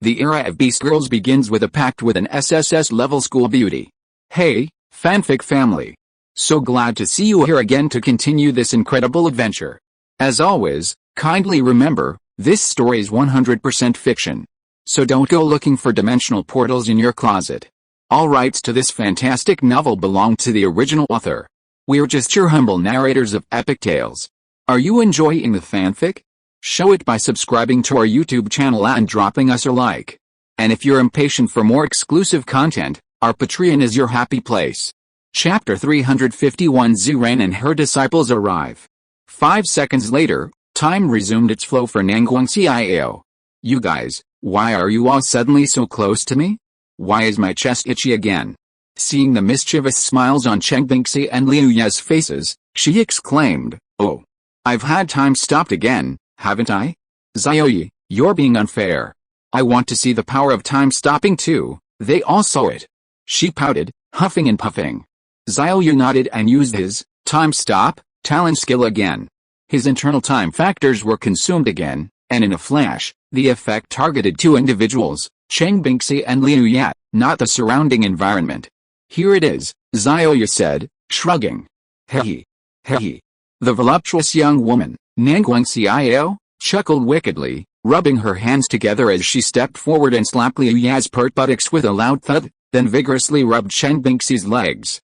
The era of Beast Girls begins with a pact with an SSS-Level School Beauty. Hey, fanfic family. So glad to see you here again to continue this incredible adventure. As always, kindly remember, this story is 100% fiction. So don't go looking for dimensional portals in your closet. All rights to this fantastic novel belong to the original author. We're just your humble narrators of epic tales. Are you enjoying the fanfic? Show it by subscribing to our YouTube channel and dropping us a like. And if you're impatient for more exclusive content, our Patreon is your happy place. Chapter 351. Zuran and her disciples arrive. 5 seconds later, time resumed its flow for Xiao. You guys, why are you all suddenly so close to me? Why is my chest itchy again? Seeing the mischievous smiles on Xie and Liu Ye's faces, she exclaimed, "Oh, I've had time stopped again, haven't I? Xiao Ye, you're being unfair. I want to see the power of time stopping too." They all saw it. She pouted, huffing and puffing. Xiao Ye nodded and used his time stop talent skill again. His internal time factors were consumed again, and in a flash, the effect targeted two individuals, Xie and Liu Ye, not the surrounding environment. "Here it is," Xiao Ye said, shrugging. "Heh heh." The voluptuous young woman, Xiao, chuckled wickedly, rubbing her hands together as she stepped forward and slapped Liu Ye's pert buttocks with a loud thud, then vigorously rubbed Xie's legs.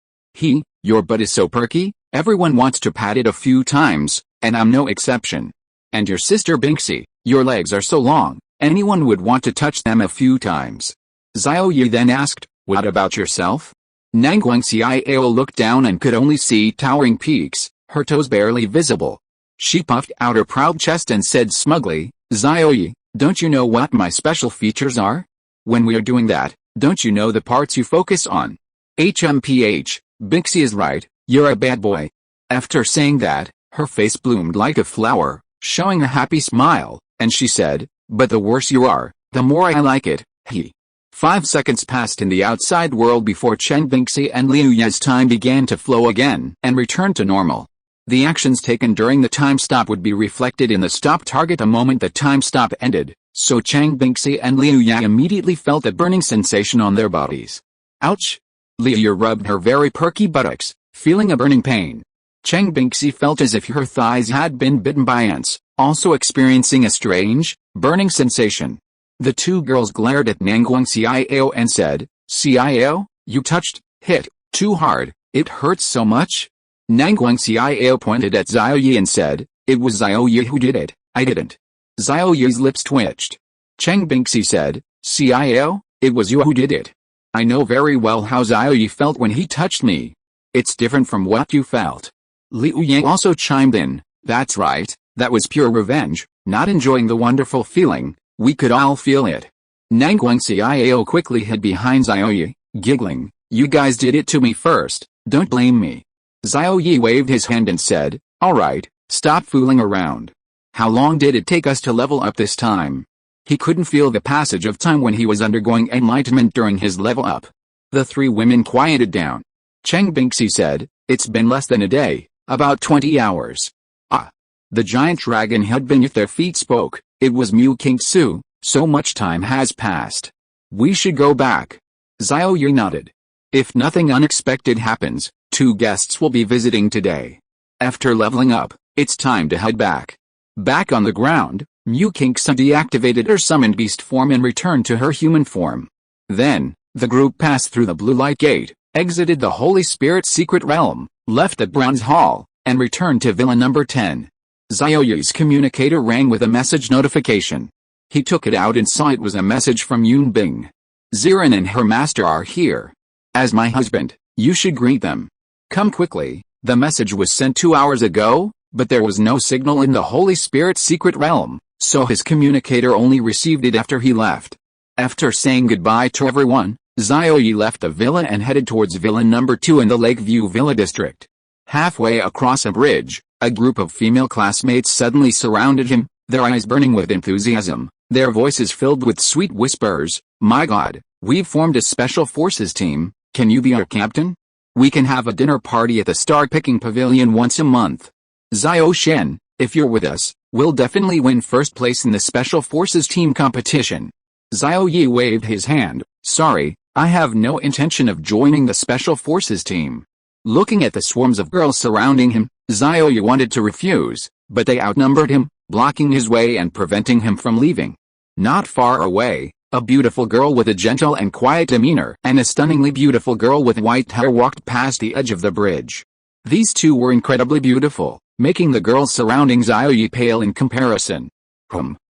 Your butt is so perky, everyone wants to pat it a few times, and I'm no exception. And your sister Binxie, your legs are so long, anyone would want to touch them a few times." Xiao Ye then asked, "What about yourself?" Xiao looked down and could only see towering peaks, her toes barely visible. She puffed out her proud chest and said smugly, "Xiao Ye, don't you know what my special features are? When we are doing that, don't you know the parts you focus on? HMPH, Binxie is right, you're a bad boy." After saying that, her face bloomed like a flower, showing a happy smile, and she said, "But the worse you are, the more I like it, he." 5 seconds passed in the outside world before Xie and Liu Ye's time began to flow again and returned to normal. The actions taken during the time stop would be reflected in the stop target the moment the time stop ended, so Xie and Liu Ye immediately felt a burning sensation on their bodies. Ouch! Liu Ye rubbed her very perky buttocks, feeling a burning pain. Xie felt as if her thighs had been bitten by ants, also experiencing a strange, burning sensation. The two girls glared at Xiao and said, "Xiao, you hit too hard, it hurts so much?" Xiao pointed at Xiao Ye and said, "It was Xiao Ye who did it, I didn't." Xiao Ye's lips twitched. Xie said, "Xiao, it was you who did it. I know very well how Xiao Ye felt when he touched me. It's different from what you felt." Liu Ye also chimed in, "That's right, that was pure revenge, not enjoying the wonderful feeling, we could all feel it." Xiao quickly hid behind Xiao Ye, giggling, "You guys did it to me first, don't blame me." Xiao Ye waved his hand and said, "Alright, stop fooling around. How long did it take us to level up this time?" He couldn't feel the passage of time when he was undergoing enlightenment during his level up. The three women quieted down. Xie said, "It's been less than a day, about 20 hours. Ah." The giant dragon head beneath their feet spoke, "It was Mu Kingsu, so much time has passed. We should go back." Xiao Ye nodded. If nothing unexpected happens, 2 guests will be visiting today. After leveling up, it's time to head back. Back on the ground, Mu Kingsu deactivated her summoned beast form and returned to her human form. Then, the group passed through the blue light gate, exited the Holy Spirit secret realm, left the bronze hall, and returned to Villa number 10. Xiao Ye's communicator rang with a message notification. He took it out and saw it was a message from Yunbing. "Ziran and her master are here. As my husband, you should greet them. Come quickly." The message was sent 2 hours ago, but there was no signal in the Holy Spirit secret realm, so his communicator only received it after he left. After saying goodbye to everyone, Xiao Ye left the villa and headed towards Villa number 2 in the Lakeview Villa district. Halfway across a bridge, a group of female classmates suddenly surrounded him, their eyes burning with enthusiasm, their voices filled with sweet whispers. "My God, we've formed a special forces team, can you be our captain? We can have a dinner party at the star-picking pavilion once a month. Xiao Shen, if you're with us, we'll definitely win first place in the special forces team competition." Xiao Ye waved his hand. Sorry, I have no intention of joining the Special Forces team. Looking at the swarms of girls surrounding him, Xiao Ye wanted to refuse, but they outnumbered him, blocking his way and preventing him from leaving. Not far away, a beautiful girl with a gentle and quiet demeanor and a stunningly beautiful girl with white hair walked past the edge of the bridge. These two were incredibly beautiful, making the girls surrounding Xiao Ye pale in comparison.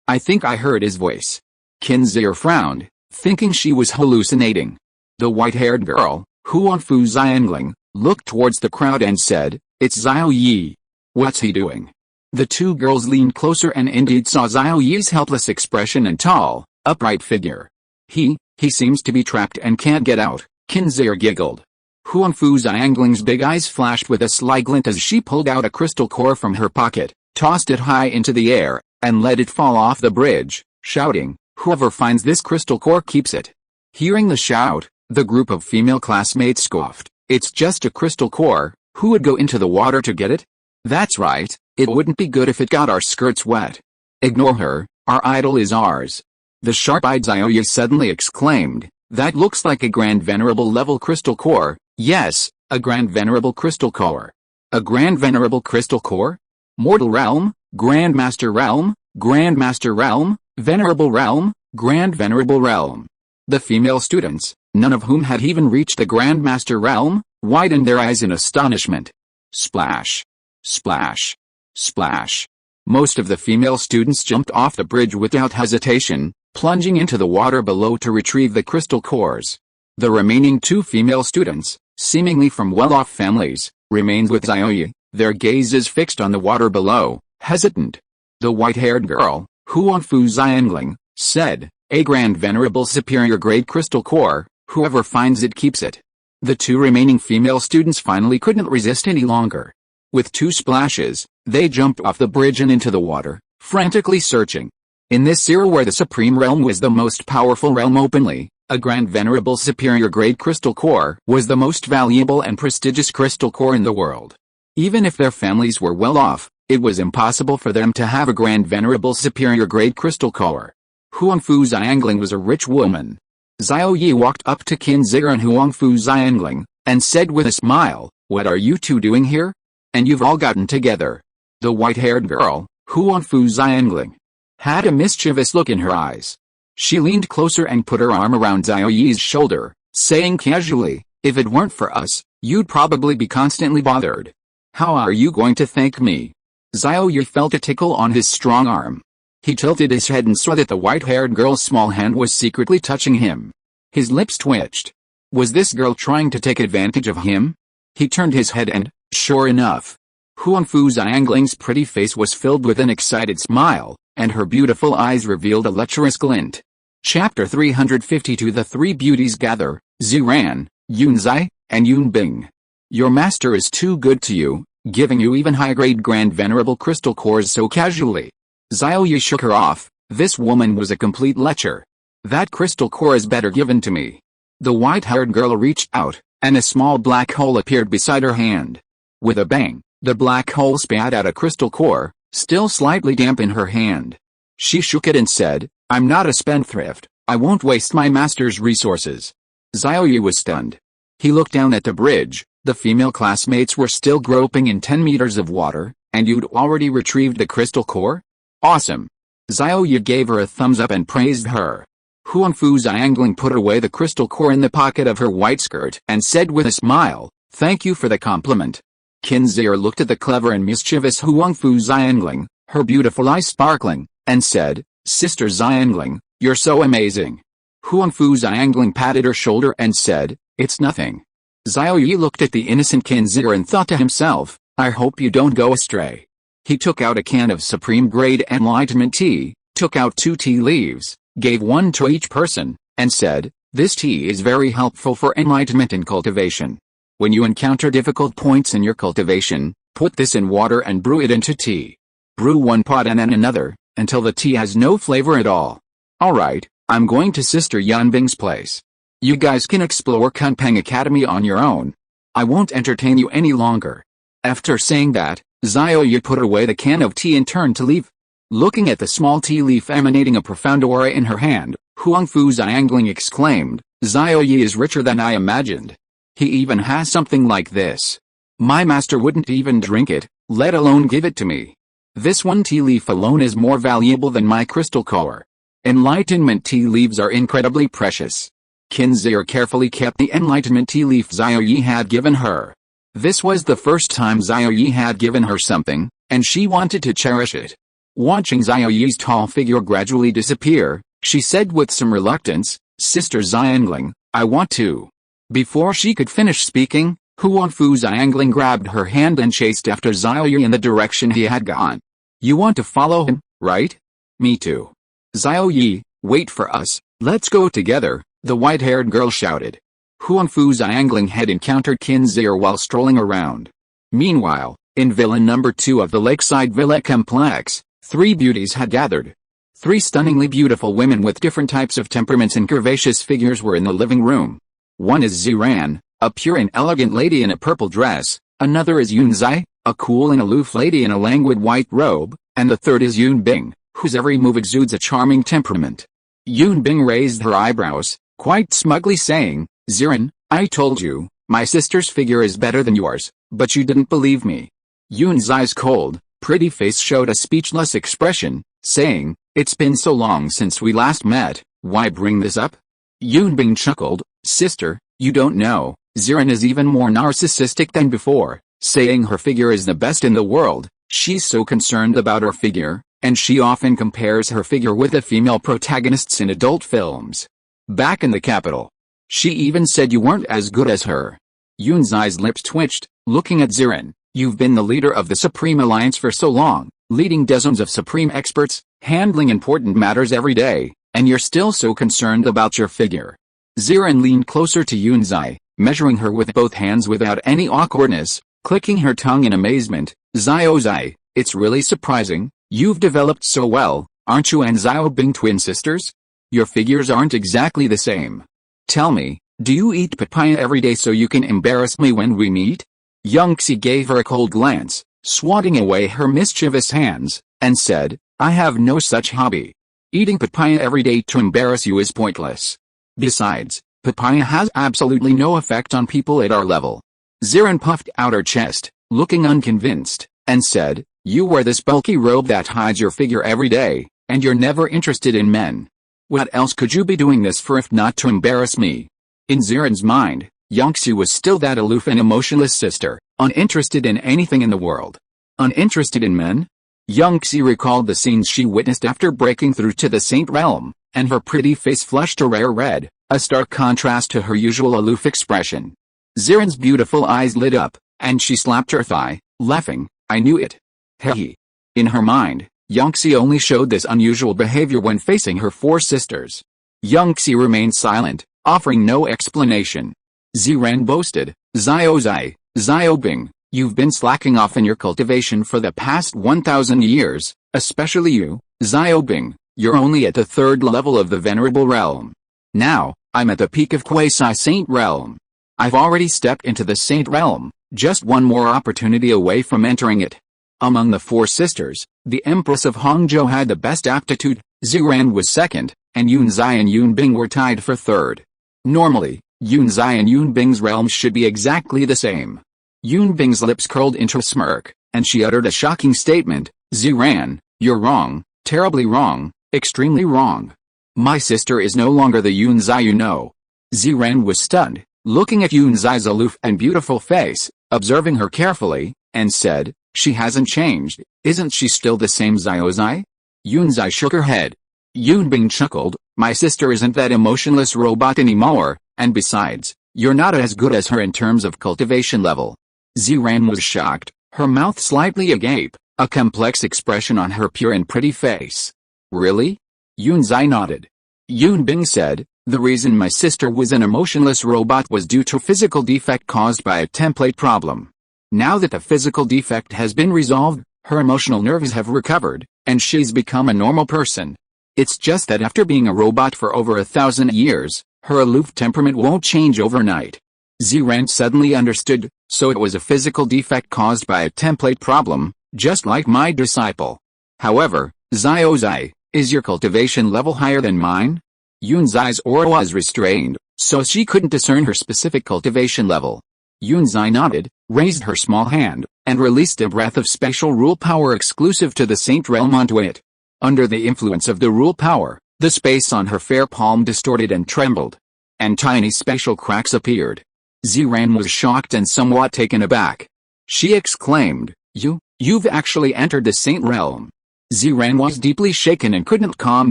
I think I heard his voice. Xie frowned, thinking she was hallucinating. The white-haired girl, Huangfu Xiangling, looked towards the crowd and said, "It's Xiao Ye. What's he doing?" The two girls leaned closer and indeed saw Xiao Ye's helpless expression and tall, upright figure. He seems to be trapped and can't get out," Xie giggled. Huangfu Xiangling's big eyes flashed with a sly glint as she pulled out a crystal core from her pocket, tossed it high into the air, and let it fall off the bridge, shouting, "Whoever finds this crystal core keeps it." Hearing the shout, the group of female classmates scoffed. "It's just a crystal core, who would go into the water to get it?" "That's right, it wouldn't be good if it got our skirts wet." "Ignore her, our idol is ours." The sharp-eyed Xiao Ye suddenly exclaimed, "That looks like a Grand Venerable level crystal core." "Yes, a Grand Venerable crystal core." "A Grand Venerable crystal core? Mortal realm, Grand Master realm, Grand Master realm, Venerable realm, Grand Venerable realm." The female students, none of whom had even reached the Grand Master realm, widened their eyes in astonishment. Splash! Splash! Splash! Most of the female students jumped off the bridge without hesitation, plunging into the water below to retrieve the crystal cores. The remaining two female students, seemingly from well-off families, remained with Xiao Ye, their gazes fixed on the water below, hesitant. The white-haired girl, Huangfu Xiangling, said, "A Grand Venerable Superior Grade Crystal Core, whoever finds it keeps it." The two remaining female students finally couldn't resist any longer. With two splashes, they jumped off the bridge and into the water, frantically searching. In this era where the Supreme Realm was the most powerful realm openly, a Grand Venerable Superior Grade Crystal Core was the most valuable and prestigious crystal core in the world. Even if their families were well off, it was impossible for them to have a Grand Venerable Superior Grade Crystal Core. Huangfu Xiangling was a rich woman. Xiao Ye walked up to Xie and Huangfu Xiangling, and said with a smile, "What are you two doing here? And you've all gotten together." The white-haired girl, Huangfu Xiangling, had a mischievous look in her eyes. She leaned closer and put her arm around Xiao Ye's shoulder, saying casually, "If it weren't for us, you'd probably be constantly bothered. How are you going to thank me?" Xiao Ye felt a tickle on his strong arm. He tilted his head and saw that the white-haired girl's small hand was secretly touching him. His lips twitched. Was this girl trying to take advantage of him? He turned his head and, sure enough, Huangfu Xiangling's pretty face was filled with an excited smile, and her beautiful eyes revealed a lecherous glint. Chapter 352 The Three Beauties Gather, Ziran, Yunzai, and Yunbing. Your master is too good to you, giving you even high-grade Grand Venerable crystal cores so casually. Xiao Ye shook her off. This woman was a complete lecher. That crystal core is better given to me. The white-haired girl reached out, and a small black hole appeared beside her hand. With a bang, the black hole spat out a crystal core, still slightly damp in her hand. She shook it and said, "I'm not a spendthrift, I won't waste my master's resources." Xiao Ye was stunned. He looked down at the bridge. The female classmates were still groping in 10 meters of water, and you'd already retrieved the crystal core? Awesome. Xiao Ye gave her a thumbs up and praised her. Huangfu Xiangling put away the crystal core in the pocket of her white skirt and said with a smile, "Thank you for the compliment." Xie looked at the clever and mischievous Huangfu Xiangling, her beautiful eyes sparkling, and said, "Sister Xiangling, you're so amazing." Huangfu Xiangling patted her shoulder and said, "It's nothing." Xiao Ye looked at the innocent Xie and thought to himself, "I hope you don't go astray." He took out a can of Supreme Grade Enlightenment tea, took out 2 tea leaves, gave 1 to each person, and said, "This tea is very helpful for enlightenment and cultivation. When you encounter difficult points in your cultivation, put this in water and brew it into tea. Brew 1 pot and then another, until the tea has no flavor at all. Alright, I'm going to Sister Yanbing's place. You guys can explore Kunpeng Academy on your own. I won't entertain you any longer." After saying that, Xiao Ye put away the can of tea and turned to leave. Looking at the small tea leaf emanating a profound aura in her hand, Huangfu Xiangling exclaimed, Xiao Ye is richer than I imagined. He even has something like this. My master wouldn't even drink it, let alone give it to me. This one tea leaf alone is more valuable than my crystal core. Enlightenment tea leaves are incredibly precious. Qin Zhe carefully kept the enlightenment tea leaf Xiao Ye had given her. This was the first time Xiao Ye had given her something, and she wanted to cherish it. Watching Xiao Ye's tall figure gradually disappear, she said with some reluctance, Sister Xiangling, I want to. Before she could finish speaking, Huangfu Xiangling grabbed her hand and chased after Xiao Ye in the direction he had gone. You want to follow him, right? Me too. Xiao Ye, wait for us, let's go together, the white-haired girl shouted. Huangfu Xiangling had encountered Qin Zhe while strolling around. Meanwhile, in Villa number 2 of the Lakeside Villa Complex, 3 beauties had gathered. 3 stunningly beautiful women with different types of temperaments and curvaceous figures were in the living room. One is Ziran, a pure and elegant lady in a purple dress, another is Yunzai, a cool and aloof lady in a languid white robe, and the third is Yunbing, whose every move exudes a charming temperament. Yunbing raised her eyebrows, quite smugly saying, Ziran, I told you, my sister's figure is better than yours, but you didn't believe me. Yunzai's cold, pretty face showed a speechless expression, saying, it's been so long since we last met, why bring this up? Yunbing chuckled, Sister, you don't know, Ziran is even more narcissistic than before, saying her figure is the best in the world. She's so concerned about her figure, and she often compares her figure with the female protagonists in adult films. Back in the capital, she even said you weren't as good as her. Yunzai's lips twitched, looking at Ziran. You've been the leader of the Supreme Alliance for so long, leading dozens of Supreme experts, handling important matters every day, and you're still so concerned about your figure. Ziran leaned closer to Yunzai, measuring her with both hands without any awkwardness, clicking her tongue in amazement. Xiao, it's really surprising, you've developed so well, aren't you and Xiao Bing twin sisters? Your figures aren't exactly the same. Tell me, do you eat papaya every day so you can embarrass me when we meet? Xie gave her a cold glance, swatting away her mischievous hands, and said, I have no such hobby. Eating papaya every day to embarrass you is pointless. Besides, papaya has absolutely no effect on people at our level. Ziran puffed out her chest, looking unconvinced, and said, you wear this bulky robe that hides your figure every day, and you're never interested in men. What else could you be doing this for if not to embarrass me? In Ziran's mind, Xie was still that aloof and emotionless sister, uninterested in anything in the world. Uninterested in men? Xie recalled the scenes she witnessed after breaking through to the Saint Realm, and her pretty face flushed a rare red, a stark contrast to her usual aloof expression. Ziran's beautiful eyes lit up, and she slapped her thigh, laughing, I knew it. Hee. In her mind, Xie only showed this unusual behavior when facing her 4 sisters. Xie remained silent, offering no explanation. Ziran boasted, Xiao Bing, you've been slacking off in your cultivation for the past 1,000 years, especially you, Xiao Bing, you're only at the 3rd level of the Venerable Realm. Now, I'm at the peak of Quasi-Saint Realm. I've already stepped into the Saint Realm, just one more opportunity away from entering it. Among the 4 sisters, the Empress of Hangzhou had the best aptitude, Ziran was 2nd, and Yunzai and Yunbing were tied for 3rd. Normally, Yunzai and Yunbing's realms should be exactly the same. Yunbing's lips curled into a smirk, and she uttered a shocking statement, Ziran, you're wrong, terribly wrong, extremely wrong. My sister is no longer the Yunzai you know. Ziran was stunned, looking at Yunzai's aloof and beautiful face, observing her carefully, and said, she hasn't changed, isn't she still the same Xiao? Yunzai shook her head. Yunbing chuckled, my sister isn't that emotionless robot anymore, and besides, you're not as good as her in terms of cultivation level. Ziran was shocked, her mouth slightly agape, a complex expression on her pure and pretty face. Really? Yunzai nodded. Yunbing said, the reason my sister was an emotionless robot was due to a physical defect caused by a template problem. Now that the physical defect has been resolved, her emotional nerves have recovered, and she's become a normal person. It's just that after being a robot for over 1,000 years, her aloof temperament won't change overnight. Ziran suddenly understood, so it was a physical defect caused by a template problem, just like my disciple. However, Xiao, is your cultivation level higher than mine? Yunzai's aura was restrained, so she couldn't discern her specific cultivation level. Yunzai nodded, raised her small hand, and released a breath of special rule power exclusive to the Saint Realm onto it. Under the influence of the rule power, the space on her fair palm distorted and trembled, and tiny special cracks appeared. Ziran was shocked and somewhat taken aback. She exclaimed, You've actually entered the Saint Realm. Ziran was deeply shaken and couldn't calm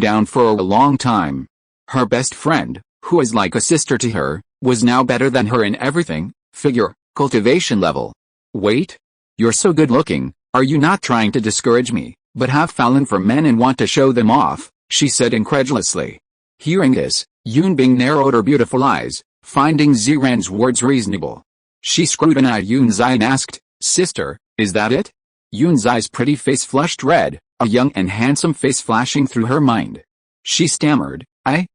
down for a long time. Her best friend, who was like a sister to her, was now better than her in everything: figure, cultivation level. Wait? You're so good looking, are you not trying to discourage me, but have fallen for men and want to show them off? She said incredulously. Hearing this, Yunbing narrowed her beautiful eyes, finding Ziran's words reasonable. She scrutinized Yunzai and asked, Sister, is that it? Yunzai's pretty face flushed red, a young and handsome face flashing through her mind. She stammered, I.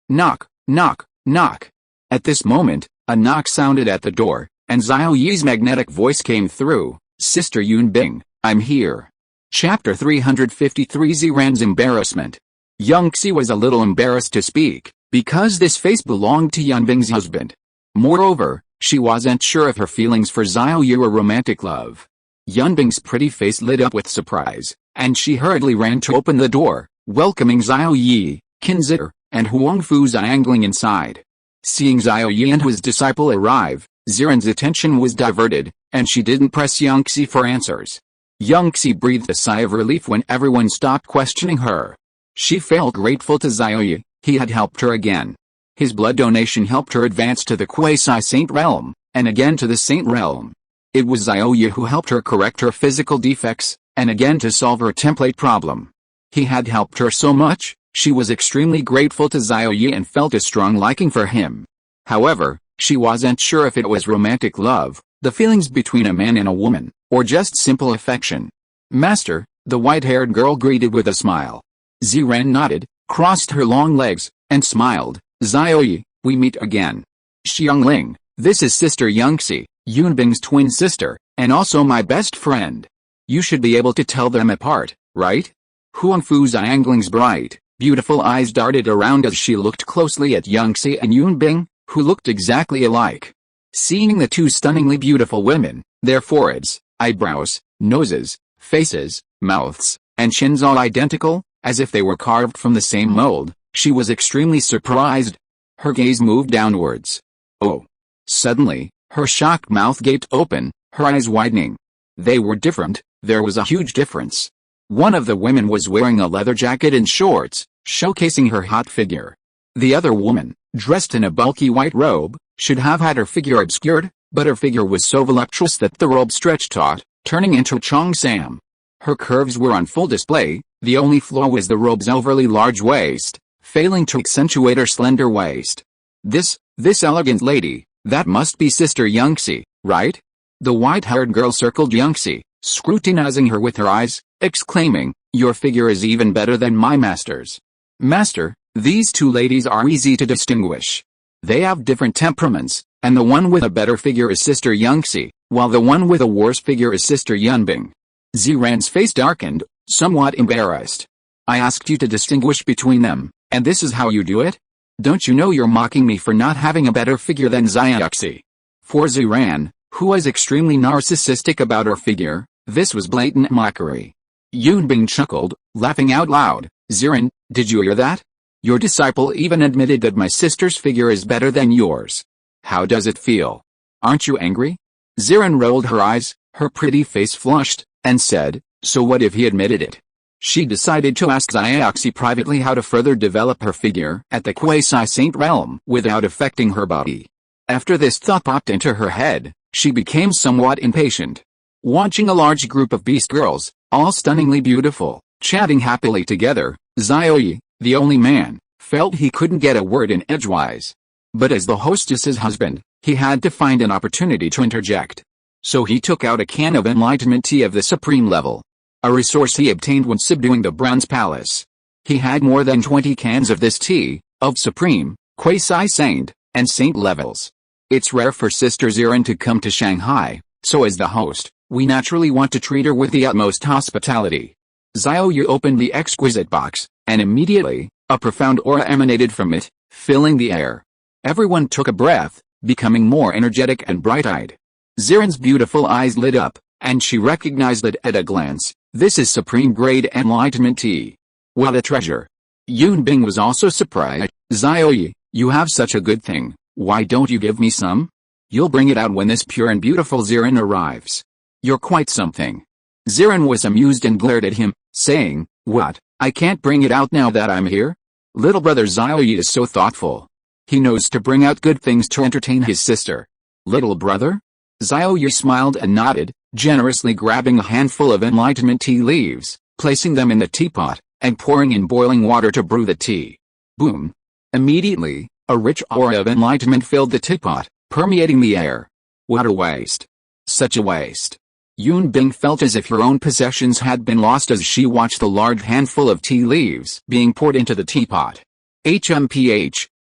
Knock, knock, knock. At this moment, a knock sounded at the door, and Xiao Ye's magnetic voice came through. Sister Yunbing, I'm here. Chapter 353 Ziran's Embarrassment. Young Xie was a little embarrassed to speak, because this face belonged to Yunbing's husband. Moreover, she wasn't sure if her feelings for Xiao Ye were romantic love. Yunbing's pretty face lit up with surprise, and she hurriedly ran to open the door, welcoming Xiao Ye, Qinzi, and Huangfu Xiangling inside. Seeing Xiao Ye and his disciple arrive, Ziran's attention was diverted, and she didn't press Young Xie for answers. Young Xie breathed a sigh of relief when everyone stopped questioning her. She felt grateful to Xiao Ye. He had helped her again. His blood donation helped her advance to the quasi-saint realm, and again to the saint realm. It was Xiao Ye who helped her correct her physical defects, and again to solve her template problem. He had helped her so much, she was extremely grateful to Xiao Ye and felt a strong liking for him. However, she wasn't sure if it was romantic love, the feelings between a man and a woman, or just simple affection. Master, the white-haired girl greeted with a smile. Ziran nodded, crossed her long legs, and smiled. Xiao Ye, we meet again. Xiangling, this is Sister Yangxi, Yunbing's twin sister, and also my best friend. You should be able to tell them apart, right? Huangfu Xiangling's bright, beautiful eyes darted around as she looked closely at Yangxi and Yunbing, who looked exactly alike. Seeing the two stunningly beautiful women, their foreheads, eyebrows, noses, faces, mouths, and chins all identical, as if they were carved from the same mold, she was extremely surprised. Her gaze moved downwards. Oh! Suddenly, her shocked mouth gaped open, her eyes widening. They were different, there was a huge difference. One of the women was wearing a leather jacket and shorts, showcasing her hot figure. The other woman, dressed in a bulky white robe, should have had her figure obscured, but her figure was so voluptuous that the robe stretched taut, turning into Cheongsam. Her curves were on full display, the only flaw was the robe's overly large waist, failing to accentuate her slender waist. This elegant lady, that must be Sister Yangxi, right? The white-haired girl circled Yangxi, scrutinizing her with her eyes, exclaiming, your figure is even better than my master's. Master, these two ladies are easy to distinguish. They have different temperaments, and the one with a better figure is Sister Yangxi, while the one with a worse figure is Sister Yunbing. Ziran's face darkened, somewhat embarrassed. I asked you to distinguish between them, and this is how you do it? Don't you know you're mocking me for not having a better figure than Xiaoxi? For Ziran, who was extremely narcissistic about her figure, this was blatant mockery. Yunbing chuckled, laughing out loud. Ziran, did you hear that? Your disciple even admitted that my sister's figure is better than yours. How does it feel? Aren't you angry? Ziran rolled her eyes, her pretty face flushed, and said, so what if he admitted it? She decided to ask Xiaoxi privately how to further develop her figure at the quasi-saint realm without affecting her body. After this thought popped into her head, she became somewhat impatient. Watching a large group of beast girls, all stunningly beautiful, chatting happily together, Xiao Ye, the only man, felt he couldn't get a word in edgewise. But as the hostess's husband, he had to find an opportunity to interject. So he took out a can of enlightenment tea of the supreme level, a resource he obtained when subduing the Bronze Palace. He had more than 20 cans of this tea, of supreme, quasi-saint, and saint levels. It's rare for Sister Ziran to come to Shanghai, so as the host, we naturally want to treat her with the utmost hospitality. Xiao Ye opened the exquisite box, and immediately, A profound aura emanated from it, filling the air. Everyone took a breath, becoming more energetic and bright-eyed. Xiren's beautiful eyes lit up, and she recognized it at a glance. This is supreme-grade enlightenment tea. What a treasure. Yunbing was also surprised. Xiao Ye, you have such a good thing, why don't you give me some? You'll bring it out when this pure and beautiful Xiren arrives. You're quite something. Xiren was amused and glared at him, saying, what, I can't bring it out now that I'm here? Little brother Xiao Ye is so thoughtful. He knows to bring out good things to entertain his sister. Little brother? Xiao Ye smiled and nodded, generously grabbing a handful of enlightenment tea leaves, placing them in the teapot, and pouring in boiling water to brew the tea. Boom! Immediately, a rich aura of enlightenment filled the teapot, permeating the air. What a waste! Such a waste! Yunbing felt as if her own possessions had been lost as she watched the large handful of tea leaves being poured into the teapot.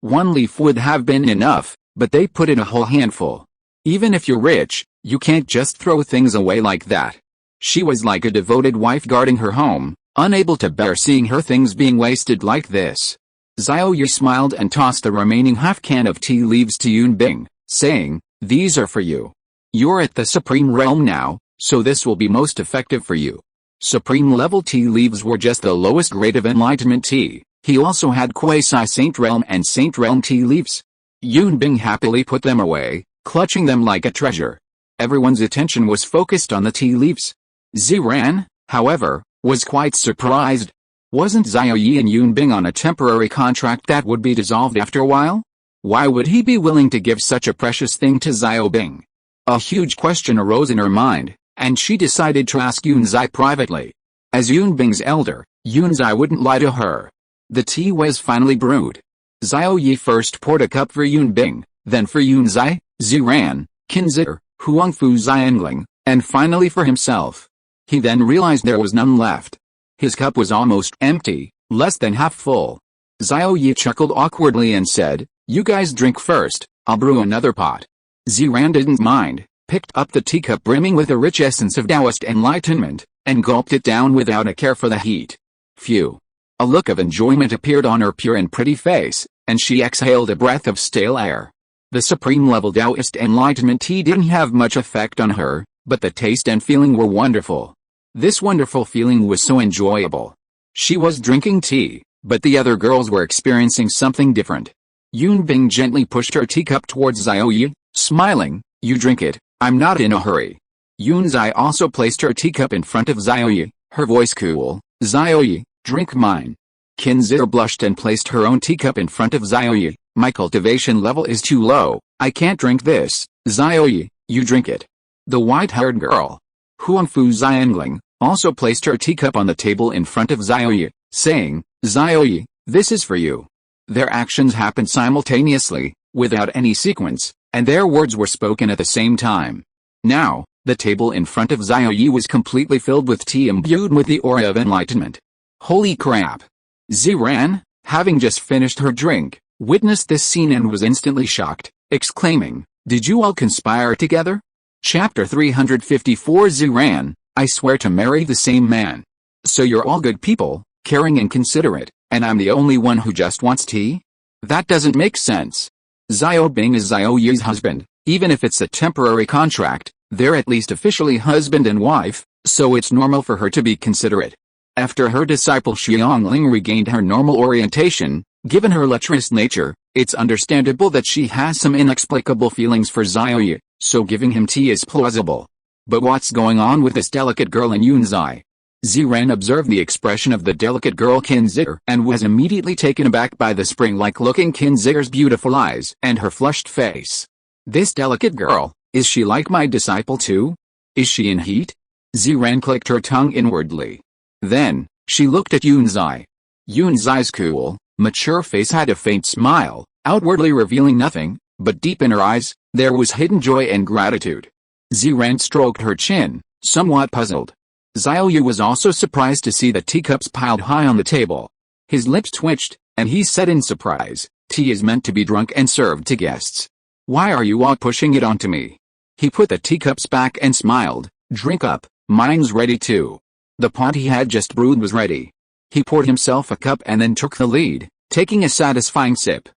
One leaf would have been enough, but they put in a whole handful. Even if you're rich, you can't just throw things away like that. She was like a devoted wife guarding her home, unable to bear seeing her things being wasted like this. Xiao Ye smiled and tossed the remaining half-can of tea leaves to Yunbing, saying, these are for you. You're at the Supreme Realm now, so this will be most effective for you. Supreme-level tea leaves were just the lowest grade of enlightenment tea. He also had quasi-Saint Realm and Saint Realm tea leaves. Yunbing happily put them away, clutching them like a treasure. Everyone's attention was focused on the tea leaves. Xiren, however, was quite surprised. Wasn't Xiao Ye and Yunbing on a temporary contract that would be dissolved after a while? Why would he be willing to give such a precious thing to Xiao Bing? A huge question arose in her mind, and she decided to ask Yunzai privately. As Yunbing's elder, Yunzai wouldn't lie to her. The tea was finally brewed. Xiao Ye first poured a cup for Yunbing, then for Yunzai, Xiren, Qinzi, Huangfu Xiangling, and finally for himself. He then realized there was none left. His cup was almost empty, less than half full. Xiao Ye chuckled awkwardly and said, you guys drink first, I'll brew another pot. Xiren didn't mind, picked up the teacup brimming with a rich essence of Taoist enlightenment, and gulped it down without a care for the heat. Phew! A look of enjoyment appeared on her pure and pretty face, and she exhaled a breath of stale air. The supreme-level Taoist enlightenment tea didn't have much effect on her, but the taste and feeling were wonderful. This wonderful feeling was so enjoyable. She was drinking tea, but the other girls were experiencing something different. Yunbing gently pushed her teacup towards Xiao Ye, smiling, you drink it, I'm not in a hurry. Yunzai also placed her teacup in front of Xiao Ye, her voice cool, Xiao Ye, drink mine. Qinzi blushed and placed her own teacup in front of Xiao Ye, my cultivation level is too low, I can't drink this. Xiao Ye, you drink it. The white-haired girl, Huangfu Xiangling, also placed her teacup on the table in front of Xiao Ye, saying, Xiao Ye, this is for you. Their actions happened simultaneously, without any sequence, and their words were spoken at the same time. Now, the table in front of Xiao Ye was completely filled with tea imbued with the aura of enlightenment. Holy crap! Xiren, having just finished her drink, witnessed this scene and was instantly shocked, exclaiming, did you all conspire together? Chapter 354 Xiren, I swear to marry the same man. So you're all good people, caring and considerate, and I'm the only one who just wants tea? That doesn't make sense. Xiao Bing is Xiao Ye's husband, even if it's a temporary contract, they're at least officially husband and wife, so it's normal for her to be considerate. After her disciple Xiangling regained her normal orientation, given her lecherous nature, it's understandable that she has some inexplicable feelings for Xiao Ye, so giving him tea is plausible. But what's going on with this delicate girl in Yunzai? Xiren observed the expression of the delicate girl Qinzi and was immediately taken aback by the spring-like-looking Qinzi's beautiful eyes and her flushed face. This delicate girl, is she like my disciple too? Is she in heat? Xiren clicked her tongue inwardly. Then, she looked at Yunzai. Yunzai's cool, mature face had a faint smile, outwardly revealing nothing, but deep in her eyes, there was hidden joy and gratitude. Xiren stroked her chin, somewhat puzzled. Xiao Ye was also surprised to see the teacups piled high on the table. His lips twitched, and he said in surprise, tea is meant to be drunk and served to guests. Why are you all pushing it onto me? He put the teacups back and smiled, drink up, mine's ready too. The pot he had just brewed was ready. He poured himself a cup and then took the lead, taking a satisfying sip.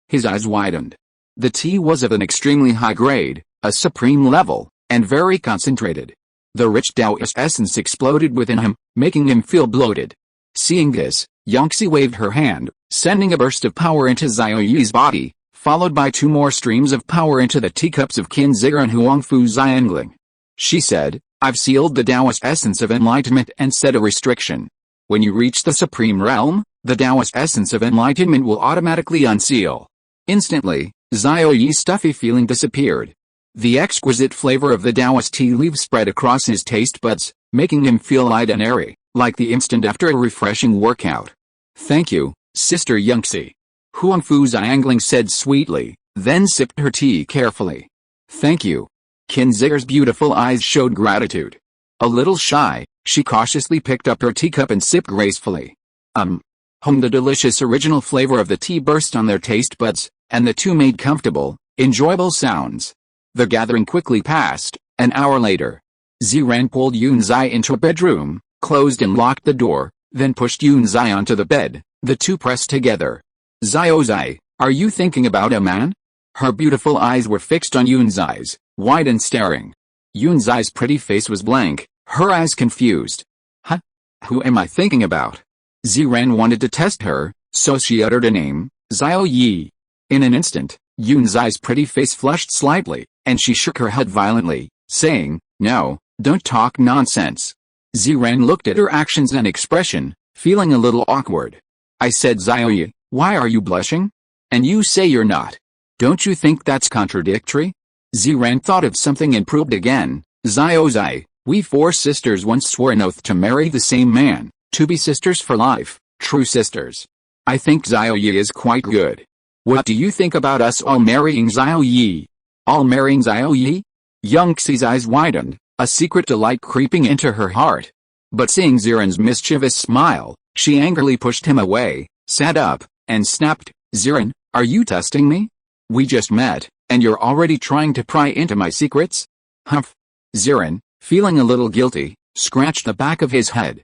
His eyes widened. The tea was of an extremely high grade, a supreme level, and very concentrated. The rich Taoist essence exploded within him, making him feel bloated. Seeing this, Yangxi waved her hand, sending a burst of power into Xiao Ye's body, followed by 2 more streams of power into the teacups of Qin Ziger and Huangfu Xiangling. She said, I've sealed the Taoist essence of enlightenment and set a restriction. When you reach the supreme realm, the Taoist essence of enlightenment will automatically unseal. Instantly, Xiao Ye's stuffy feeling disappeared. The exquisite flavor of the Taoist tea leaves spread across his taste buds, making him feel light and airy, like the instant after a refreshing workout. Thank you, Sister Yangxi. Huangfu Xiangling said sweetly, then sipped her tea carefully. Thank you. Qin Ziger's beautiful eyes showed gratitude. A little shy, she cautiously picked up her teacup and sipped gracefully. The delicious original flavor of the tea burst on their taste buds, and the two made comfortable, enjoyable sounds. The gathering quickly passed. An hour later, Ziran pulled Yunzai into a bedroom, closed and locked the door, then pushed Yunzai onto the bed. The two pressed together. Zai, are you thinking about a man? Her beautiful eyes were fixed on Yunzai's, wide and staring. Yunzai's pretty face was blank, her eyes confused. Huh? Who am I thinking about? Ziran wanted to test her, so she uttered a name, Xiao Ye. In an instant, Yunzai's pretty face flushed slightly, and she shook her head violently, saying, No, don't talk nonsense. Ziran looked at her actions and expression, feeling a little awkward. I said Xiao Ye, why are you blushing? And you say you're not. Don't you think that's contradictory? Ziran thought of something and probed again. Xiao, we 4 sisters once swore an oath to marry the same man, to be sisters for life, true sisters. I think Xiao Ye is quite good. What do you think about us all marrying Xiao Ye? All marrying Xiao Ye? Yangxi's eyes widened, a secret delight creeping into her heart. But seeing Ziran's mischievous smile, she angrily pushed him away, sat up, and snapped, Ziran, are you testing me? We just met, and you're already trying to pry into my secrets? Humph. Ziran, feeling a little guilty, scratched the back of his head.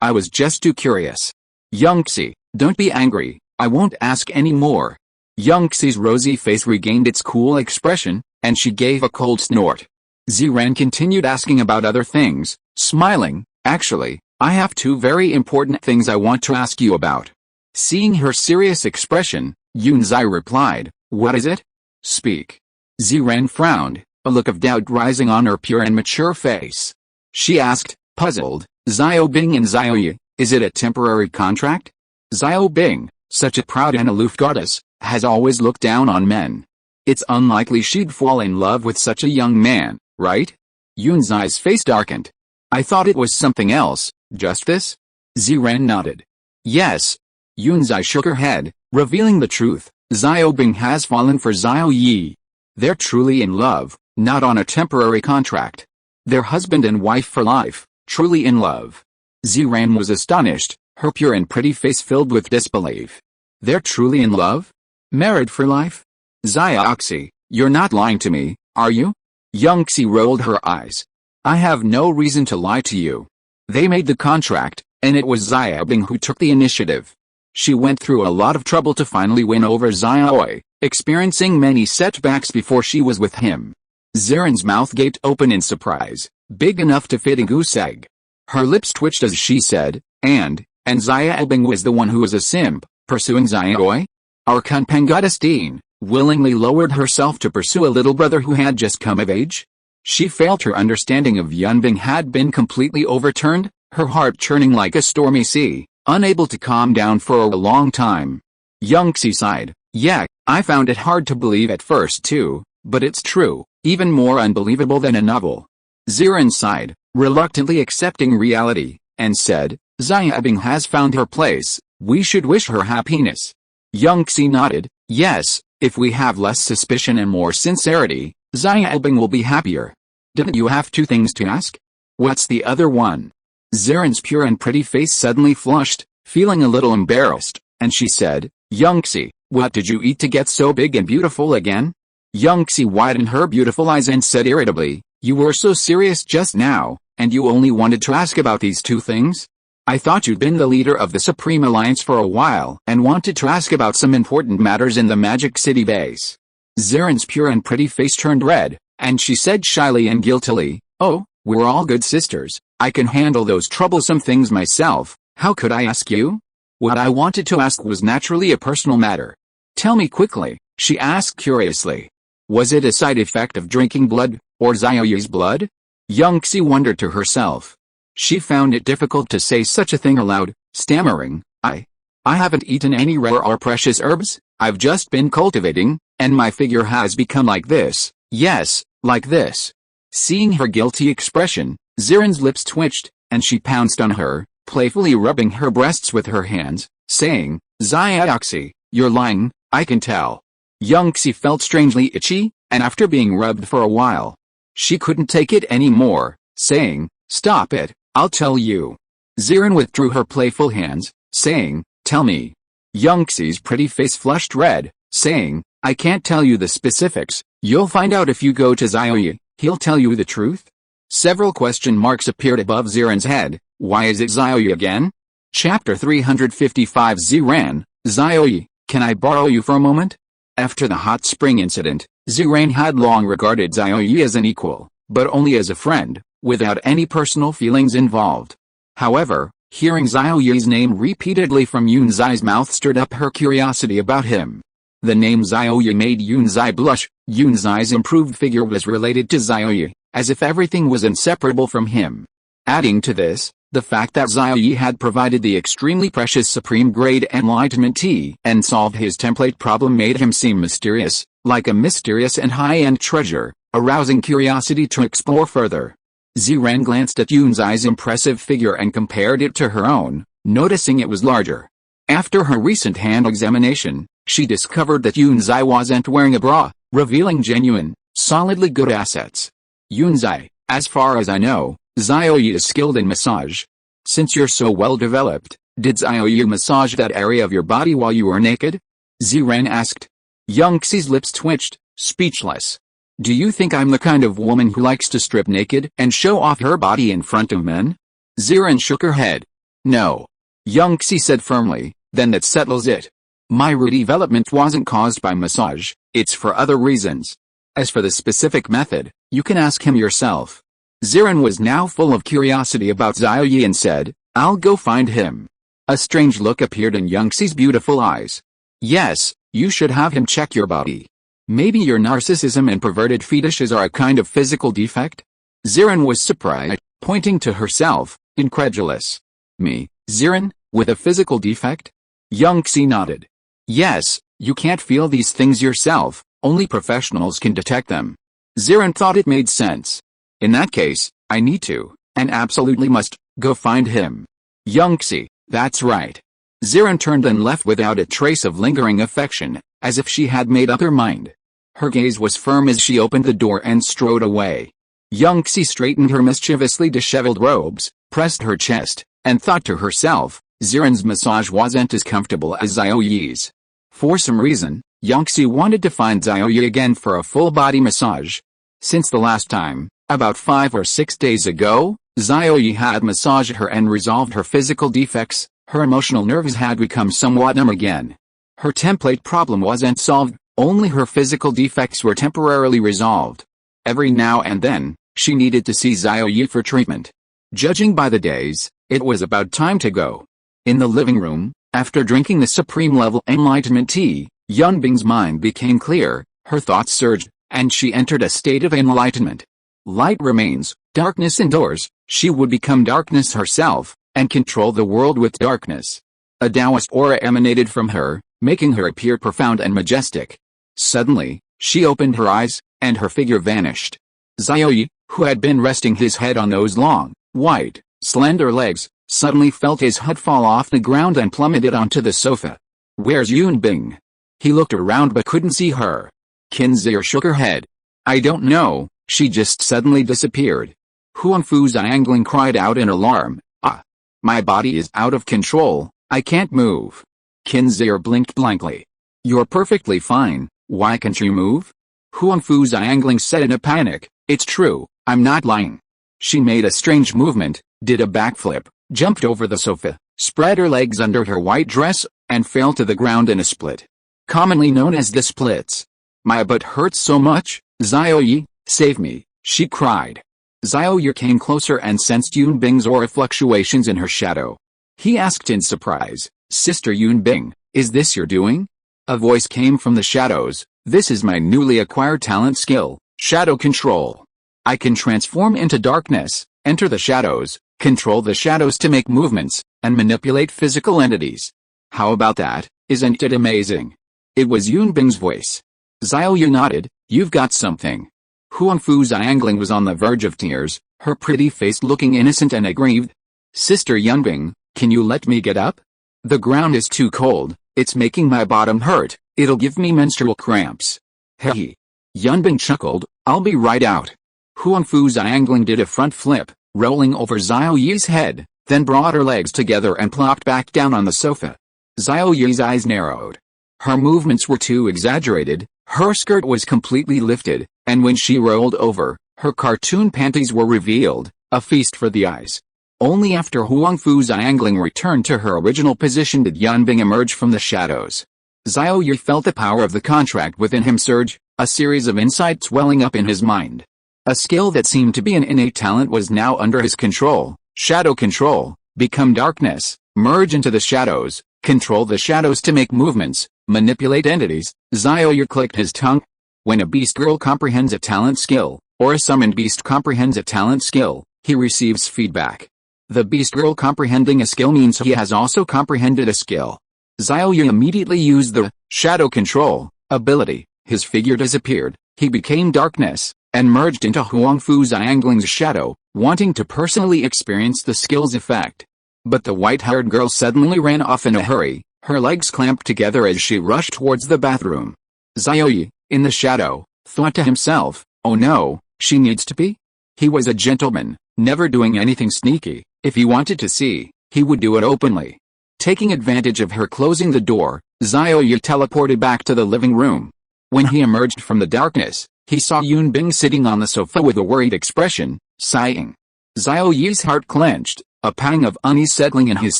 I was just too curious. Yangxi, don't be angry, I won't ask any more. Yangxi's rosy face regained its cool expression, and she gave a cold snort. Ziran continued asking about other things, smiling, actually, I have 2 very important things I want to ask you about. Seeing her serious expression, Yunzai replied, What is it? Speak. Ziran frowned, a look of doubt rising on her pure and mature face. She asked, puzzled, Xiao Bing and Xiao Ye, is it a temporary contract? Xiao Bing, such a proud and aloof goddess, has always looked down on men. It's unlikely she'd fall in love with such a young man, right? Yunzai's face darkened. I thought it was something else, just this? Ziran nodded. Yes. Yunzai shook her head, revealing the truth. Xiao Bing has fallen for Xiao Ye. They're truly in love, not on a temporary contract. They're husband and wife for life, truly in love. Ziran was astonished, her pure and pretty face filled with disbelief. They're truly in love? Married for life? Xiaoxi, you're not lying to me, are you? Yangxi rolled her eyes. I have no reason to lie to you. They made the contract, and it was Xiao Bing who took the initiative. She went through a lot of trouble to finally win over Xiao Ye, experiencing many setbacks before she was with him. Ziran's mouth gaped open in surprise, big enough to fit a goose egg. Her lips twitched as she said, and Xiao Bing was the one who was a simp, pursuing Xiao Ye? Our Kunpangadistine willingly lowered herself to pursue a little brother who had just come of age? She felt her understanding of Yunbing had been completely overturned, her heart churning like a stormy sea, unable to calm down for a long time. Yangxi sighed. Yeah, I found it hard to believe at first too, but it's true, even more unbelievable than a novel. Ziran sighed, reluctantly accepting reality, and said, Xiao Bing has found her place, we should wish her happiness. Yangxi nodded, yes, if we have less suspicion and more sincerity, Xiao Bing will be happier. Didn't you have 2 things to ask? What's the other one? Ziran's pure and pretty face suddenly flushed, feeling a little embarrassed, and she said, Yangxi, what did you eat to get so big and beautiful again? Yangxi widened her beautiful eyes and said irritably, you were so serious just now, and you only wanted to ask about these 2 things? I thought you'd been the leader of the Supreme Alliance for a while and wanted to ask about some important matters in the Magic City base. Xiren's pure and pretty face turned red, and she said shyly and guiltily, "Oh, we're all good sisters. I can handle those troublesome things myself. How could I ask you?" What I wanted to ask was naturally a personal matter. "Tell me quickly," she asked curiously. "Was it a side effect of drinking blood, or Xiao Ye's blood?" Young Xie wondered to herself. She found it difficult to say such a thing aloud, stammering, I haven't eaten any rare or precious herbs. I've just been cultivating, and my figure has become like this. Yes, like this." Seeing her guilty expression, Xiren's lips twitched, and she pounced on her, playfully rubbing her breasts with her hands, saying, "Xiaoxi, you're lying, I can tell." Young Xie felt strangely itchy, and after being rubbed for a while, she couldn't take it anymore, saying, "Stop it, I'll tell you." Xiren withdrew her playful hands, saying, "Tell me." Young Xie's pretty face flushed red, saying, "I can't tell you the specifics. You'll find out if you go to Xiao Ye. He'll tell you the truth." Several question marks appeared above Xiren's head. Why is it Xiao Ye again? Chapter 355 Xiren, Xiao Ye, can I borrow you for a moment? After the hot spring incident, Xiren had long regarded Xiao Ye as an equal, but only as a friend, without any personal feelings involved. However, hearing Xiao Ye's name repeatedly from Yunzai's mouth stirred up her curiosity about him. The name Xiao Ye made Yunzai blush. Yunzai's improved figure was related to Xiao Ye, as if everything was inseparable from him. Adding to this, the fact that Xiao Ye had provided the extremely precious supreme-grade enlightenment tea and solved his template problem made him seem mysterious, like a mysterious and high-end treasure, arousing curiosity to explore further. Xiren glanced at Yunzai's impressive figure and compared it to her own, noticing it was larger. After her recent hand examination, she discovered that Yunzai wasn't wearing a bra, revealing genuine, solidly good assets. "Yunzai, as far as I know, Xiao Ye is skilled in massage. Since you're so well developed, did Xiao Ye massage that area of your body while you were naked?" Xiren asked. Young Xie's lips twitched, speechless. "Do you think I'm the kind of woman who likes to strip naked and show off her body in front of men?" Xiren shook her head. "No." Young Xie said firmly, "Then that settles it. My redevelopment wasn't caused by massage, it's for other reasons. As for the specific method, you can ask him yourself." Xiren was now full of curiosity about Xiao Ye and said, "I'll go find him." A strange look appeared in Young Xie's beautiful eyes. "Yes, you should have him check your body. Maybe your narcissism and perverted fetishes are a kind of physical defect?" Xiren was surprised, pointing to herself, incredulous. "Me, Xiren, with a physical defect?" Young Xie nodded. "Yes, you can't feel these things yourself, only professionals can detect them." Xiren thought it made sense. "In that case, I need to, and absolutely must, go find him." Young Xie, "That's right." Xiren turned and left without a trace of lingering affection, as if she had made up her mind. Her gaze was firm as she opened the door and strode away. Young Xie straightened her mischievously disheveled robes, pressed her chest, and thought to herself, Xiren's massage wasn't as comfortable as Xiao Ye's. For some reason, Young Xie wanted to find Xiao Ye again for a full-body massage. Since the last time, about 5 or 6 days ago, Xiao Ye had massaged her and resolved her physical defects, her emotional nerves had become somewhat numb again. Her template problem wasn't solved, only her physical defects were temporarily resolved. Every now and then, she needed to see Xiao Ye for treatment. Judging by the days, it was about time to go. In the living room, after drinking the supreme-level enlightenment tea, Yunbing's mind became clear, her thoughts surged, and she entered a state of enlightenment. Light remains, darkness endures, she would become darkness herself, and control the world with darkness. A Taoist aura emanated from her, making her appear profound and majestic. Suddenly, she opened her eyes, and her figure vanished. Xiao Ye, who had been resting his head on those long, white, slender legs, suddenly felt his head fall off the ground and plummeted onto the sofa. "Where's Yunbing?" He looked around but couldn't see her. Qinzhi shook her head. "I don't know, she just suddenly disappeared." Huangfu Xiangling cried out in alarm. "Ah! My body is out of control, I can't move." Qinzhi blinked blankly. "You're perfectly fine, why can't you move?" Huangfu Xiangling said in a panic. "It's true, I'm not lying." She made a strange movement, did a backflip, jumped over the sofa, spread her legs under her white dress, and fell to the ground in a split. Commonly known as the splits. My butt hurts so much, Xiao Ye, save me, she cried. Xiao Ye came closer and sensed Yunbing's aura fluctuations in her shadow. He asked in surprise, Sister Yunbing, is this your doing? A voice came from the shadows, this is my newly acquired talent skill, shadow control. I can transform into darkness, enter the shadows, control the shadows to make movements, and manipulate physical entities. How about that, isn't it amazing? It was Yunbing's voice. Xiao Ye nodded, you've got something. Huangfu Xiangling was on the verge of tears, her pretty face looking innocent and aggrieved. Sister Yunbing, can you let me get up? The ground is too cold, it's making my bottom hurt, it'll give me menstrual cramps. Heh. Yunbing chuckled, I'll be right out. Huangfu Xiangling did a front flip, rolling over Xiao Ye's head, then brought her legs together and plopped back down on the sofa. Xiao Ye's eyes narrowed. Her movements were too exaggerated, her skirt was completely lifted, and when she rolled over, her cartoon panties were revealed, a feast for the eyes. Only after Huangfu Xiangling returned to her original position did Yunbing emerge from the shadows. Xiao Ye felt the power of the contract within him surge, a series of insights welling up in his mind. A skill that seemed to be an innate talent was now under his control, shadow control, become darkness, merge into the shadows, control the shadows to make movements, manipulate entities. Xiao Ye clicked his tongue. When a beast girl comprehends a talent skill, or a summoned beast comprehends a talent skill, he receives feedback. The beast girl comprehending a skill means he has also comprehended a skill. Xiao Ye immediately used the shadow control ability, his figure disappeared, he became darkness, and merged into Huangfu Xiangling's shadow, wanting to personally experience the skill's effect. But the white-haired girl suddenly ran off in a hurry, her legs clamped together as she rushed towards the bathroom. Xiao Ye, in the shadow, thought to himself, oh no, she needs to be? He was a gentleman, never doing anything sneaky. If he wanted to see, he would do it openly. Taking advantage of her closing the door, Xiao Ye teleported back to the living room. When he emerged from the darkness, he saw Yunbing sitting on the sofa with a worried expression, sighing. Xiao Ye's heart clenched, a pang of unease settling in his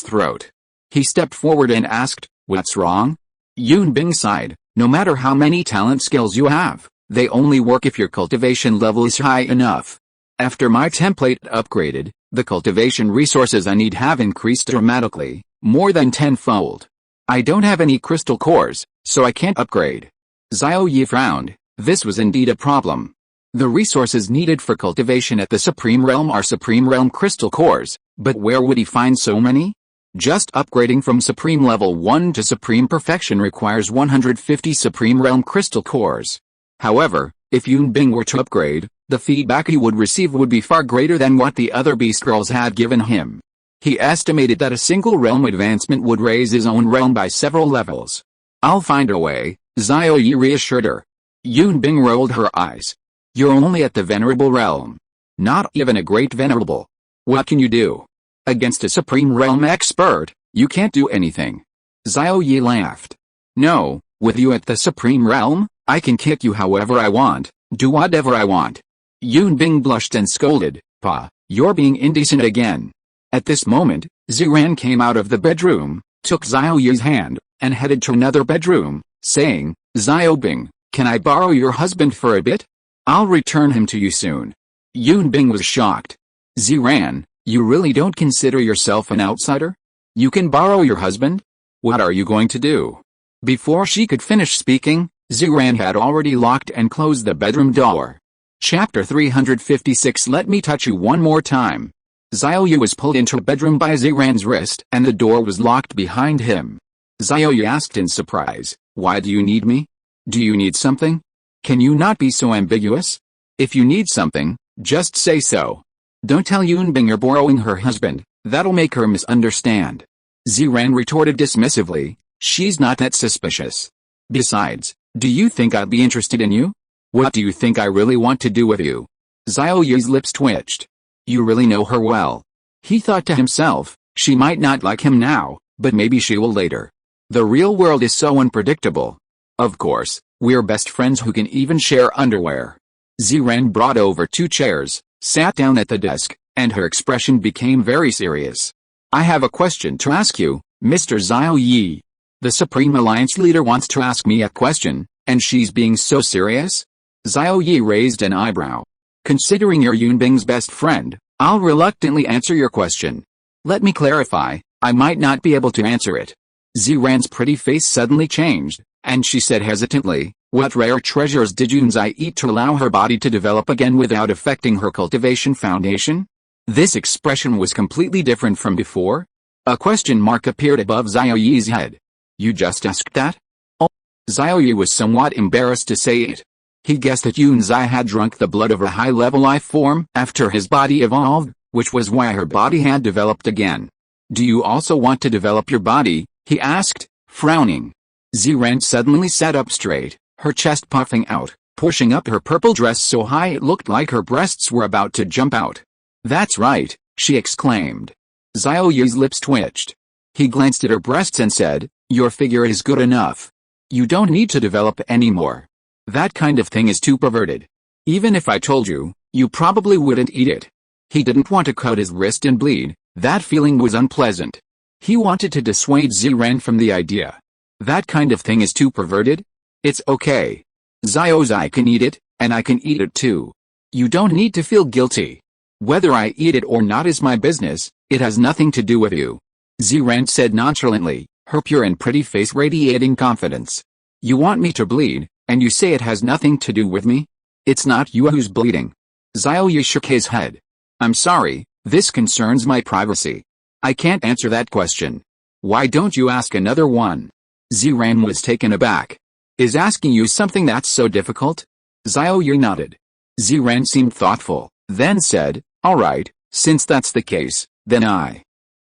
throat. He stepped forward and asked, what's wrong? Yunbing sighed, no matter how many talent skills you have, they only work if your cultivation level is high enough. After my template upgraded, the cultivation resources I need have increased dramatically, more than 10-fold. I don't have any crystal cores, so I can't upgrade. Xiao Ye frowned, this was indeed a problem. The resources needed for cultivation at the Supreme Realm are Supreme Realm crystal cores, but where would he find so many? Just upgrading from Supreme Level 1 to Supreme Perfection requires 150 Supreme Realm crystal cores. However, if Yunbing were to upgrade, the feedback he would receive would be far greater than what the other beast girls had given him. He estimated that a single realm advancement would raise his own realm by several levels. I'll find a way, Xiao Ye reassured her. Yunbing rolled her eyes. You're only at the venerable realm. Not even a great venerable. What can you do? Against a supreme realm expert, you can't do anything. Xiao Ye laughed. No, with you at the supreme realm, I can kick you however I want, do whatever I want. Yunbing blushed and scolded, Pa, you're being indecent again. At this moment, Ziran came out of the bedroom, took Xiao Ye's hand, and headed to another bedroom, saying, Xiaobing, can I borrow your husband for a bit? I'll return him to you soon. Yunbing was shocked. Ziran, you really don't consider yourself an outsider? You can borrow your husband? What are you going to do? Before she could finish speaking, Ziran had already locked and closed the bedroom door. Chapter 356 Let me touch you one more time. Xiao Ye was pulled into a bedroom by Ziran's wrist and the door was locked behind him. Xiao Ye asked in surprise, why do you need me? Do you need something? Can you not be so ambiguous? If you need something, just say so. Don't tell Yunbing you're borrowing her husband, that'll make her misunderstand. Ziran retorted dismissively, she's not that suspicious. Besides, do you think I'd be interested in you? What do you think I really want to do with you? Xiao Ye's lips twitched. You really know her well. He thought to himself, she might not like him now, but maybe she will later. The real world is so unpredictable. Of course, we're best friends who can even share underwear. Ziran brought over 2 chairs, sat down at the desk, and her expression became very serious. I have a question to ask you, Mr. Xiao Ye. The Supreme Alliance leader wants to ask me a question, and she's being so serious? Xiao Ye raised an eyebrow. Considering you're Yunbing's best friend, I'll reluctantly answer your question. Let me clarify, I might not be able to answer it. Ziran's pretty face suddenly changed, and she said hesitantly, what rare treasures did Yunzai eat to allow her body to develop again without affecting her cultivation foundation? This expression was completely different from before. A question mark appeared above Xiao Ye's head. You just asked that? Oh. Xiao Ye was somewhat embarrassed to say it. He guessed that Yunzai had drunk the blood of a high-level life form after his body evolved, which was why her body had developed again. Do you also want to develop your body? He asked, frowning. Ziran suddenly sat up straight, her chest puffing out, pushing up her purple dress so high it looked like her breasts were about to jump out. That's right, she exclaimed. Xiao Ye's lips twitched. He glanced at her breasts and said, your figure is good enough. You don't need to develop anymore. That kind of thing is too perverted. Even if I told you, you probably wouldn't eat it. He didn't want to cut his wrist and bleed. That feeling was unpleasant. He wanted to dissuade Ziran from the idea. That kind of thing is too perverted? It's okay. Xiaozai can eat it, and I can eat it too. You don't need to feel guilty. Whether I eat it or not is my business, it has nothing to do with you. Ziran said nonchalantly, her pure and pretty face radiating confidence. You want me to bleed, and you say it has nothing to do with me? It's not you who's bleeding. Xiao Ye shook his head. I'm sorry, this concerns my privacy. I can't answer that question. Why don't you ask another one? Ziran was taken aback. Is asking you something that's so difficult? Xiao Ye nodded. Ziran seemed thoughtful, then said, alright, since that's the case, then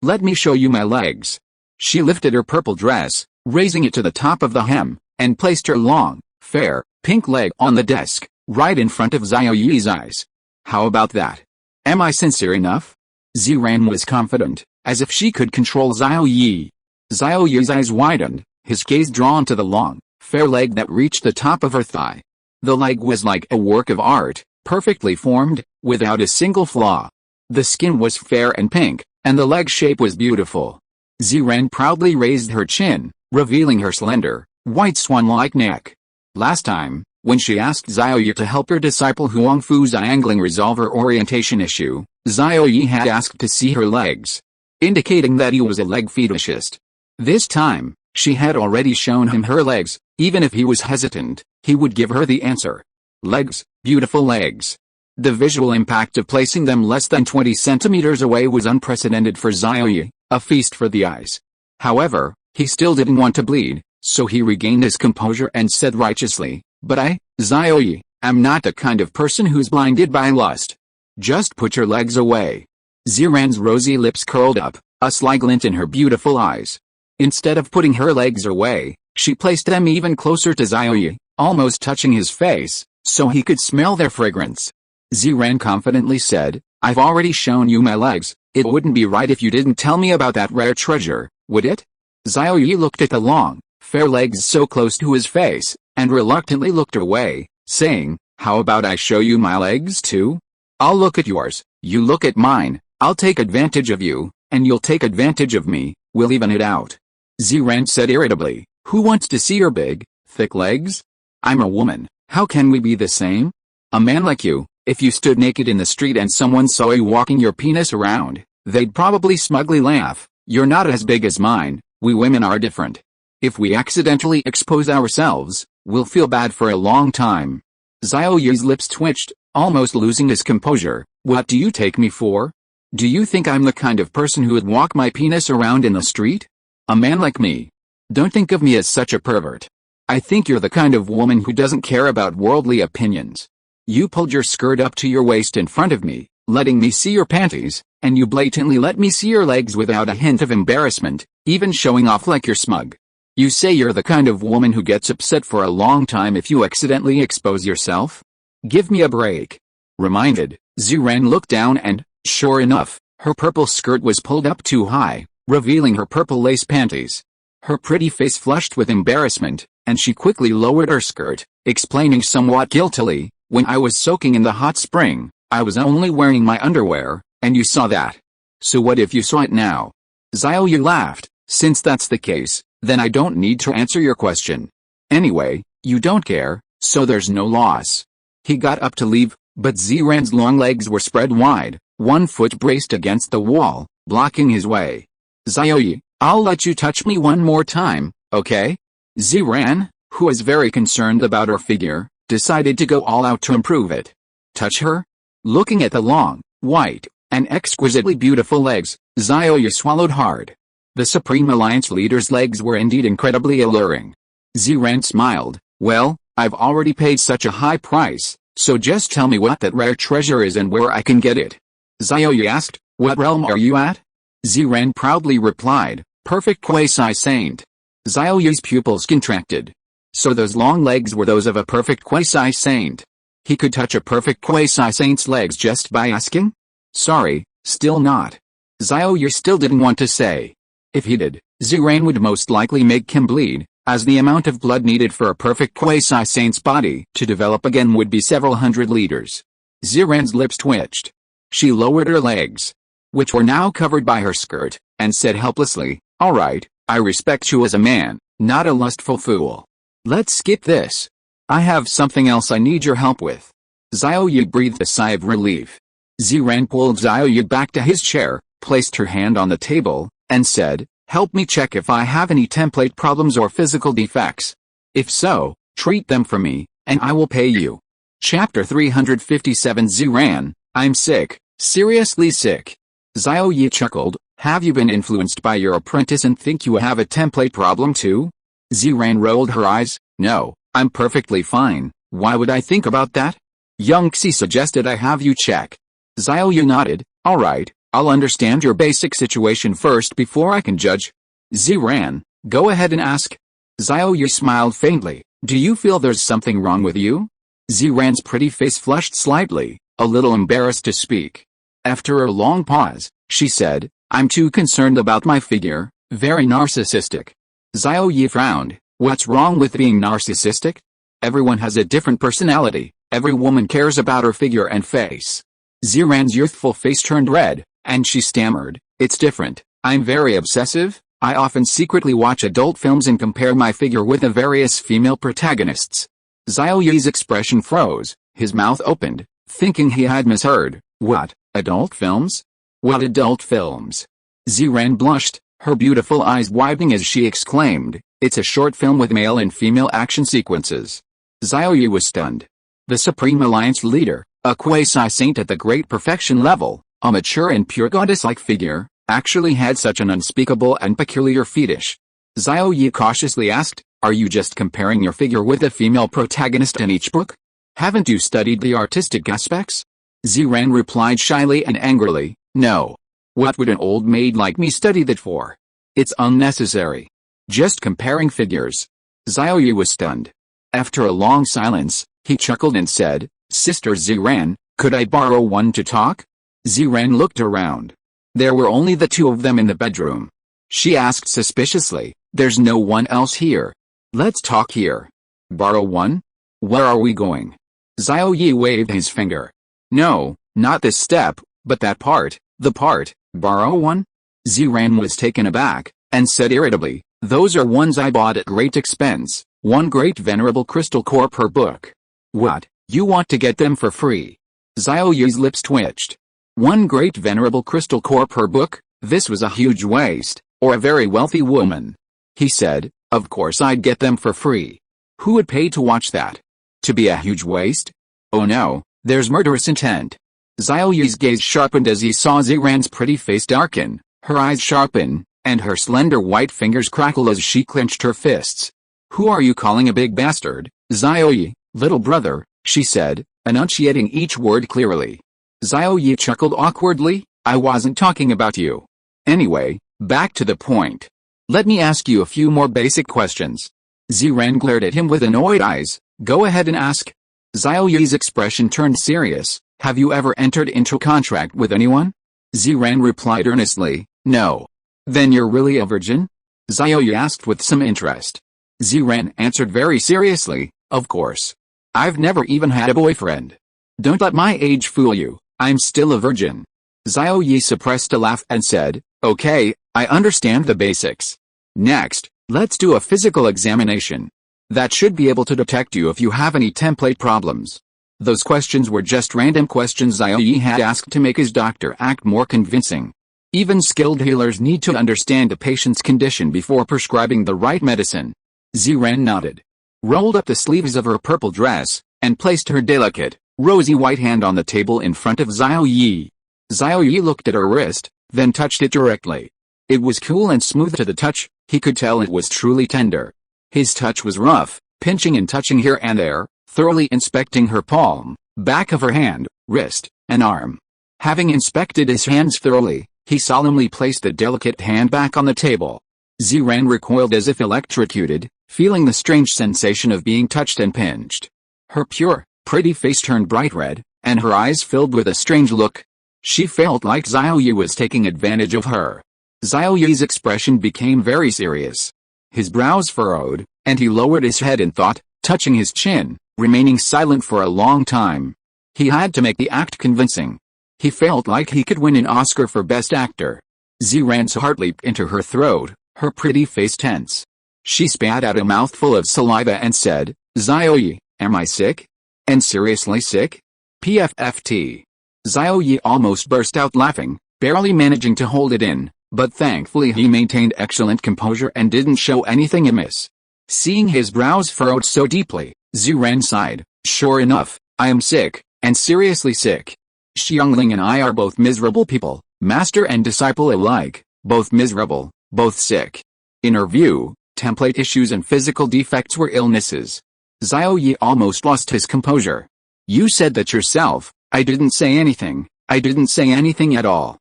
let me show you my legs. She lifted her purple dress, raising it to the top of the hem, and placed her long, fair, pink leg on the desk, right in front of Xiao Ye's eyes. How about that? Am I sincere enough? Ziran was confident, as if she could control Xiao Ye. Xiao Ye's eyes widened, his gaze drawn to the long, fair leg that reached the top of her thigh. The leg was like a work of art, perfectly formed, without a single flaw. The skin was fair and pink, and the leg shape was beautiful. Ziran proudly raised her chin, revealing her slender, white swan-like neck. Last time, when she asked Xiao Ye to help her disciple Huangfu Xiangling resolve her orientation issue, Xiao Ye had asked to see her legs, indicating that he was a leg fetishist. This time, she had already shown him her legs. Even if he was hesitant, he would give her the answer. Legs, beautiful legs. The visual impact of placing them less than 20 centimeters away was unprecedented for Xiao Ye, a feast for the eyes. However, he still didn't want to bleed, so he regained his composure and said righteously, but I, Xiao Ye, am not the kind of person who's blinded by lust. Just put your legs away. Ziran's rosy lips curled up, a sly glint in her beautiful eyes. Instead of putting her legs away, she placed them even closer to Xiao Ye, almost touching his face, so he could smell their fragrance. Ziran confidently said, I've already shown you my legs, it wouldn't be right if you didn't tell me about that rare treasure, would it? Xiao Ye looked at the long, fair legs so close to his face, and reluctantly looked away, saying, how about I show you my legs too? I'll look at yours, you look at mine, I'll take advantage of you, and you'll take advantage of me, we'll even it out. Ziran said irritably, who wants to see your big, thick legs? I'm a woman, how can we be the same? A man like you, if you stood naked in the street and someone saw you walking your penis around, they'd probably smugly laugh. You're not as big as mine, we women are different. If we accidentally expose ourselves, we'll feel bad for a long time. Xiao Ye's lips twitched, almost losing his composure. What do you take me for? Do you think I'm the kind of person who would walk my penis around in the street? A man like me. Don't think of me as such a pervert. I think you're the kind of woman who doesn't care about worldly opinions. You pulled your skirt up to your waist in front of me, letting me see your panties, and you blatantly let me see your legs without a hint of embarrassment, even showing off like you're smug. You say you're the kind of woman who gets upset for a long time if you accidentally expose yourself? Give me a break. Reminded, Ziran looked down and, sure enough, her purple skirt was pulled up too high, revealing her purple lace panties. Her pretty face flushed with embarrassment, and she quickly lowered her skirt, explaining somewhat guiltily, when I was soaking in the hot spring, I was only wearing my underwear, and you saw that. So what if you saw it now? Xiao Ye laughed. Since that's the case, then I don't need to answer your question. Anyway, you don't care, so there's no loss. He got up to leave, but Ziran's long legs were spread wide, one foot braced against the wall, blocking his way. Xiao Ye, I'll let you touch me one more time, okay? Ziran, who was very concerned about her figure, decided to go all out to improve it. Touch her? Looking at the long, white, and exquisitely beautiful legs, Xiao Ye swallowed hard. The Supreme Alliance leader's legs were indeed incredibly alluring. Ziran smiled. Well, I've already paid such a high price, so just tell me what that rare treasure is and where I can get it. Xiao Ye asked, what realm are you at? Ziran proudly replied, perfect quasi-saint. Xiao Ye's pupils contracted. So those long legs were those of a perfect quasi-saint. He could touch a perfect quasi-saint's legs just by asking? Sorry, still not. Xiao Ye still didn't want to say. If he did, Ziran would most likely make him bleed, as the amount of blood needed for a perfect quasi-saint's body to develop again would be several hundred liters. Ziran's lips twitched. She lowered her legs, which were now covered by her skirt, and said helplessly, all right, I respect you as a man, not a lustful fool. Let's skip this. I have something else I need your help with. Xiao Ye breathed a sigh of relief. Ziran pulled Xiao Ye back to his chair, placed her hand on the table, and said, help me check if I have any template problems or physical defects. If so, treat them for me, and I will pay you. Chapter 357 Ziran, I'm sick, seriously sick. Xiao Ye chuckled, have you been influenced by your apprentice and think you have a template problem too? Ziran rolled her eyes, no, I'm perfectly fine, why would I think about that? Young Xie suggested I have you check. Xiao Ye nodded, alright, I'll understand your basic situation first before I can judge. Ziran, go ahead and ask. Xiao Ye smiled faintly, do you feel there's something wrong with you? Ziran's pretty face flushed slightly, a little embarrassed to speak. After a long pause, she said, I'm too concerned about my figure, very narcissistic. Xiao Ye frowned, what's wrong with being narcissistic? Everyone has a different personality, every woman cares about her figure and face. Ziran's youthful face turned red, and she stammered, it's different, I'm very obsessive, I often secretly watch adult films and compare my figure with the various female protagonists. Xiao Ye's expression froze, his mouth opened, thinking he had misheard. What, adult films? What adult films? Ziran blushed, her beautiful eyes widening as she exclaimed, it's a short film with male and female action sequences. Xiao Ye was stunned. The Supreme Alliance leader, a quasi-saint at the great perfection level, a mature and pure goddess-like figure, actually had such an unspeakable and peculiar fetish. Xiao Ye cautiously asked, are you just comparing your figure with a female protagonist in each book? Haven't you studied the artistic aspects? Ziran replied shyly and angrily, no. What would an old maid like me study that for? It's unnecessary. Just comparing figures. Xiao Ye was stunned. After a long silence, he chuckled and said, Sister Ziran, could I borrow one to talk? Ziran looked around. There were only the two of them in the bedroom. She asked suspiciously, there's no one else here. Let's talk here. Borrow one? Where are we going? Xiao Ye waved his finger. No, not this step, but that part, the part, borrow one? Ziran was taken aback, and said irritably, those are ones I bought at great expense, one great venerable crystal core per book. What, you want to get them for free? Xiao Ye's lips twitched. One great venerable crystal core per book, this was a huge waste, or a very wealthy woman. He said, of course I'd get them for free. Who would pay to watch that? To be a huge waste? Oh no, there's murderous intent. Xiao Ye's gaze sharpened as he saw Ziran's pretty face darken, her eyes sharpen, and her slender white fingers crackle as she clenched her fists. Who are you calling a big bastard, Xiao Ye, little brother, she said, enunciating each word clearly. Xiao Ye chuckled awkwardly, I wasn't talking about you. Anyway, back to the point. Let me ask you a few more basic questions. Ziran glared at him with annoyed eyes, go ahead and ask. Xiao Ye's expression turned serious, have you ever entered into a contract with anyone? Ziran replied earnestly, no. Then you're really a virgin? Xiao Ye asked with some interest. Ziran answered very seriously, of course. I've never even had a boyfriend. Don't let my age fool you, I'm still a virgin. Xiao Ye suppressed a laugh and said, okay, I understand the basics. Next, let's do a physical examination. That should be able to detect you if you have any template problems. Those questions were just random questions Xiao Ye had asked to make his doctor act more convincing. Even skilled healers need to understand a patient's condition before prescribing the right medicine. Ziran nodded, rolled up the sleeves of her purple dress, and placed her delicate, rosy white hand on the table in front of Xiao Ye. Xiao Ye looked at her wrist, then touched it directly. It was cool and smooth to the touch, he could tell it was truly tender. His touch was rough, pinching and touching here and there, thoroughly inspecting her palm, back of her hand, wrist, and arm. Having inspected his hands thoroughly, he solemnly placed the delicate hand back on the table. Ziran recoiled as if electrocuted, feeling the strange sensation of being touched and pinched. Her pure, pretty face turned bright red, and her eyes filled with a strange look. She felt like Xiao Ye was taking advantage of her. Xiao Ye's expression became very serious. His brows furrowed, and he lowered his head in thought, touching his chin, remaining silent for a long time. He had to make the act convincing. He felt like he could win an Oscar for Best Actor. Ziran's heart leaped into her throat, her pretty face tense. She spat out a mouthful of saliva and said, Xiao Ye, am I sick? And seriously sick? PFFT. Xiao Ye almost burst out laughing, barely managing to hold it in, but thankfully he maintained excellent composure and didn't show anything amiss. Seeing his brows furrowed so deeply, Ziran sighed, sure enough, I am sick, and seriously sick. Xiangling and I are both miserable people, master and disciple alike, both miserable, both sick. In her view, template issues and physical defects were illnesses. Xiao Ye almost lost his composure. You said that yourself. I didn't say anything, I didn't say anything at all.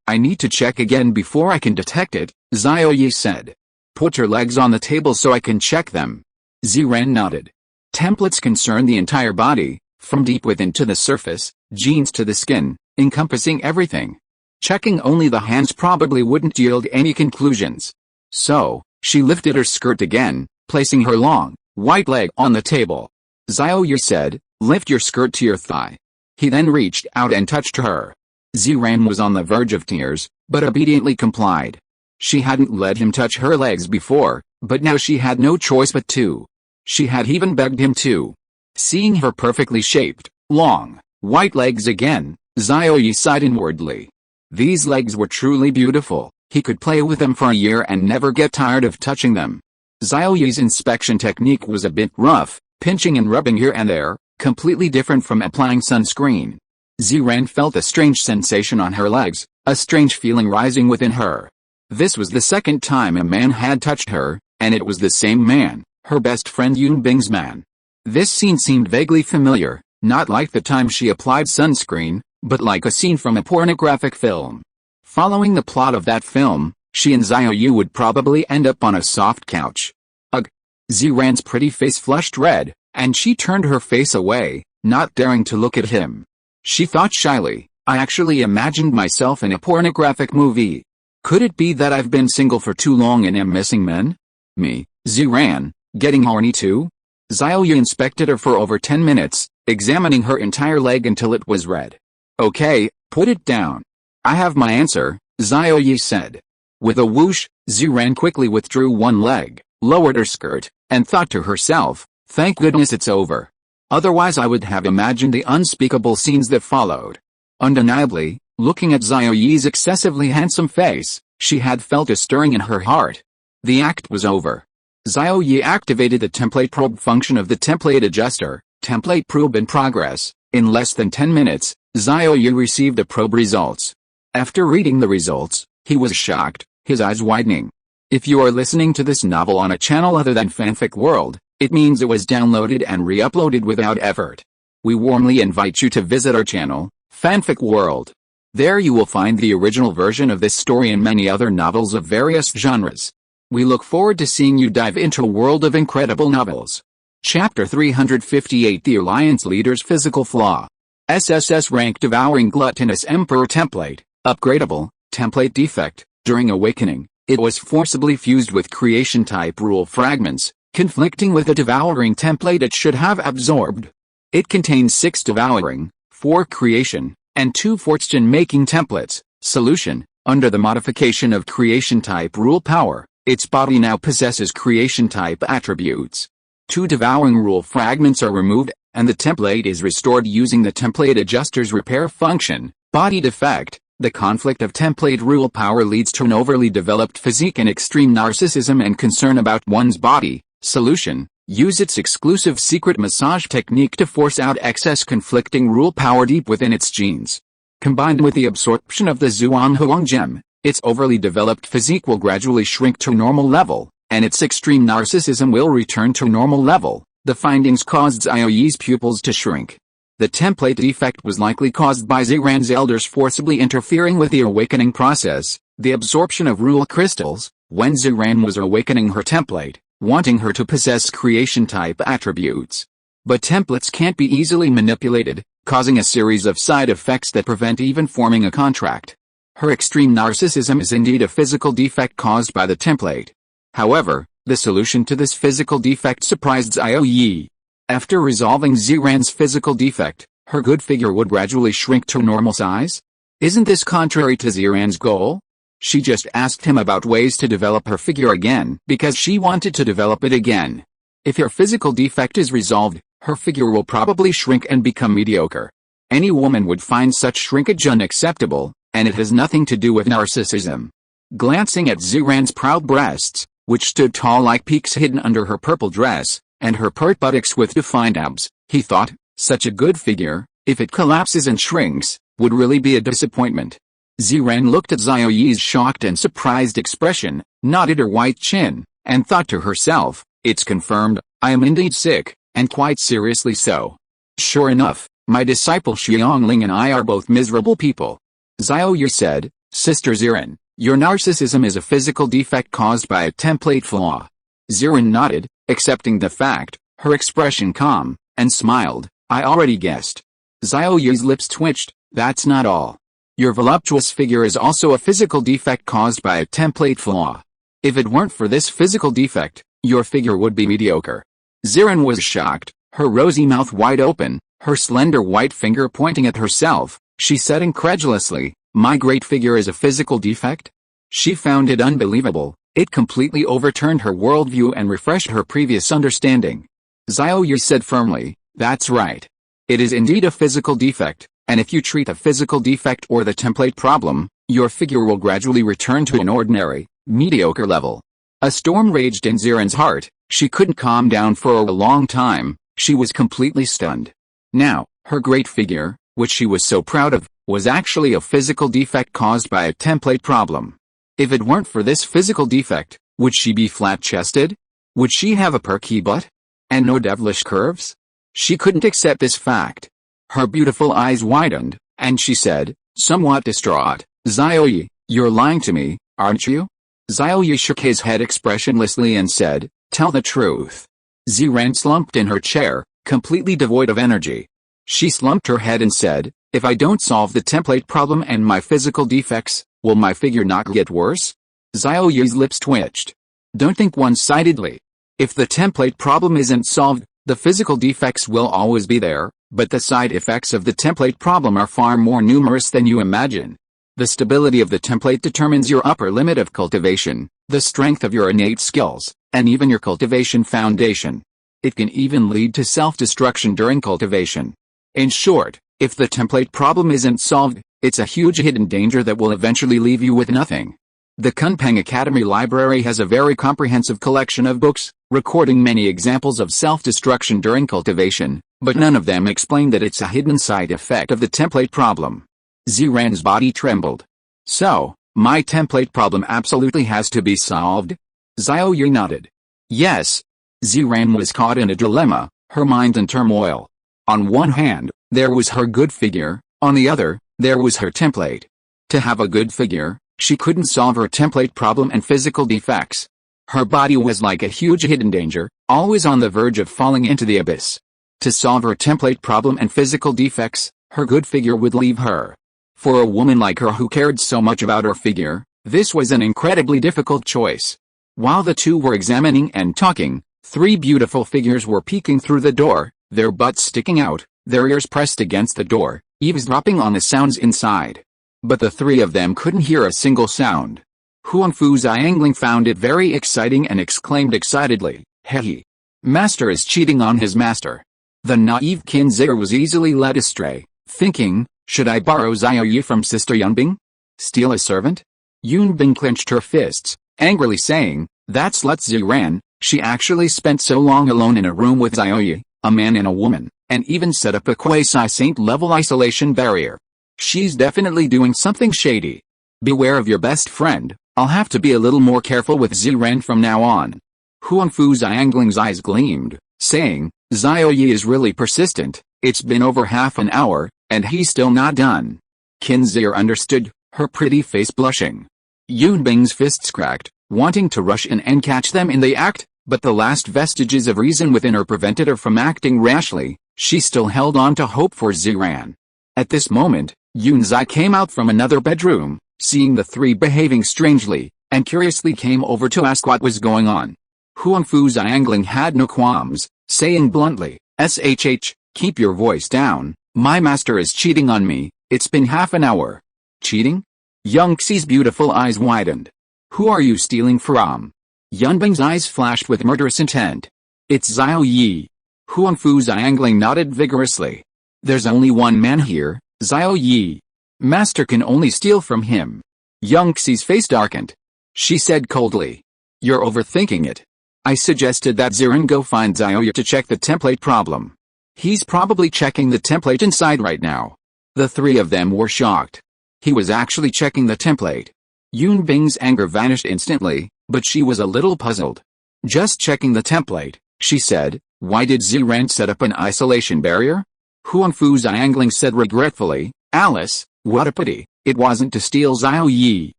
I need to check again before I can detect it, Xiao Ye said. Put your legs on the table so I can check them. Ziran nodded. Templates concern the entire body, from deep within to the surface, genes to the skin, encompassing everything. Checking only the hands probably wouldn't yield any conclusions. So, she lifted her skirt again, placing her long, white leg on the table. Xiao Ye said, lift your skirt to your thigh. He then reached out and touched her. Ziran was on the verge of tears, but obediently complied. She hadn't let him touch her legs before, but now she had no choice but to. She had even begged him to. Seeing her perfectly shaped, long, white legs again, Xiao Ye sighed inwardly. These legs were truly beautiful, he could play with them for a year and never get tired of touching them. Xiao Ye's inspection technique was a bit rough, pinching and rubbing here and there, completely different from applying sunscreen. Ziran felt a strange sensation on her legs, a strange feeling rising within her. This was the second time a man had touched her, and it was the same man, her best friend Yun Bing's man. This scene seemed vaguely familiar, not like the time she applied sunscreen, but like a scene from a pornographic film. Following the plot of that film, she and Xiao Ye would probably end up on a soft couch. Ugh! Ziran's pretty face flushed red, and she turned her face away, not daring to look at him. She thought shyly, I actually imagined myself in a pornographic movie. Could it be that I've been single for too long and am missing men? Me, Ziran, getting horny too? Xiao Ye inspected her for over 10 minutes, examining her entire leg until it was red. Okay, put it down. I have my answer, Xiao Ye said. With a whoosh, Ziran quickly withdrew one leg, lowered her skirt, and thought to herself, thank goodness it's over. Otherwise I would have imagined the unspeakable scenes that followed. Undeniably, looking at Xiao Ye's excessively handsome face, she had felt a stirring in her heart. The act was over. Xiao Ye activated the template probe function of the template adjuster, template probe in progress. In less than 10 minutes, Xiao Ye received the probe results. After reading the results, he was shocked, his eyes widening. If you are listening to this novel on a channel other than Fanfic World, it means it was downloaded and re-uploaded without effort. We warmly invite you to visit our channel, Fanfic World. There you will find the original version of this story and many other novels of various genres. We look forward to seeing you dive into a world of incredible novels. Chapter 358 The Alliance Leader's Physical Flaw. SSS Rank Devouring Gluttonous Emperor Template, Upgradable, Template Defect. During awakening, it was forcibly fused with creation type rule fragments, conflicting with the devouring template it should have absorbed. It contains 6 devouring, 4 creation, and 2 fortune-making templates. Solution: Under the modification of creation type rule power, its body now possesses creation type attributes. 2 devouring rule fragments are removed, and the template is restored using the template adjuster's repair function. Body defect. The conflict of template rule power leads to an overly developed physique and extreme narcissism and concern about one's body. Solution. Use its exclusive secret massage technique to force out excess conflicting rule power deep within its genes. Combined with the absorption of the Zhuanghuang gem, its overly developed physique will gradually shrink to normal level, and its extreme narcissism will return to normal level. The findings caused Xiao Ye's pupils to shrink. The template defect was likely caused by Ziran's elders forcibly interfering with the awakening process, the absorption of rule crystals, when Ziran was awakening her template, wanting her to possess creation-type attributes. But templates can't be easily manipulated, causing a series of side effects that prevent even forming a contract. Her extreme narcissism is indeed a physical defect caused by the template. However, the solution to this physical defect surprised Xiao Ye. After resolving Ziran's physical defect, her good figure would gradually shrink to normal size? Isn't this contrary to Ziran's goal? She just asked him about ways to develop her figure again because she wanted to develop it again. If her physical defect is resolved, her figure will probably shrink and become mediocre. Any woman would find such shrinkage unacceptable, and it has nothing to do with narcissism. Glancing at Ziran's proud breasts, which stood tall like peaks hidden under her purple dress, and her pert buttocks with defined abs, he thought, such a good figure, if it collapses and shrinks, would really be a disappointment. Ziran looked at Xiao Ye's shocked and surprised expression, nodded her white chin, and thought to herself, it's confirmed, I am indeed sick, and quite seriously so. Sure enough, my disciple Xiangling and I are both miserable people. Xiao Ye said, Sister Ziran, your narcissism is a physical defect caused by a template flaw. Ziran nodded, accepting the fact, her expression calm, and smiled. I already guessed. Xiao Ye's lips twitched. That's not all. Your voluptuous figure is also a physical defect caused by a template flaw. If it weren't for this physical defect, your figure would be mediocre. Ziran was shocked, her rosy mouth wide open, her slender white finger pointing at herself. She said incredulously, my great figure is a physical defect? She found it unbelievable. It completely overturned her worldview and refreshed her previous understanding. Xiao Ye said firmly, that's right. It is indeed a physical defect, and if you treat a physical defect or the template problem, your figure will gradually return to an ordinary, mediocre level. A storm raged in Ziran's heart. She couldn't calm down for a long time. She was completely stunned. Now, her great figure, which she was so proud of, was actually a physical defect caused by a template problem. If it weren't for this physical defect, would she be flat-chested? Would she have a perky butt? And no devilish curves? She couldn't accept this fact. Her beautiful eyes widened, and she said, somewhat distraught, Xiao Ye, you're lying to me, aren't you? Xiao Ye shook his head expressionlessly and said, tell the truth. Ziran slumped in her chair, completely devoid of energy. She slumped her head and said, if I don't solve the template problem and my physical defects, will my figure not get worse? Xiao Ye's lips twitched. Don't think one-sidedly. If the template problem isn't solved, the physical defects will always be there, but the side effects of the template problem are far more numerous than you imagine. The stability of the template determines your upper limit of cultivation, the strength of your innate skills, and even your cultivation foundation. It can even lead to self-destruction during cultivation. In short, if the template problem isn't solved, it's a huge hidden danger that will eventually leave you with nothing. The Kunpeng Academy Library has a very comprehensive collection of books, recording many examples of self-destruction during cultivation, but none of them explain that it's a hidden side effect of the template problem. Ziran's body trembled. So, my template problem absolutely has to be solved? Xiao Ye nodded. Yes. Ziran was caught in a dilemma, her mind in turmoil. On one hand, there was her good figure, on the other, there was her template. To have a good figure, she couldn't solve her template problem and physical defects. Her body was like a huge hidden danger, always on the verge of falling into the abyss. To solve her template problem and physical defects, her good figure would leave her. For a woman like her who cared so much about her figure, this was an incredibly difficult choice. While the two were examining and talking, 3 beautiful figures were peeking through the door, their butts sticking out, their ears pressed against the door, eavesdropping on the sounds inside. but the three of them couldn't hear a single sound. Huangfu Xiangling found it very exciting and exclaimed excitedly, "Hey! Master is cheating on his master." The naive Qin Zhe was easily led astray, thinking, should I borrow Xiao Ye from Sister Yunbing? Steal a servant? Yunbing clenched her fists, angrily saying, that slut Ziran, she actually spent so long alone in a room with Xiao Ye, a man and a woman, and even set up a quasi-saint level isolation barrier. She's definitely doing something shady. Beware of your best friend. I'll have to be a little more careful with Ziran from now on. Huangfu Xiangling's eyes gleamed, saying, Xiao Ye is really persistent. It's been over half an hour, and he's still not done. Qin Zhe understood, her pretty face blushing. Yunbing's fists cracked, wanting to rush in and catch them in the act, but the last vestiges of reason within her prevented her from acting rashly. She still held on to hope for Ziran. At this moment, Yunzai came out from another bedroom, seeing the three behaving strangely, and curiously came over to ask what was going on. Huangfu Xiangling had no qualms, saying bluntly, "Shh, keep your voice down, my master is cheating on me, it's been half an hour." Cheating? Young Xi's beautiful eyes widened. Who are you stealing from? Yunbing's eyes flashed with murderous intent. It's Xiao Ye. Huangfu Xiangling nodded vigorously. There's only one man here, Xiao Ye. Master can only steal from him. Young Xi's face darkened. She said coldly. You're overthinking it. I suggested that Ziran go find Xiao Ye to check the template problem. He's probably checking the template inside right now. The three of them were shocked. He was actually checking the template. Yunbing's anger vanished instantly, but she was a little puzzled. Just checking the template, she said. Why did Ziran set up an isolation barrier? Huangfu Xiangling said regretfully, Alice, what a pity, it wasn't to steal Xiao Ye.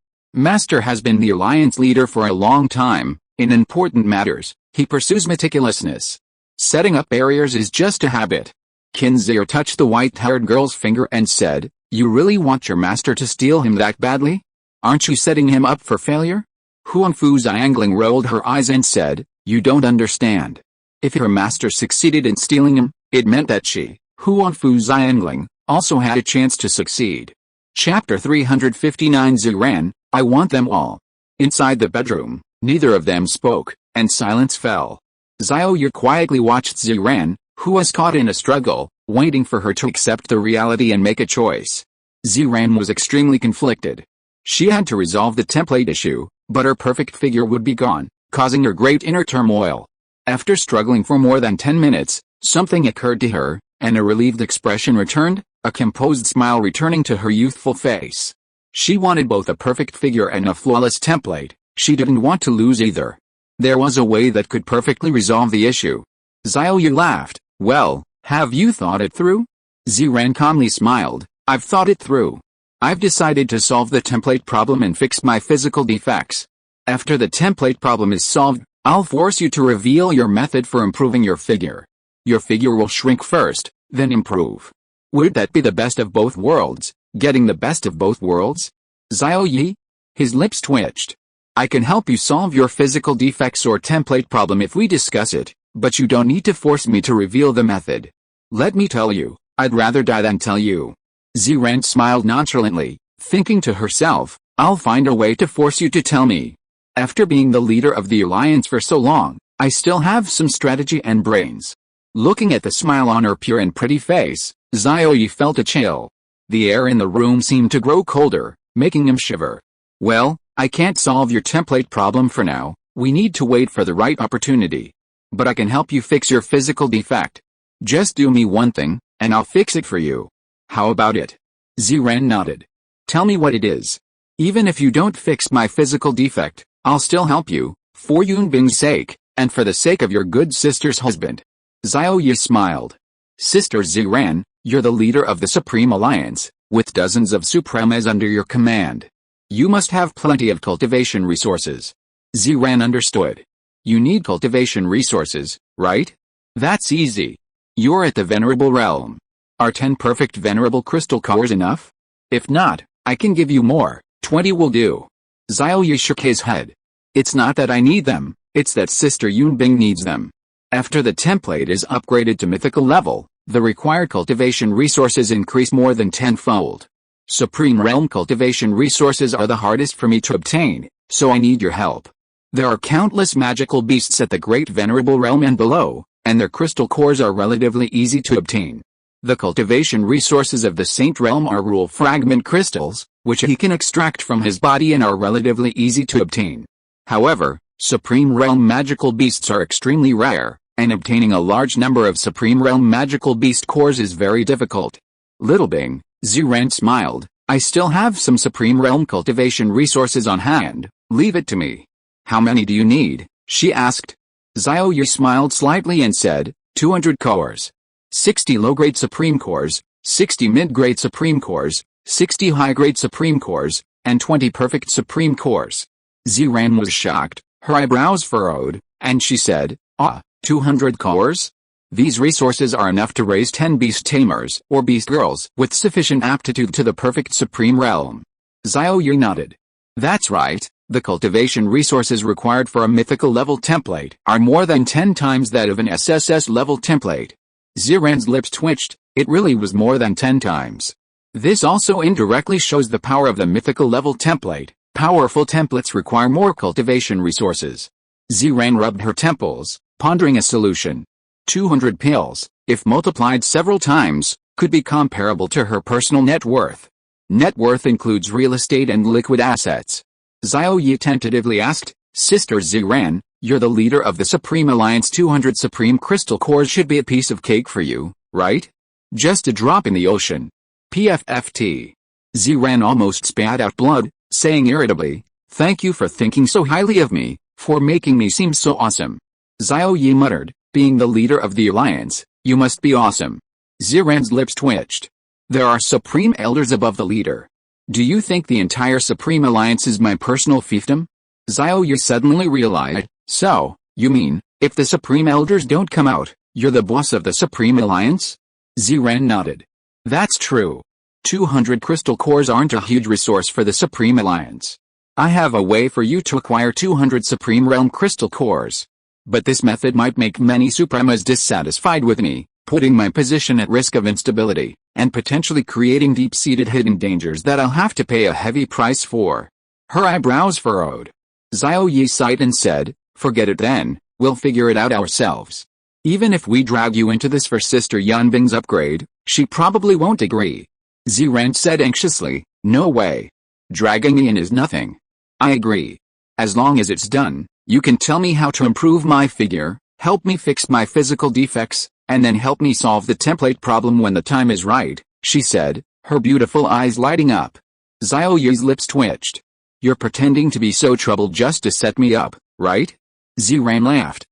Master has been the alliance leader for a long time. In important matters, he pursues meticulousness. Setting up barriers is just a habit. Qin Zhe touched the white-haired girl's finger and said, You really want your master to steal him that badly? Aren't you setting him up for failure? Huangfu Xiangling rolled her eyes and said, You don't understand. If her master succeeded in stealing him, it meant that she, Huangfu Xiangling, also had a chance to succeed. Chapter 359 Ziran, I want them all. Inside the bedroom, neither of them spoke, and silence fell. Xiao Ye quietly watched Ziran, who was caught in a struggle, waiting for her to accept the reality and make a choice. Ziran was extremely conflicted. She had to resolve the template issue, but her perfect figure would be gone, causing her great inner turmoil. After struggling for more than 10 minutes, something occurred to her, and a relieved expression returned, a composed smile returning to her youthful face. She wanted both a perfect figure and a flawless template. She didn't want to lose either. There was a way that could perfectly resolve the issue. Xiao Ye laughed. Well, have you thought it through? Ziran calmly smiled. I've thought it through. I've decided to solve the template problem and fix my physical defects. After the template problem is solved, I'll force you to reveal your method for improving your figure. Your figure will shrink first, then improve. Would that be the best of both worlds, getting the best of both worlds? Xiao Ye? His lips twitched. I can help you solve your physical defects or template problem if we discuss it, but you don't need to force me to reveal the method. Let me tell you, I'd rather die than tell you. Ziran smiled nonchalantly, thinking to herself, I'll find a way to force you to tell me. After being the leader of the alliance for so long, I still have some strategy and brains. Looking at the smile on her pure and pretty face, Xiao Ye felt a chill. The air in the room seemed to grow colder, making him shiver. Well, I can't solve your template problem for now, we need to wait for the right opportunity. But I can help you fix your physical defect. Just do me one thing, and I'll fix it for you. How about it? Ziran nodded. Tell me what it is. Even if you don't fix my physical defect, I'll still help you, for Yunbing's sake, and for the sake of your good sister's husband. Xiao Ye smiled. Sister Ziran, you're the leader of the Supreme Alliance, with dozens of Supremes under your command. You must have plenty of cultivation resources. Ziran understood. You need cultivation resources, right? That's easy. You're at the Venerable Realm. Are 10 perfect Venerable Crystal cores enough? If not, I can give you more, 20 will do. Xiao Ye shook his head. It's not that I need them, it's that Sister Yunbing needs them. After the template is upgraded to mythical level, the required cultivation resources increase more than tenfold. Supreme Realm cultivation resources are the hardest for me to obtain, so I need your help. There are countless magical beasts at the Great Venerable Realm and below, and their crystal cores are relatively easy to obtain. The cultivation resources of the Saint Realm are rule fragment crystals, which he can extract from his body and are relatively easy to obtain. However, Supreme Realm magical beasts are extremely rare, and obtaining a large number of Supreme Realm magical beast cores is very difficult. Little Bing, Ziran smiled, I still have some Supreme Realm cultivation resources on hand, leave it to me. How many do you need? She asked. Xiao Ye smiled slightly and said, 200 cores. 60 low-grade Supreme cores, 60 mid-grade Supreme cores, 60 high-grade Supreme cores, and 20 perfect Supreme cores. Ziran was shocked, her eyebrows furrowed, and she said, 200 cores? These resources are enough to raise 10 Beast Tamers or Beast Girls with sufficient aptitude to the perfect Supreme Realm. Xiao Ye nodded. That's right, the cultivation resources required for a mythical level template are more than 10 times that of an SSS level template. Ziran's lips twitched, it really was more than 10 times. This also indirectly shows the power of the mythical level template. Powerful templates require more cultivation resources. Ziran rubbed her temples, pondering a solution. 200 pills, if multiplied several times, could be comparable to her personal net worth. Net worth includes real estate and liquid assets. Xiao Ye tentatively asked, Sister Ziran, you're the leader of the Supreme Alliance. 200 Supreme Crystal Cores should be a piece of cake for you, right? Just a drop in the ocean. PFFT. Ziran almost spat out blood, saying irritably, thank you for thinking so highly of me, for making me seem so awesome. Xiao Ye muttered, being the leader of the Alliance, you must be awesome. Ziran's lips twitched. There are Supreme Elders above the leader. Do you think the entire Supreme Alliance is my personal fiefdom? Xiao Ye suddenly realized, so, you mean, if the Supreme Elders don't come out, you're the boss of the Supreme Alliance? Ziran nodded. That's true. 200 crystal cores aren't a huge resource for the Supreme Alliance. I have a way for you to acquire 200 Supreme Realm crystal cores. But this method might make many Supremas dissatisfied with me, putting my position at risk of instability, and potentially creating deep-seated hidden dangers that I'll have to pay a heavy price for. Her eyebrows furrowed. Xiao Ye sighed and said, forget it then, we'll figure it out ourselves. Even if we drag you into this for Sister Yanbing's upgrade, she probably won't agree. Ziran said anxiously, no way. Dragging me in is nothing. I agree. As long as it's done, you can tell me how to improve my figure, help me fix my physical defects, and then help me solve the template problem when the time is right, she said, her beautiful eyes lighting up. Xiao Ye's lips twitched. You're pretending to be so troubled just to set me up, right? Ziran laughed.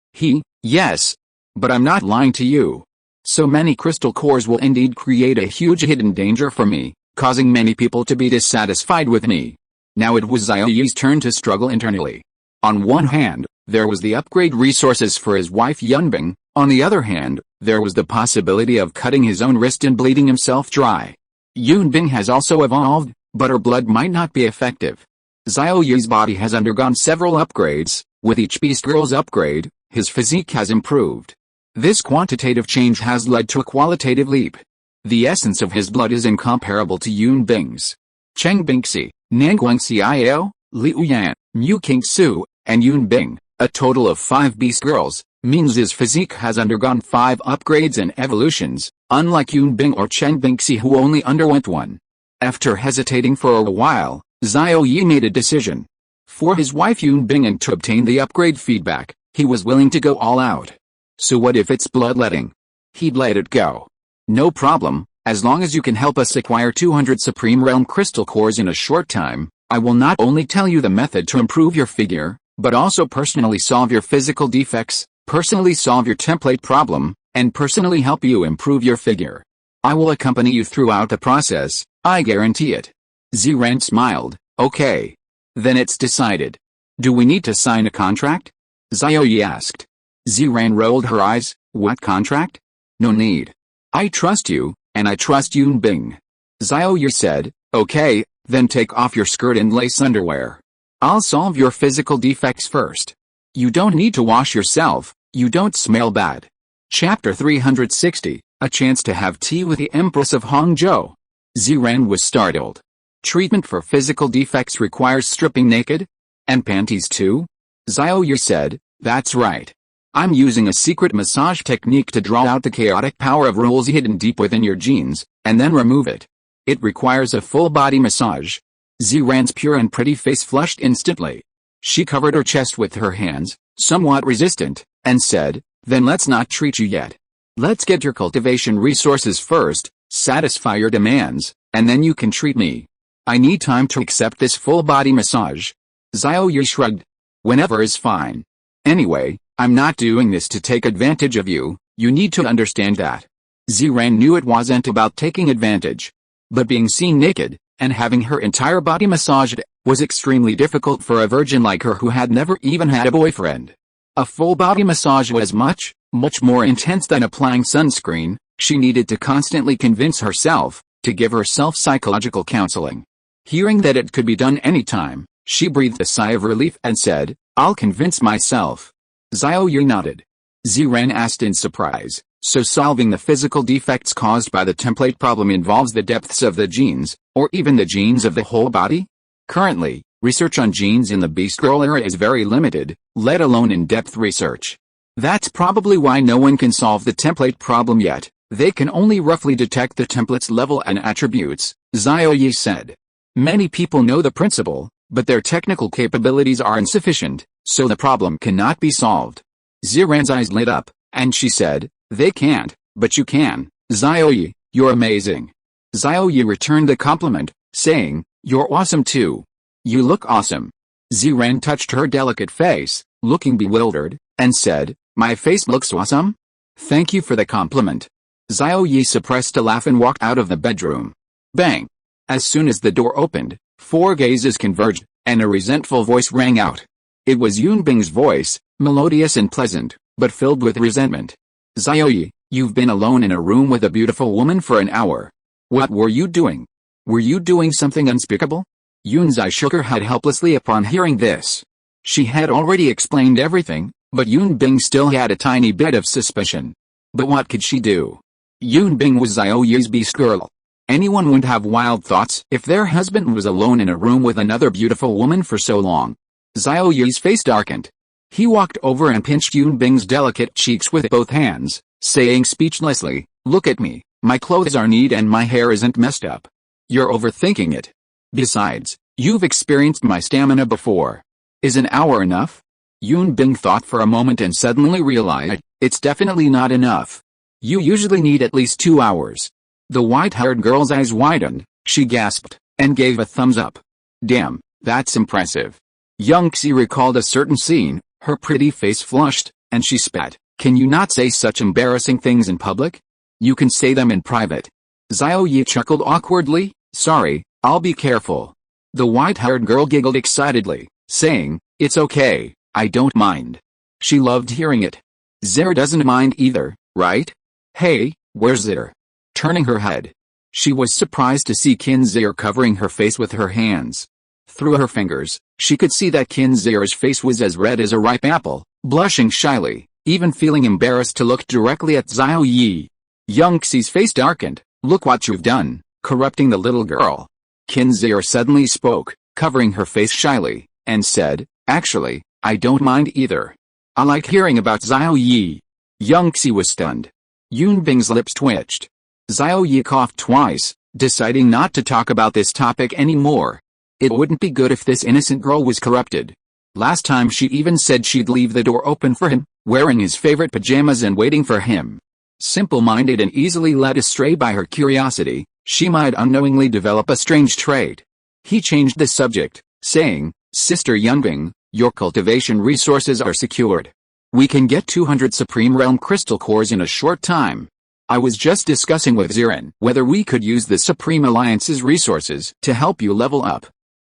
Yes. But I'm not lying to you. So many crystal cores will indeed create a huge hidden danger for me, causing many people to be dissatisfied with me. Now it was Xiao Ye's turn to struggle internally. On one hand, there was the upgrade resources for his wife Yunbing, on the other hand, there was the possibility of cutting his own wrist and bleeding himself dry. Yunbing has also evolved, but her blood might not be effective. Xiao Ye's body has undergone several upgrades, with each Beast Girl's upgrade, his physique has improved. This quantitative change has led to a qualitative leap. The essence of his blood is incomparable to Yunbing's. Cheng Bingxi, Nanguang Xiao, Liu Yan, Mu Qingsu, and Yunbing, a total of 5 Beast Girls, means his physique has undergone 5 upgrades and evolutions, unlike Yunbing or Cheng Bingxi who only underwent one. After hesitating for a while, Xiao Ye made a decision. For his wife Yunbing and to obtain the upgrade feedback, he was willing to go all out. So what if it's bloodletting? He'd let it go. No problem, as long as you can help us acquire 200 Supreme Realm crystal cores in a short time, I will not only tell you the method to improve your figure, but also personally solve your physical defects, personally solve your template problem, and personally help you improve your figure. I will accompany you throughout the process, I guarantee it. Ziran smiled, okay. Then it's decided. Do we need to sign a contract? Xiao Ye asked. Ziran rolled her eyes, what contract? No need. I trust you, and I trust Yunbing. Xiao Ye said, okay, then take off your skirt and lace underwear. I'll solve your physical defects first. You don't need to wash yourself, you don't smell bad. Chapter 360, A Chance to Have Tea with the Empress of Hangzhou. Ziran was startled. Treatment for physical defects requires stripping naked? And panties too? Xiao Ye said, that's right. I'm using a secret massage technique to draw out the chaotic power of rules hidden deep within your genes, and then remove it. It requires a full-body massage. Ziran's pure and pretty face flushed instantly. She covered her chest with her hands, somewhat resistant, and said, then let's not treat you yet. Let's get your cultivation resources first, satisfy your demands, and then you can treat me. I need time to accept this full-body massage. Xiao Ye shrugged. Whenever is fine. Anyway, I'm not doing this to take advantage of you, you need to understand that. Ziran knew it wasn't about taking advantage. But being seen naked, and having her entire body massaged, was extremely difficult for a virgin like her who had never even had a boyfriend. A full-body massage was much more intense than applying sunscreen. She needed to constantly convince herself, to give herself psychological counseling. Hearing that it could be done anytime, she breathed a sigh of relief and said, I'll convince myself. Xiao Ye nodded. Ziran asked in surprise, so solving the physical defects caused by the template problem involves the depths of the genes, or even the genes of the whole body? Currently, research on genes in the Beast Girl era is very limited, let alone in-depth research. That's probably why no one can solve the template problem yet. They can only roughly detect the template's level and attributes, Xiao Ye said. Many people know the principle, but their technical capabilities are insufficient, so the problem cannot be solved. Ziran's eyes lit up, and she said, they can't, but you can. Xiao Ye, you're amazing. Xiao Ye returned the compliment, saying, you're awesome too. You look awesome. Ziran touched her delicate face, looking bewildered, and said, my face looks awesome? Thank you for the compliment. Xiao Ye suppressed a laugh and walked out of the bedroom. Bang! As soon as the door opened, 4 gazes converged, and a resentful voice rang out. It was Yunbing's voice, melodious and pleasant, but filled with resentment. Xiao Ye, you've been alone in a room with a beautiful woman for an hour. What were you doing? Were you doing something unspeakable? Yunzai shook her head helplessly upon hearing this. She had already explained everything, but Yunbing still had a tiny bit of suspicion. But what could she do? Yunbing was Xiao Ye's beast girl. Anyone would have wild thoughts if their husband was alone in a room with another beautiful woman for so long. Xiao Ye's face darkened. He walked over and pinched Yunbing's delicate cheeks with both hands, saying speechlessly, look at me, my clothes are neat and my hair isn't messed up. You're overthinking it. Besides, you've experienced my stamina before. Is an hour enough? Yunbing thought for a moment and suddenly realized, it's definitely not enough. You usually need at least 2 hours. The white-haired girl's eyes widened, she gasped, and gave a thumbs up. Damn, that's impressive. Young Xie recalled a certain scene, her pretty face flushed, and she spat. Can you not say such embarrassing things in public? You can say them in private. Xiao Ye chuckled awkwardly, sorry, I'll be careful. The white-haired girl giggled excitedly, saying, it's okay, I don't mind. She loved hearing it. Xie doesn't mind either, right? Hey, where's Xie? Turning her head. She was surprised to see Qin Xie covering her face with her hands. Through her fingers, she could see that Qin Xie's face was as red as a ripe apple, blushing shyly, even feeling embarrassed to look directly at Xiao Ye. Young Xie's face darkened. Look what you've done, corrupting the little girl. Qin Xie suddenly spoke, covering her face shyly, and said, actually, I don't mind either. I like hearing about Xiao Ye. Young Xie was stunned. Yunbing's lips twitched. Xiao Ye coughed twice, deciding not to talk about this topic anymore. It wouldn't be good if this innocent girl was corrupted. Last time she even said she'd leave the door open for him, wearing his favorite pajamas and waiting for him. Simple-minded and easily led astray by her curiosity, she might unknowingly develop a strange trait. He changed the subject, saying, Sister Yunbing, your cultivation resources are secured. We can get 200 Supreme Realm crystal cores in a short time. I was just discussing with Ziran whether we could use the Supreme Alliance's resources to help you level up.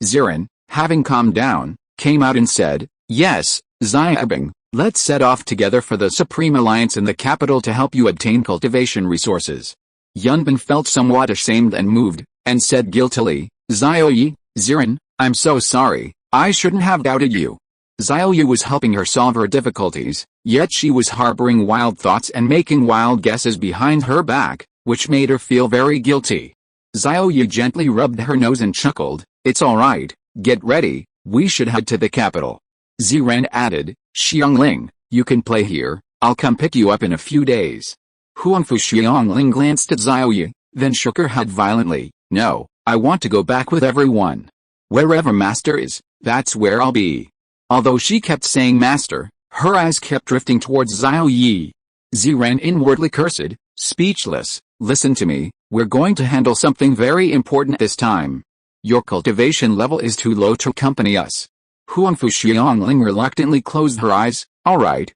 Ziran, having calmed down, came out and said, yes, Xiaobing, let's set off together for the Supreme Alliance in the capital to help you obtain cultivation resources. Yunbing felt somewhat ashamed and moved, and said guiltily, Xiao Ye, Ziran, I'm so sorry, I shouldn't have doubted you. Xiao Ye was helping her solve her difficulties, yet she was harboring wild thoughts and making wild guesses behind her back, which made her feel very guilty. Xiao Ye gently rubbed her nose and chuckled, "It's alright, get ready, we should head to the capital." Ziran added, "Xiangling, you can play here, I'll come pick you up in a few days." Huangfu Xiangling glanced at Xiao Ye, then shook her head violently, "No, I want to go back with everyone. Wherever master is, that's where I'll be." Although she kept saying master, her eyes kept drifting towards Xiao Ye. Ziran inwardly cursed, speechless. "Listen to me, we're going to handle something very important this time. Your cultivation level is too low to accompany us." Huangfu Xiangling reluctantly closed her eyes. Alright,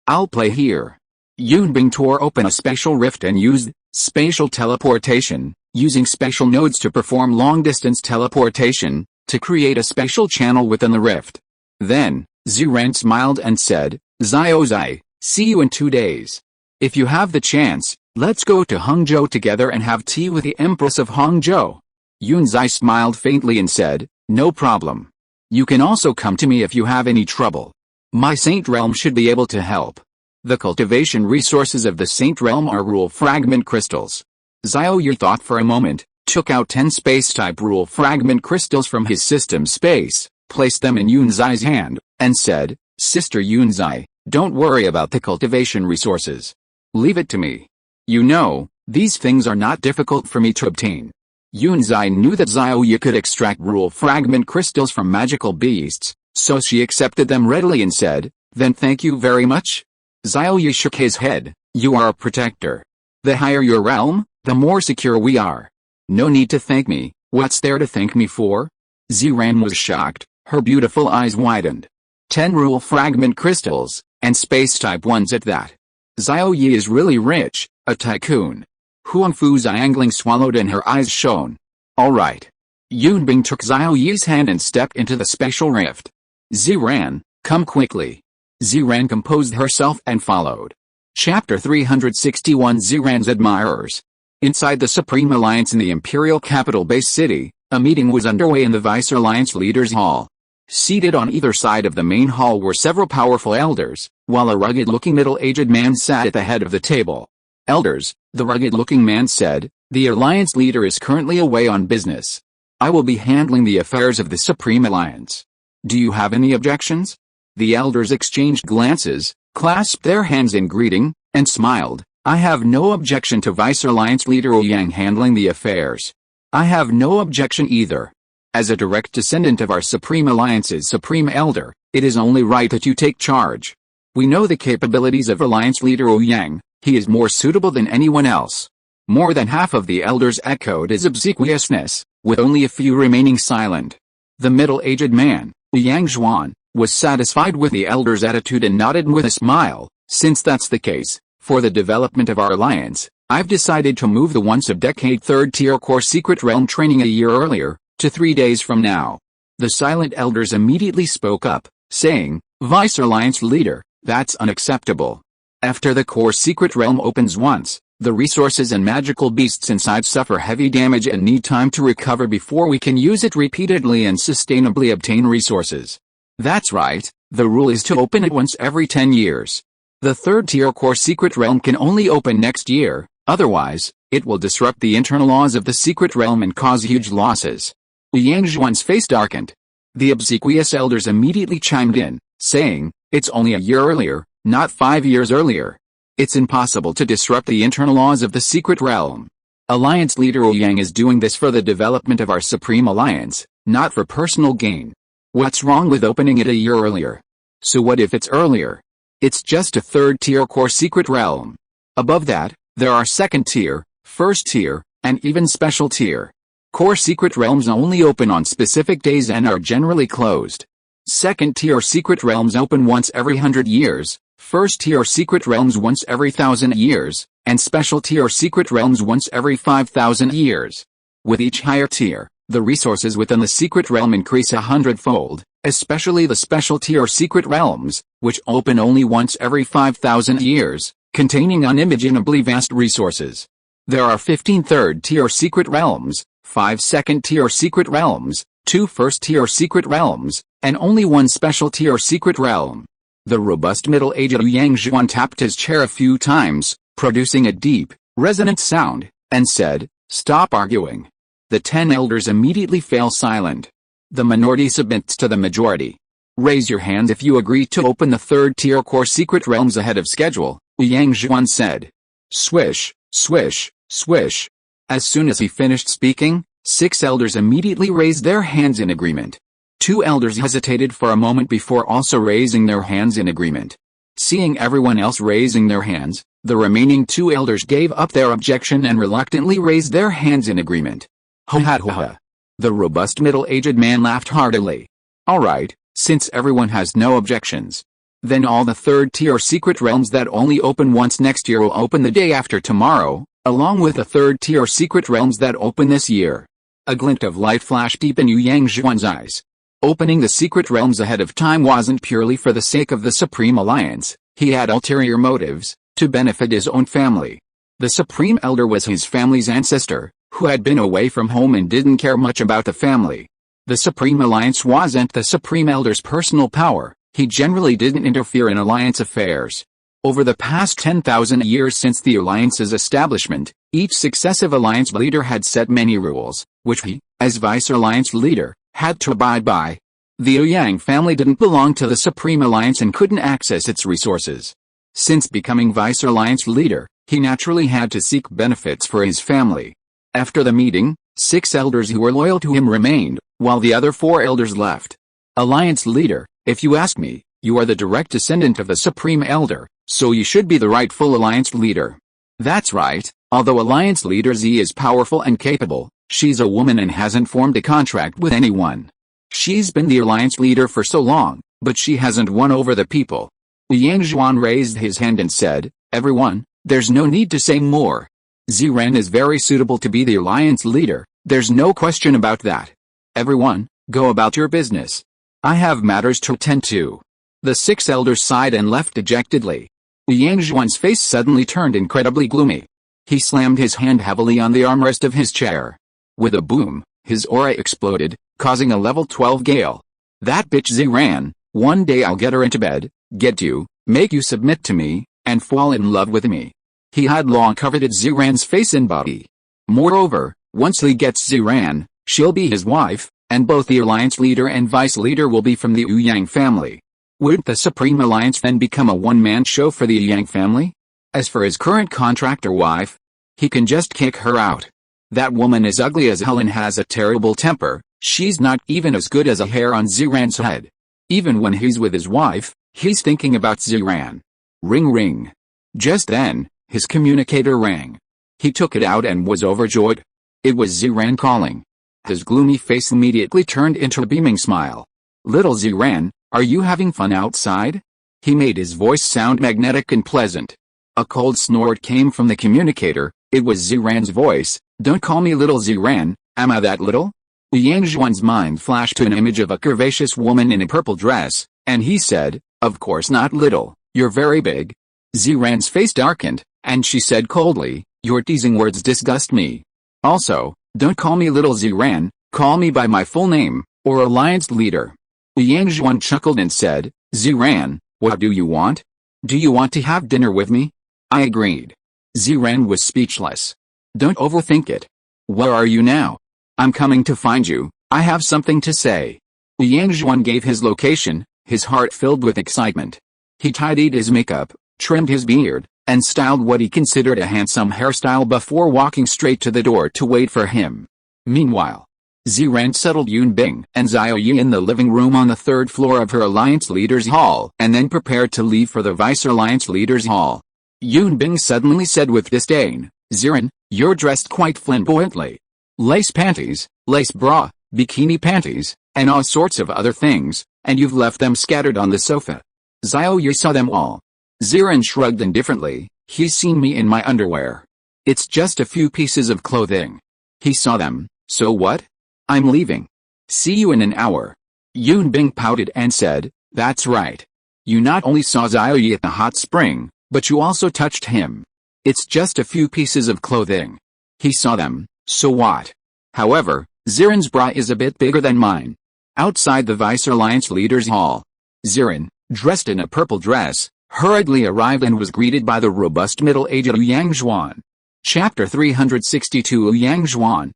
I'll play here." Yunbing tore open a spatial rift and used spatial teleportation, using spatial nodes to perform long-distance teleportation, to create a spatial channel within the rift. Then, Ziran smiled and said, "Xiao Zai, see you in 2 days. If you have the chance, let's go to Hangzhou together and have tea with the Empress of Hangzhou." Yunzai smiled faintly and said, "No problem. You can also come to me if you have any trouble. My Saint Realm should be able to help." The cultivation resources of the Saint Realm are rule fragment crystals. Xiao Ye thought for a moment, took out 10 space-type rule fragment crystals from his system space, placed them in Yunzai's hand, and said, "Sister Yunzai, don't worry about the cultivation resources. Leave it to me. You know, these things are not difficult for me to obtain." Yunzai knew that Xiao Ye could extract rule fragment crystals from magical beasts, so she accepted them readily and said, "Then thank you very much." Xiao Ye shook his head, "You are a protector. The higher your realm, the more secure we are. No need to thank me, what's there to thank me for?" Ziran was shocked, her beautiful eyes widened. 10 rule fragment crystals, and space-type ones at that. Xiao Ye is really rich, a tycoon. Huangfu Xiangling swallowed and her eyes shone. "Alright." Yunbing took Xiao Ye's hand and stepped into the spatial rift. "Ziran, come quickly." Ziran composed herself and followed. Chapter 361 Ziran's Admirers. Inside the Supreme Alliance in the Imperial Capital Base City, a meeting was underway in the Vice Alliance Leaders Hall. Seated on either side of the main hall were several powerful elders, while a rugged-looking middle-aged man sat at the head of the table. "Elders," the rugged-looking man said, "the Alliance leader is currently away on business. I will be handling the affairs of the Supreme Alliance. Do you have any objections?" The elders exchanged glances, clasped their hands in greeting, and smiled. "I have no objection to Vice Alliance leader Ouyang handling the affairs. I have no objection either. As a direct descendant of our Supreme Alliance's Supreme Elder, it is only right that you take charge. We know the capabilities of Alliance leader Ouyang, he is more suitable than anyone else." More than half of the elders echoed his obsequiousness, with only a few remaining silent. The middle-aged man, Xie Mengxuan, was satisfied with the elders' attitude and nodded with a smile. "Since that's the case, for the development of our alliance, I've decided to move the once-a-decade third-tier core secret realm training a year earlier, to 3 days from now." The silent elders immediately spoke up, saying, "Vice Alliance leader, that's unacceptable. After the core secret realm opens once, the resources and magical beasts inside suffer heavy damage and need time to recover before we can use it repeatedly and sustainably obtain resources. That's right, the rule is to open it once every 10 years. The third-tier core secret realm can only open next year, otherwise, it will disrupt the internal laws of the secret realm and cause huge losses." Yang Zhuan's face darkened. The obsequious elders immediately chimed in, saying, "It's only a year earlier, not 5 years earlier. It's impossible to disrupt the internal laws of the secret realm. Alliance leader Ouyang is doing this for the development of our Supreme Alliance, not for personal gain. What's wrong with opening it a year earlier? So what if it's earlier? It's just a third-tier core secret realm. Above that, there are second-tier, first-tier, and even special-tier. Core secret realms only open on specific days and are generally closed. Second-tier secret realms open once every 100 years, first-tier secret realms once every 1,000 years, and special-tier secret realms once every 5,000 years. With each higher tier, the resources within the secret realm increase 100-fold, especially the special-tier secret realms, which open only once every 5,000 years, containing unimaginably vast resources. There are 15 third-tier secret realms, 5 second-tier secret realms, 2 first-tier secret realms, and only 1 special-tier secret realm." The robust middle-aged Yang Zhuan tapped his chair a few times, producing a deep, resonant sound, and said, Stop arguing. The 10 elders immediately fell silent. The minority submits to the majority. Raise your hands if you agree to open the third-tier core secret realms ahead of schedule, Xie Mengxuan said. Swish, swish, swish. As soon as he finished speaking, 6 elders immediately raised their hands in agreement. 2 elders hesitated for a moment before also raising their hands in agreement. Seeing everyone else raising their hands, the remaining 2 elders gave up their objection and reluctantly raised their hands in agreement. Ho ha ho ha. The robust middle-aged man laughed heartily. Alright, since everyone has no objections, then all the third-tier secret realms that only open once next year will open the day after tomorrow, along with the third-tier secret realms that open this year. A glint of light flashed deep in Xie Mengxuan's eyes. Opening the secret realms ahead of time wasn't purely for the sake of the Supreme Alliance, he had ulterior motives, to benefit his own family. The Supreme Elder was his family's ancestor, who had been away from home and didn't care much about the family. The Supreme Alliance wasn't the Supreme Elder's personal power, he generally didn't interfere in alliance affairs. Over the past 10,000 years since the alliance's establishment, each successive alliance leader had set many rules, which he, as vice alliance leader, had to abide by. The Yang family didn't belong to the Supreme Alliance and couldn't access its resources. Since becoming vice alliance leader, he naturally had to seek benefits for his family. After the meeting, 6 elders who were loyal to him remained, while the other 4 elders left. Alliance leader, if you ask me, you are the direct descendant of the Supreme Elder, so you should be the rightful alliance leader. That's right, although alliance leader Xie is powerful and capable, she's a woman and hasn't formed a contract with anyone. She's been the alliance leader for so long, but she hasn't won over the people. Xie Mengxuan raised his hand and said, everyone, there's no need to say more. Ziren is very suitable to be the alliance leader, there's no question about that. Everyone, go about your business. I have matters to attend to. The 6 elders sighed and left dejectedly. Xie Mengxuan's face suddenly turned incredibly gloomy. He slammed his hand heavily on the armrest of his chair. With a boom, his aura exploded, causing a level 12 gale. That bitch Ziren, one day I'll get her into bed, get you, make you submit to me, and fall in love with me. He had long coveted Ziren's face and body. Moreover, once he gets Ziren, she'll be his wife, and both the alliance leader and vice leader will be from the Yang family. Wouldn't the Supreme Alliance then become a one-man show for the Yang family? As for his current contractor wife, he can just kick her out. That woman is ugly as hell and has a terrible temper, she's not even as good as a hair on Ziren's head. Even when he's with his wife, he's thinking about Ziren. Ring ring. Just then, his communicator rang. He took it out and was overjoyed. It was Ziren calling. His gloomy face immediately turned into a beaming smile. Little Ziren, are you having fun outside? He made his voice sound magnetic and pleasant. A cold snort came from the communicator. It was Ziren's voice. Don't call me little Ziren, am I that little? Xie Mengxuan's mind flashed to an image of a curvaceous woman in a purple dress, and he said, of course not little, you're very big. Ziren's face darkened, and she said coldly, your teasing words disgust me. Also, don't call me little Ziren, call me by my full name, or alliance leader. Xie Mengxuan chuckled and said, Ziren, what do you want? Do you want to have dinner with me? I agreed. Ziren was speechless. Don't overthink it. Where are you now? I'm coming to find you, I have something to say. Xie Mengxuan gave his location, his heart filled with excitement. He tidied his makeup, trimmed his beard, and styled what he considered a handsome hairstyle before walking straight to the door to wait for him. Meanwhile, Ziren settled Yunbing and Xiao Ye in the living room on the 3rd floor of her Alliance Leaders Hall and then prepared to leave for the Vice Alliance Leaders Hall. Yunbing suddenly said with disdain, Ziren, you're dressed quite flamboyantly. Lace panties, lace bra, bikini panties, and all sorts of other things, and you've left them scattered on the sofa. Xiao Ye saw them all. Ziren shrugged indifferently, he's seen me in my underwear. It's just a few pieces of clothing. He saw them, so what? I'm leaving. See you in an hour. Yunbing pouted and said, that's right. You not only saw Xiao Ye at the hot spring, but you also touched him. It's just a few pieces of clothing. He saw them, so what? However, Ziren's bra is a bit bigger than mine. Outside the Vice Alliance Leaders Hall, Ziren, dressed in a purple dress, hurriedly arrived and was greeted by the robust middle-aged Xie Mengxuan. Chapter 362 Xie Mengxuan,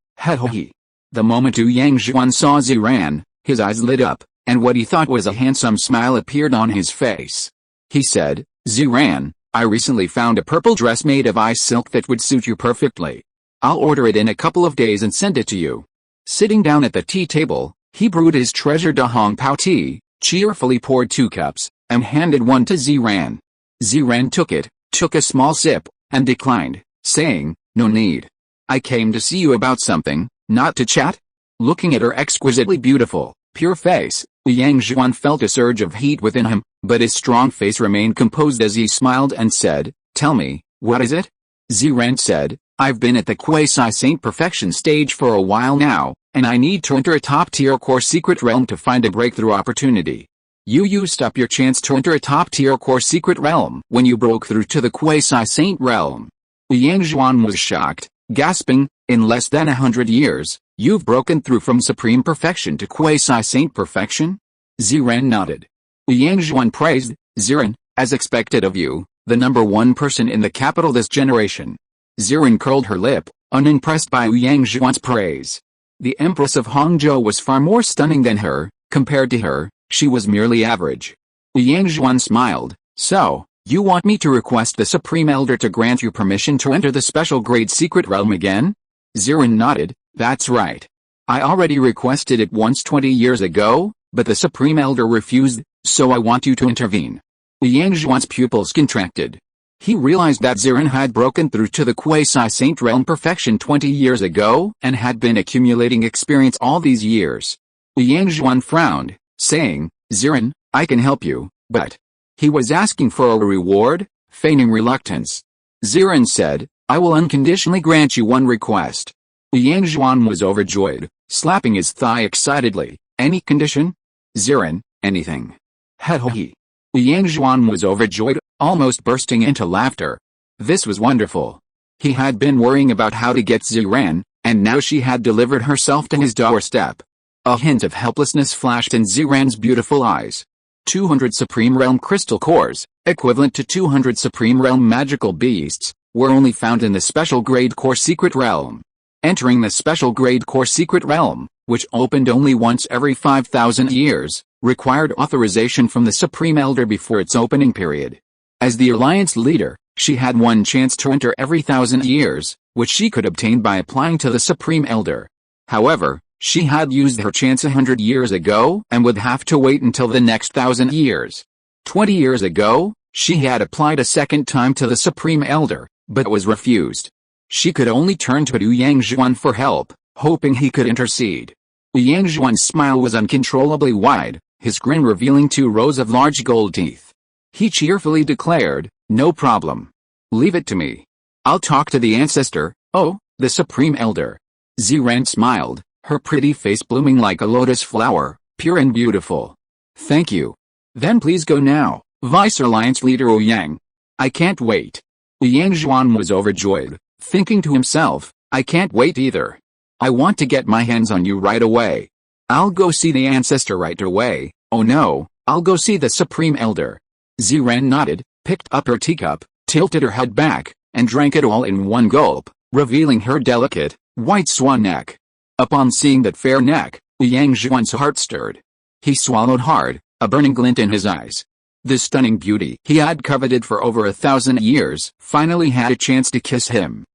He. The moment Xie Mengxuan saw Ziran, his eyes lit up, and what he thought was a handsome smile appeared on his face. He said, Ziran, I recently found a purple dress made of ice silk that would suit you perfectly. I'll order it in a couple of days and send it to you. Sitting down at the tea table, he brewed his treasured Hong Pao tea, cheerfully poured 2 cups, and handed one to Ziran. Ziran took it, took a small sip, and declined, saying, no need. I came to see you about something, not to chat. Looking at her exquisitely beautiful, pure face, Xie Mengxuan felt a surge of heat within him, but his strong face remained composed as he smiled and said, tell me, what is it? Ziran said, I've been at the quasi-saint perfection stage for a while now, and I need to enter a top-tier core secret realm to find a breakthrough opportunity. You used up your chance to enter a top-tier core secret realm when you broke through to the quasi-saint realm. Xie Mengxuan was shocked, gasping, in less than 100 years, you've broken through from supreme perfection to quasi-saint perfection? Ziran nodded. Xie Mengxuan praised, Ziran, as expected of you, the #1 person in the capital this generation. Ziran curled her lip, unimpressed by Xie Mengxuan's praise. The Empress of Hangzhou was far more stunning than her. Compared to her, she was merely average. Xie Mengxuan smiled, so, you want me to request the Supreme Elder to grant you permission to enter the special grade secret realm again? Ziran nodded, that's right. I already requested it once 20 years ago, but the Supreme Elder refused, so I want you to intervene. Xie Mengxuan's pupils contracted. He realized that Ziran had broken through to the quasi-saint realm perfection 20 years ago and had been accumulating experience all these years. Xie Mengxuan frowned, saying, Ziran, I can help you, but... He was asking for a reward, feigning reluctance. Ziran said, I will unconditionally grant you one request. Xie Mengxuan was overjoyed, slapping his thigh excitedly. Any condition? Ziran, anything. He. Xie Mengxuan was overjoyed, almost bursting into laughter. This was wonderful. He had been worrying about how to get Ziran, and now she had delivered herself to his doorstep. A hint of helplessness flashed in Ziran's beautiful eyes. 200 Supreme Realm Crystal Cores, equivalent to 200 Supreme Realm Magical Beasts, were only found in the Special Grade Core Secret Realm. Entering the Special Grade Core Secret Realm, which opened only once every 5,000 years, required authorization from the Supreme Elder before its opening period. As the Alliance leader, she had one chance to enter every 1,000 years, which she could obtain by applying to the Supreme Elder. However, she had used her chance 100 years ago and would have to wait until the next 1,000 years. 20 years ago, she had applied a second time to the Supreme Elder, but was refused. She could only turn to Xie Mengxuan for help, hoping he could intercede. Xie Mengxuan's smile was uncontrollably wide, his grin revealing 2 rows of large gold teeth. He cheerfully declared, no problem. Leave it to me. I'll talk to the ancestor, the Supreme Elder. Ziran smiled, her pretty face blooming like a lotus flower, pure and beautiful. Thank you. Then please go now, Vice Alliance Leader Ouyang. I can't wait. Xie Mengxuan was overjoyed, thinking to himself, I can't wait either. I want to get my hands on you right away. I'll go see the ancestor right away. Oh no, I'll go see the Supreme Elder. Ziran nodded, picked up her teacup, tilted her head back, and drank it all in one gulp, revealing her delicate, white swan neck. Upon seeing that fair neck, Xie Mengxuan's heart stirred. He swallowed hard, a burning glint in his eyes. The stunning beauty he had coveted for over 1,000 years finally had a chance to kiss him.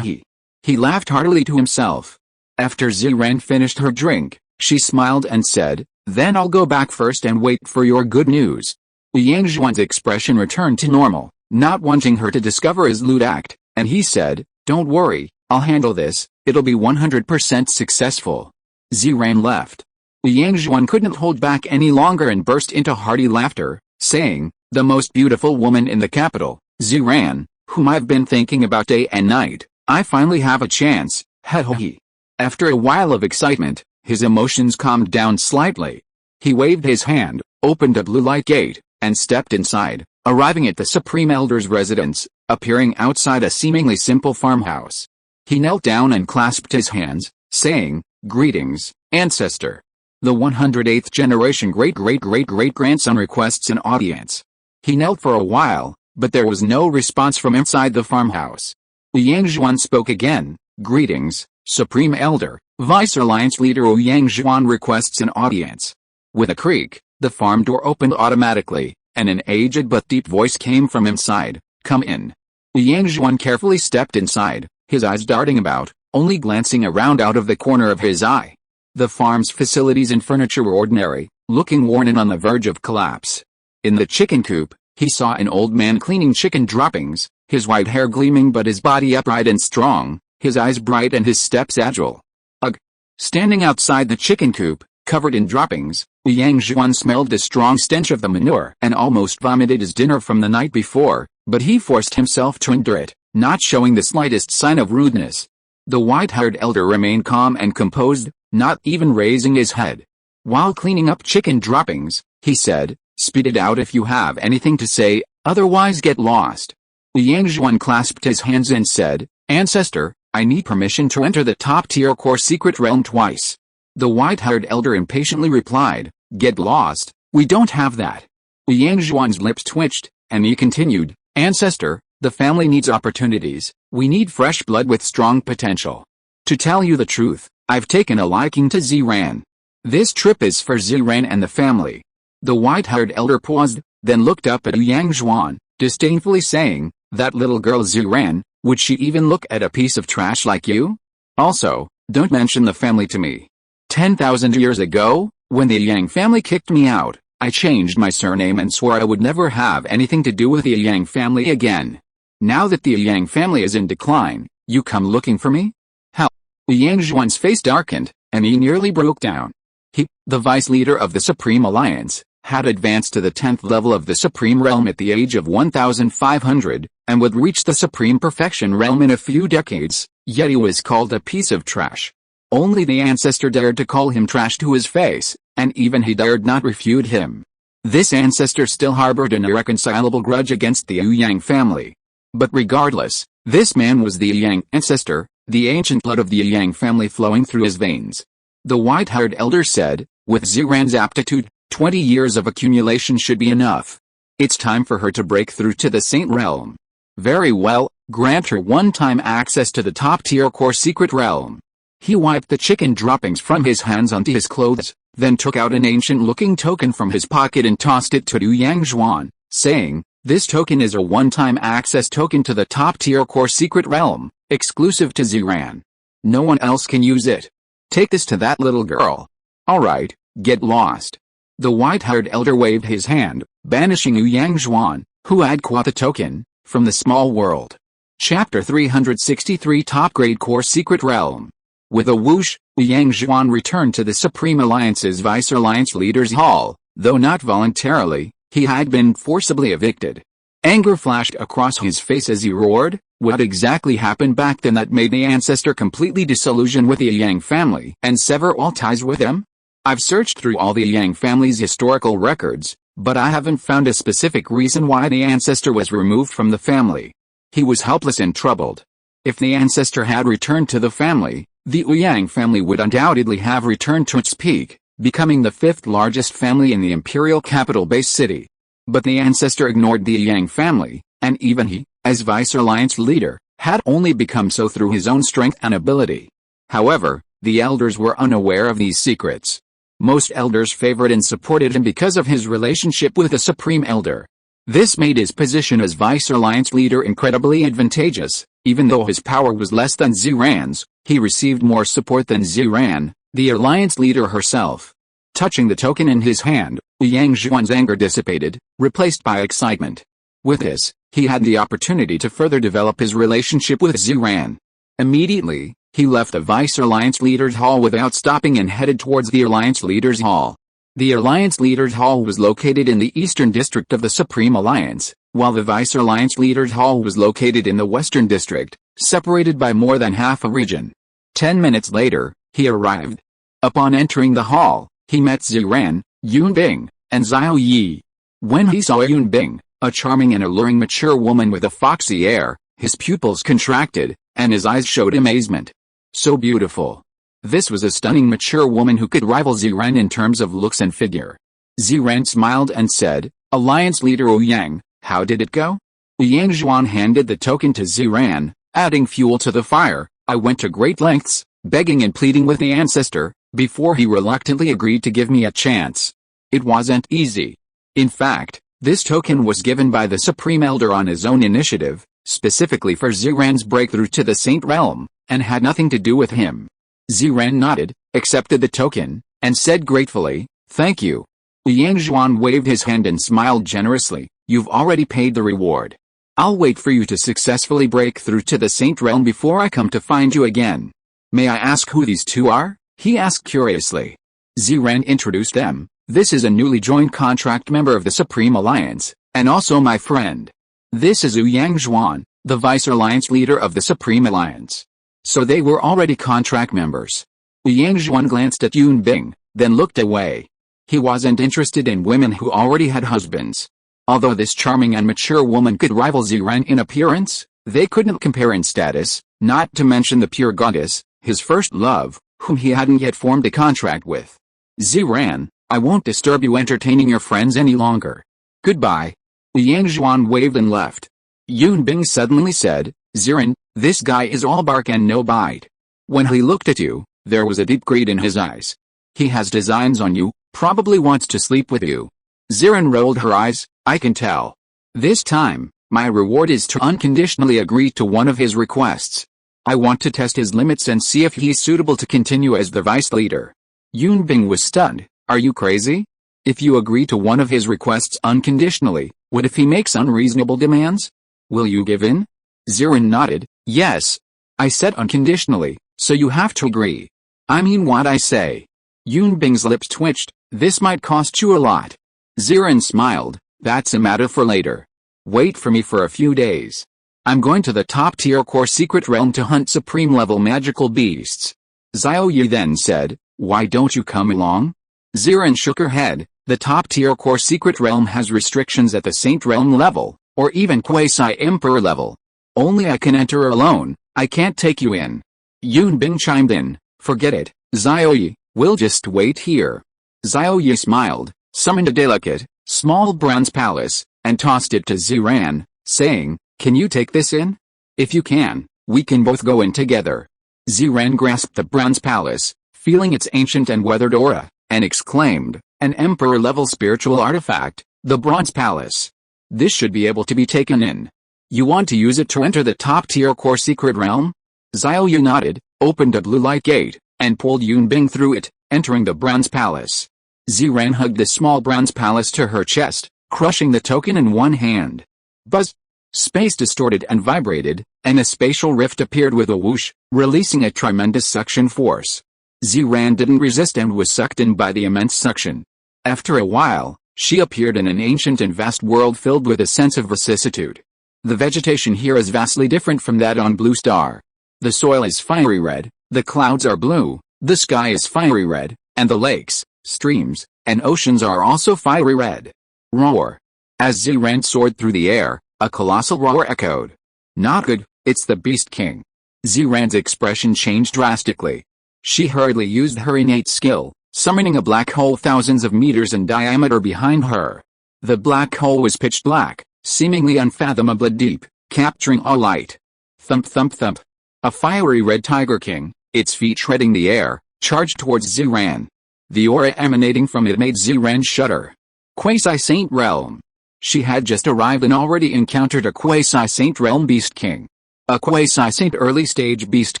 He. He laughed heartily to himself. After Ziran finished her drink, she smiled and said, then I'll go back first and wait for your good news. Xie Mengxuan's expression returned to normal, not wanting her to discover his lewd act, and he said, don't worry, I'll handle this, it'll be 100% successful. Ziran left. Xie Mengxuan couldn't hold back any longer and burst into hearty laughter, saying, the most beautiful woman in the capital, Ziran, whom I've been thinking about day and night, I finally have a chance. He. After a while of excitement, his emotions calmed down slightly. He waved his hand, opened a blue light gate, and stepped inside, arriving at the Supreme Elder's residence, appearing outside a seemingly simple farmhouse. He knelt down and clasped his hands, saying, greetings, ancestor. The 108th generation great-great-great-great-grandson requests an audience. He knelt for a while, but there was no response from inside the farmhouse. Xie Mengxuan spoke again. Greetings, Supreme Elder. Vice Alliance Leader Xie Mengxuan requests an audience. With a creak, the farm door opened automatically, and an aged but deep voice came from inside. Come in. Xie Mengxuan carefully stepped inside, his eyes darting about, only glancing around out of the corner of his eye. The farm's facilities and furniture were ordinary, looking worn and on the verge of collapse. In the chicken coop, he saw an old man cleaning chicken droppings, his white hair gleaming but his body upright and strong, his eyes bright and his steps agile. Ugh! Standing outside the chicken coop, covered in droppings, Xie Mengxuan smelled the strong stench of the manure and almost vomited his dinner from the night before, but he forced himself to endure it, not showing the slightest sign of rudeness. The white-haired elder remained calm and composed, not even raising his head. While cleaning up chicken droppings, he said, "Spit it out if you have anything to say, otherwise get lost." Xie Mengxuan clasped his hands and said, "Ancestor, I need permission to enter the top-tier core secret realm twice." The white-haired elder impatiently replied, "Get lost, we don't have that." Xie Mengxuan's lips twitched, and he continued, "Ancestor, the family needs opportunities, we need fresh blood with strong potential. To tell you the truth, I've taken a liking to Ziran. This trip is for Ziran and the family." The white-haired elder paused, then looked up at Xie Mengxuan, disdainfully saying, "That little girl Ziran, would she even look at a piece of trash like you? Also, don't mention the family to me. 10,000 years ago, when the Yang family kicked me out, I changed my surname and swore I would never have anything to do with the Yang family again. Now that the Yang family is in decline, you come looking for me? How?" Xie Mengxuan's face darkened, and he nearly broke down. He, the vice leader of the Supreme Alliance, had advanced to the 10th level of the Supreme Realm at the age of 1,500, and would reach the Supreme Perfection Realm in a few decades, yet he was called a piece of trash. Only the ancestor dared to call him trash to his face, and even he dared not refute him. This ancestor still harbored an irreconcilable grudge against the Yang family. But regardless, this man was the Yang ancestor, the ancient blood of the Yang family flowing through his veins. The white-haired elder said, "With Ziran's aptitude, 20 years of accumulation should be enough. It's time for her to break through to the Saint Realm. Very well, grant her one-time access to the top-tier core secret realm." He wiped the chicken droppings from his hands onto his clothes, then took out an ancient-looking token from his pocket and tossed it to Xie Mengxuan, saying, "This token is a one-time access token to the top-tier core secret realm, exclusive to Ziran. No one else can use it. Take this to that little girl. Alright, get lost." The white-haired elder waved his hand, banishing Xie Mengxuan, who had caught the token, from the small world. Chapter 363 Top-Grade Core Secret Realm. With a whoosh, Xie Mengxuan returned to the Supreme Alliance's Vice Alliance Leaders Hall, though not voluntarily, he had been forcibly evicted. Anger flashed across his face as he roared, "What exactly happened back then that made the ancestor completely disillusioned with the Yang family and sever all ties with them? I've searched through all the Yang family's historical records, but I haven't found a specific reason why the ancestor was removed from the family." He was helpless and troubled. If the ancestor had returned to the family, the Yang family would undoubtedly have returned to its peak, becoming the 5th largest family in the imperial capital base city. But the ancestor ignored the Yang family, and even he, as Vice Alliance leader, had only become so through his own strength and ability. However, the elders were unaware of these secrets. Most elders favored and supported him because of his relationship with the Supreme Elder. This made his position as Vice Alliance leader incredibly advantageous. Even though his power was less than Ziran's, he received more support than Ziran, the Alliance leader herself. Touching the token in his hand, Xie Mengxuan's anger dissipated, replaced by excitement. With this, he had the opportunity to further develop his relationship with Ziran. Immediately, he left the Vice Alliance Leaders Hall without stopping and headed towards the Alliance Leaders Hall. The Alliance Leaders Hall was located in the Eastern District of the Supreme Alliance, while the Vice Alliance Leaders Hall was located in the Western District, separated by more than half a region. 10 minutes later, he arrived. Upon entering the hall, he met Ziran, Yunbing, and Xiao Ye. When he saw Yunbing, a charming and alluring mature woman with a foxy air, his pupils contracted, and his eyes showed amazement. So beautiful. This was a stunning mature woman who could rival Ziran in terms of looks and figure. Ziran smiled and said, "Alliance leader Yang, how did it go?" Xie Mengxuan handed the token to Ziran, Adding fuel to the fire, I went to great lengths, begging and pleading with the ancestor, before he reluctantly agreed to give me a chance. It wasn't easy. In fact, this token was given by the Supreme Elder on his own initiative, specifically for Ziran's breakthrough to the Saint Realm, and had nothing to do with him. Ziran nodded, accepted the token, and said gratefully, "Thank you." Xie Mengxuan waved his hand and smiled generously, "You've already paid the reward. I'll wait for you to successfully break through to the Saint Realm before I come to find you again." "May I ask who these two are?" he asked curiously. Ziran introduced them. "This is a newly joined contract member of the Supreme Alliance, and also my friend. This is Xie Mengxuan, the Vice Alliance leader of the Supreme Alliance." So they were already contract members. Xie Mengxuan glanced at Yun Bing, then looked away. He wasn't interested in women who already had husbands. Although this charming and mature woman could rival Ziran in appearance, they couldn't compare in status, not to mention the pure goddess, his first love, whom he hadn't yet formed a contract with. "Ziran, I won't disturb you entertaining your friends any longer. Goodbye." Xie Mengxuan waved and left. Yun Bing suddenly said, "Ziran, this guy is all bark and no bite. When he looked at you, there was a deep greed in his eyes. He has designs on you, probably wants to sleep with you." Ziran rolled her eyes. "I can tell. This time, my reward is to unconditionally agree to one of his requests. I want to test his limits and see if he's suitable to continue as the vice leader." Yun Bing was stunned. "Are you crazy? If you agree to one of his requests unconditionally, what if he makes unreasonable demands? Will you give in?" Ziran nodded. "Yes. I said unconditionally, so you have to agree. I mean what I say." Yun Bing's lips twitched. "This might cost you a lot." Ziran smiled. "That's a matter for later. Wait for me for a few days. I'm going to the top-tier core secret realm to hunt supreme-level magical beasts." Xiao Ye then said, "Why don't you come along?" Ziran shook her head. "The top-tier core secret realm has restrictions at the Saint Realm level, or even quasi-emperor level. Only I can enter alone, I can't take you in." Yun Bing chimed in, "Forget it, Xiao Ye, we'll just wait here." Xiao Ye smiled, summoned a delicate, small bronze palace, and tossed it to Ziran, saying, "Can you take this in? If you can, we can both go in together." Ziran grasped the bronze palace, feeling its ancient and weathered aura, and exclaimed, "An emperor-level spiritual artifact, the bronze palace. This should be able to be taken in. You want to use it to enter the top-tier core secret realm?" Xiao Ye nodded, opened a blue light gate, and pulled Yun Bing through it, entering the bronze palace. Ziran hugged the small bronze palace to her chest, crushing the token in one hand. Buzz! Space distorted and vibrated, and a spatial rift appeared with a whoosh, releasing a tremendous suction force. Ziran didn't resist and was sucked in by the immense suction. After a while, she appeared in an ancient and vast world filled with a sense of vicissitude. The vegetation here is vastly different from that on Blue Star. The soil is fiery red, the clouds are blue, the sky is fiery red, and the lakes, streams, and oceans are also fiery red. Roar! As Ziran soared through the air, a colossal roar echoed. "Not good, it's the Beast King." Ziran's expression changed drastically. She hurriedly used her innate skill, summoning a black hole thousands of meters in diameter behind her. The black hole was pitch black, seemingly unfathomably deep, capturing all light. Thump thump thump. A fiery red Tiger King, its feet treading the air, charged towards Ziran. The aura emanating from it made Ziran shudder. Quasi-Saint Realm. She had just arrived and already encountered a Quasi-Saint Realm Beast King. A Quasi-Saint early-stage Beast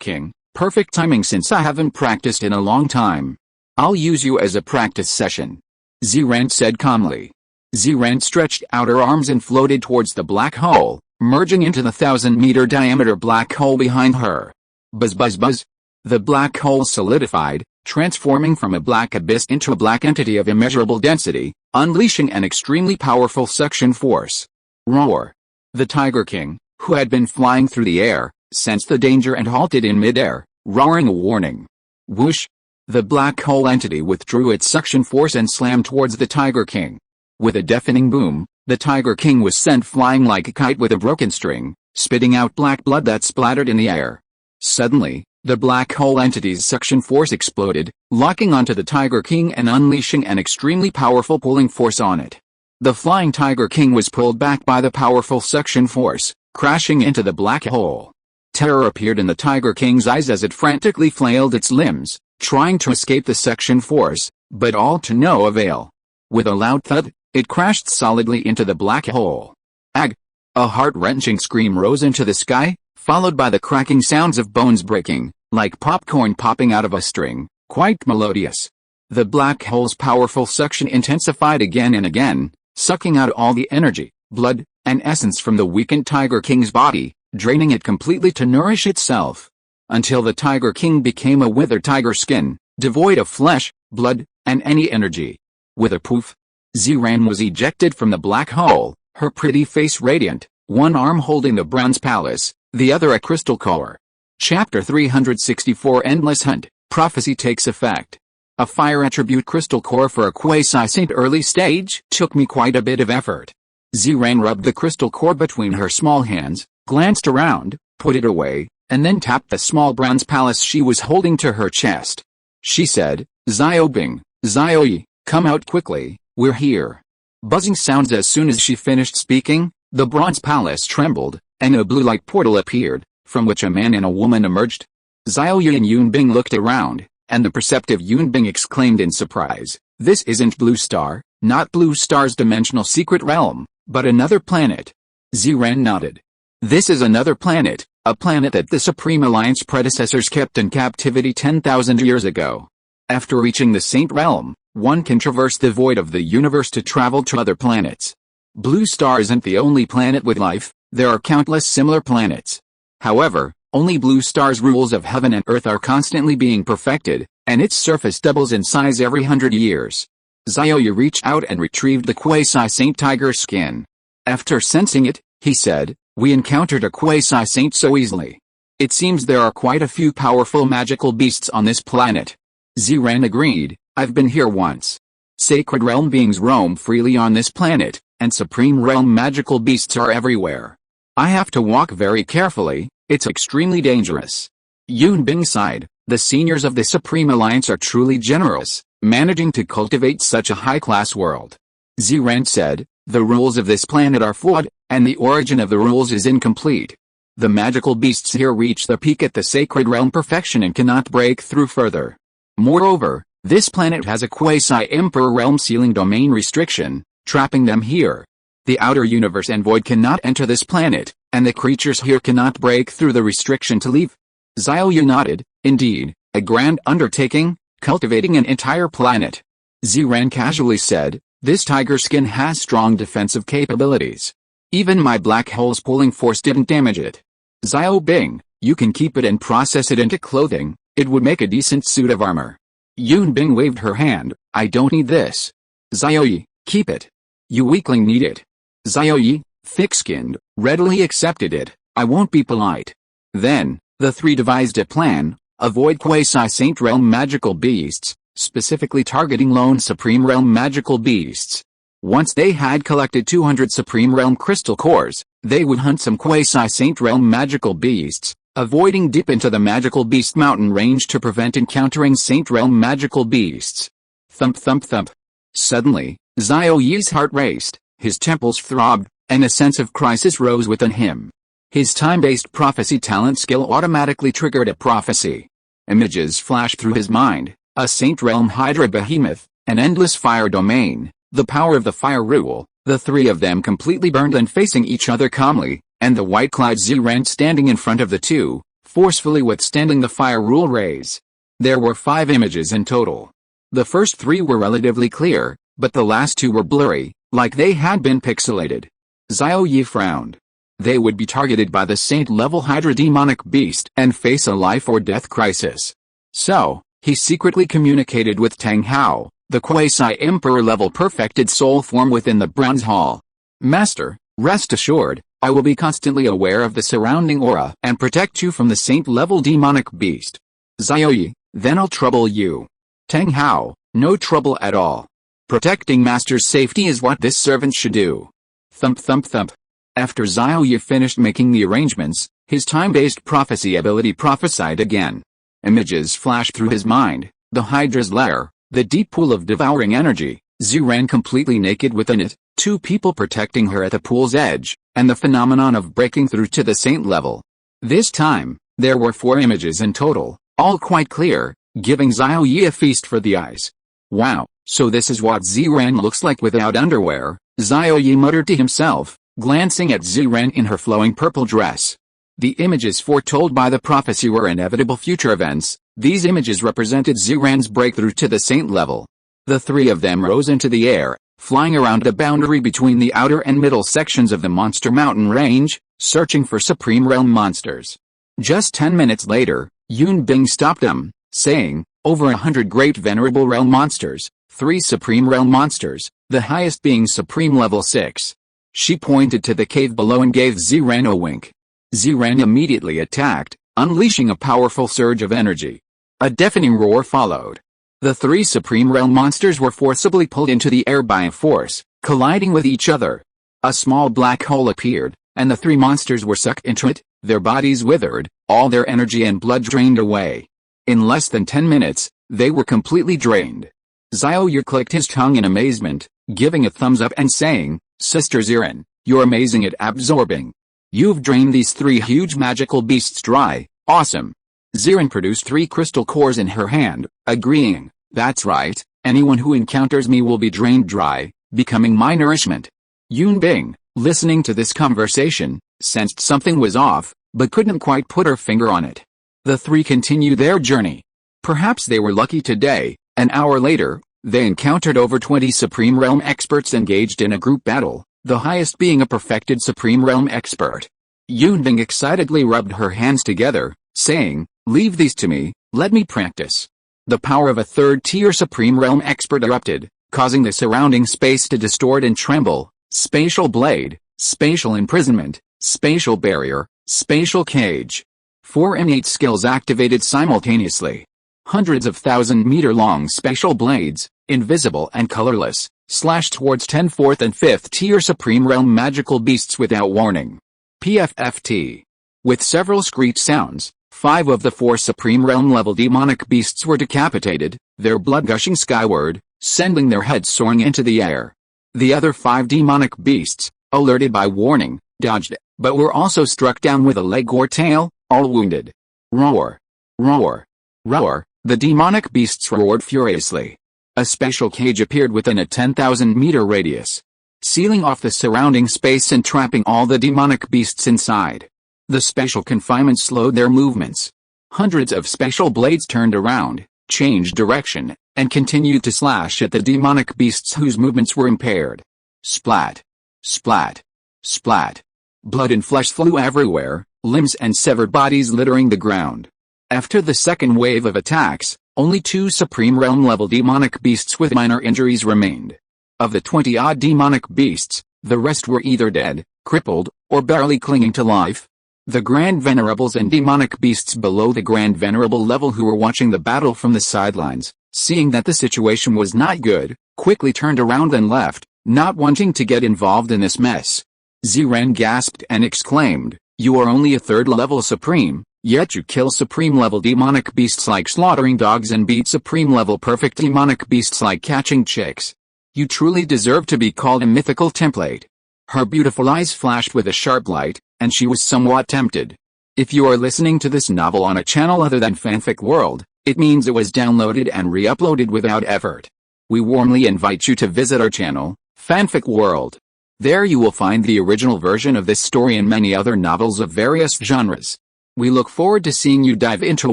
King, perfect timing since I haven't practiced in a long time. "I'll use you as a practice session," Ziran said calmly. Ziran stretched out her arms and floated towards the black hole, merging into the 1,000-meter diameter black hole behind her. Buzz buzz buzz. The black hole solidified, transforming from a black abyss into a black entity of immeasurable density, unleashing an extremely powerful suction force. Roar! The Tiger King, who had been flying through the air, sensed the danger and halted in midair, roaring a warning. Whoosh! The black hole entity withdrew its suction force and slammed towards the Tiger King. With a deafening boom, the Tiger King was sent flying like a kite with a broken string, spitting out black blood that splattered in the air. Suddenly, the black hole entity's suction force exploded, locking onto the Tiger King and unleashing an extremely powerful pulling force on it. The flying Tiger King was pulled back by the powerful suction force, crashing into the black hole. Terror appeared in the Tiger King's eyes as it frantically flailed its limbs, trying to escape the suction force, but all to no avail. With a loud thud, it crashed solidly into the black hole. Ag! A heart-wrenching scream rose into the sky, followed by the cracking sounds of bones breaking, like popcorn popping out of a string, quite melodious. The black hole's powerful suction intensified again and again, sucking out all the energy, blood, and essence from the weakened Tiger King's body, draining it completely to nourish itself. Until the Tiger King became a withered tiger skin, devoid of flesh, blood, and any energy. With a poof, Xiran was ejected from the black hole, her pretty face radiant, one arm holding the bronze palace, the other a crystal core. Chapter 364 Endless Hunt, Prophecy takes effect. A fire attribute crystal core for a quasi-saint early stage took me quite a bit of effort. Xiran rubbed the crystal core between her small hands, glanced around, put it away, and then tapped the small bronze palace she was holding to her chest. She said, Xiao Ye, come out quickly, we're here. Buzzing sounds as soon as she finished speaking, the bronze palace trembled, and a blue-like portal appeared, from which a man and a woman emerged. Xiao Ye and Yunbing looked around, and the perceptive Yunbing exclaimed in surprise, this isn't Blue Star, not Blue Star's dimensional secret realm, but another planet. Xiran nodded. This is another planet, a planet that the Supreme Alliance predecessors kept in captivity 10,000 years ago. After reaching the Saint Realm, one can traverse the void of the universe to travel to other planets. Blue Star isn't the only planet with life, there are countless similar planets. However, only Blue Star's rules of heaven and earth are constantly being perfected, and its surface doubles in size every 100 years. Xiao Ye reached out and retrieved the quasi-saint tiger skin. After sensing it, he said, we encountered a quasi-saint so easily. It seems there are quite a few powerful magical beasts on this planet. Xiran agreed, I've been here once. Sacred realm beings roam freely on this planet, and supreme realm magical beasts are everywhere. I have to walk very carefully, it's extremely dangerous. Yunbing sighed, the seniors of the Supreme Alliance are truly generous, managing to cultivate such a high-class world. Xiran said, the rules of this planet are flawed, and the origin of the rules is incomplete. The magical beasts here reach the peak at the sacred realm perfection and cannot break through further. Moreover, this planet has a quasi-emperor realm sealing domain restriction, trapping them here. The outer universe and void cannot enter this planet, and the creatures here cannot break through the restriction to leave. Xiao Ye nodded, indeed, a grand undertaking, cultivating an entire planet. Xiran casually said, this tiger skin has strong defensive capabilities. Even my black hole's pulling force didn't damage it. Xiao Bing, you can keep it and process it into clothing, it would make a decent suit of armor. Yunbing waved her hand, I don't need this. Xiao Ye, keep it. You weakling need it. Xiao Ye, thick-skinned, readily accepted it, I won't be polite. Then, the three devised a plan, avoid quasi-saint realm magical beasts, specifically targeting lone supreme realm magical beasts. Once they had collected 200 supreme realm crystal cores, they would hunt some quasi-saint realm magical beasts, avoiding deep into the magical beast mountain range to prevent encountering saint realm magical beasts. Thump thump thump. Suddenly, Xiao Ye's heart raced, his temples throbbed, and a sense of crisis rose within him. His time-based prophecy talent skill automatically triggered a prophecy. Images flashed through his mind, a Saint Realm Hydra behemoth, an endless fire domain, the power of the fire rule, the three of them completely burned and facing each other calmly, and the white-clad Xiran standing in front of the two, forcefully withstanding the fire rule rays. There were 5 images in total. The first 3 were relatively clear, but the last 2 were blurry, like they had been pixelated. Xiao Ye frowned. They would be targeted by the Saint-level Hydra demonic beast and face a life-or-death crisis. So, he secretly communicated with Tang Hao, the quasi-emperor level perfected soul form within the Bronze Hall. Master, rest assured, I will be constantly aware of the surrounding aura and protect you from the Saint-level demonic beast. Xiao Ye, then I'll trouble you. Tang Hao, no trouble at all. Protecting Master's safety is what this servant should do. Thump thump thump. After Xiao Ye finished making the arrangements, his time-based prophecy ability prophesied again. Images flashed through his mind, the Hydra's lair, the deep pool of devouring energy, Xiran completely naked within it, 2 people protecting her at the pool's edge, and the phenomenon of breaking through to the saint level. This time, there were 4 images in total, all quite clear, giving Xiao Ye a feast for the eyes. Wow, so this is what Ziren looks like without underwear, Xiao Ye muttered to himself, glancing at Ziren in her flowing purple dress. The images foretold by the prophecy were inevitable future events. These images represented Ziren's breakthrough to the saint level. The 3 of them rose into the air, flying around the boundary between the outer and middle sections of the monster mountain range, searching for Supreme Realm monsters. Just 10 minutes later, Yun Bing stopped them, saying, over 100 great venerable realm monsters, 3 Supreme Realm monsters, the highest being Supreme Level 6. She pointed to the cave below and gave Ziren a wink. Ziren immediately attacked, unleashing a powerful surge of energy. A deafening roar followed. The 3 Supreme Realm monsters were forcibly pulled into the air by a force, colliding with each other. A small black hole appeared, and the 3 monsters were sucked into it, their bodies withered, all their energy and blood drained away. In less than 10 minutes, they were completely drained. Xiao Ye clicked his tongue in amazement, giving a thumbs up and saying, Sister Ziren, you're amazing at absorbing. You've drained these 3 huge magical beasts dry, awesome. Ziren produced 3 crystal cores in her hand, agreeing, that's right, anyone who encounters me will be drained dry, becoming my nourishment. Yun Bing, listening to this conversation, sensed something was off, but couldn't quite put her finger on it. The 3 continued their journey. Perhaps they were lucky today. An hour later, they encountered over 20 Supreme Realm experts engaged in a group battle, the highest being a perfected Supreme Realm expert. Yun Bing excitedly rubbed her hands together, saying, leave these to me, let me practice. The power of a 3rd-tier Supreme Realm expert erupted, causing the surrounding space to distort and tremble. Spatial blade, spatial imprisonment, spatial barrier, spatial cage. 4 innate skills activated simultaneously. Hundreds of 1,000-meter-long spatial blades, invisible and colorless, slashed towards 10 4th and 5th-tier Supreme Realm magical beasts without warning. PFFT. With several screech sounds, 5 of the 4 Supreme Realm level demonic beasts were decapitated, their blood gushing skyward, sending their heads soaring into the air. The other 5 demonic beasts, alerted by warning, dodged, but were also struck down with a leg or tail, all wounded. Roar! Roar! Roar! The demonic beasts roared furiously. A special cage appeared within a 10,000-meter radius, sealing off the surrounding space and trapping all the demonic beasts inside. The special confinement slowed their movements. Hundreds of special blades turned around, changed direction, and continued to slash at the demonic beasts whose movements were impaired. Splat! Splat! Splat! Blood and flesh flew everywhere, limbs and severed bodies littering the ground. After the second wave of attacks, only 2 Supreme Realm level demonic beasts with minor injuries remained. Of the 20-odd demonic beasts, the rest were either dead, crippled, or barely clinging to life. The Grand Venerables and demonic beasts below the Grand Venerable level who were watching the battle from the sidelines, seeing that the situation was not good, quickly turned around and left, not wanting to get involved in this mess. Ziren gasped and exclaimed, you are only a 3rd level Supreme, yet you kill Supreme level demonic beasts like slaughtering dogs and beat Supreme level perfect demonic beasts like catching chicks. You truly deserve to be called a mythical template. Her beautiful eyes flashed with a sharp light, and she was somewhat tempted. If you are listening to this novel on a channel other than Fanfic World, it means it was downloaded and re-uploaded without effort. We warmly invite you to visit our channel, Fanfic World. There you will find the original version of this story and many other novels of various genres. We look forward to seeing you dive into a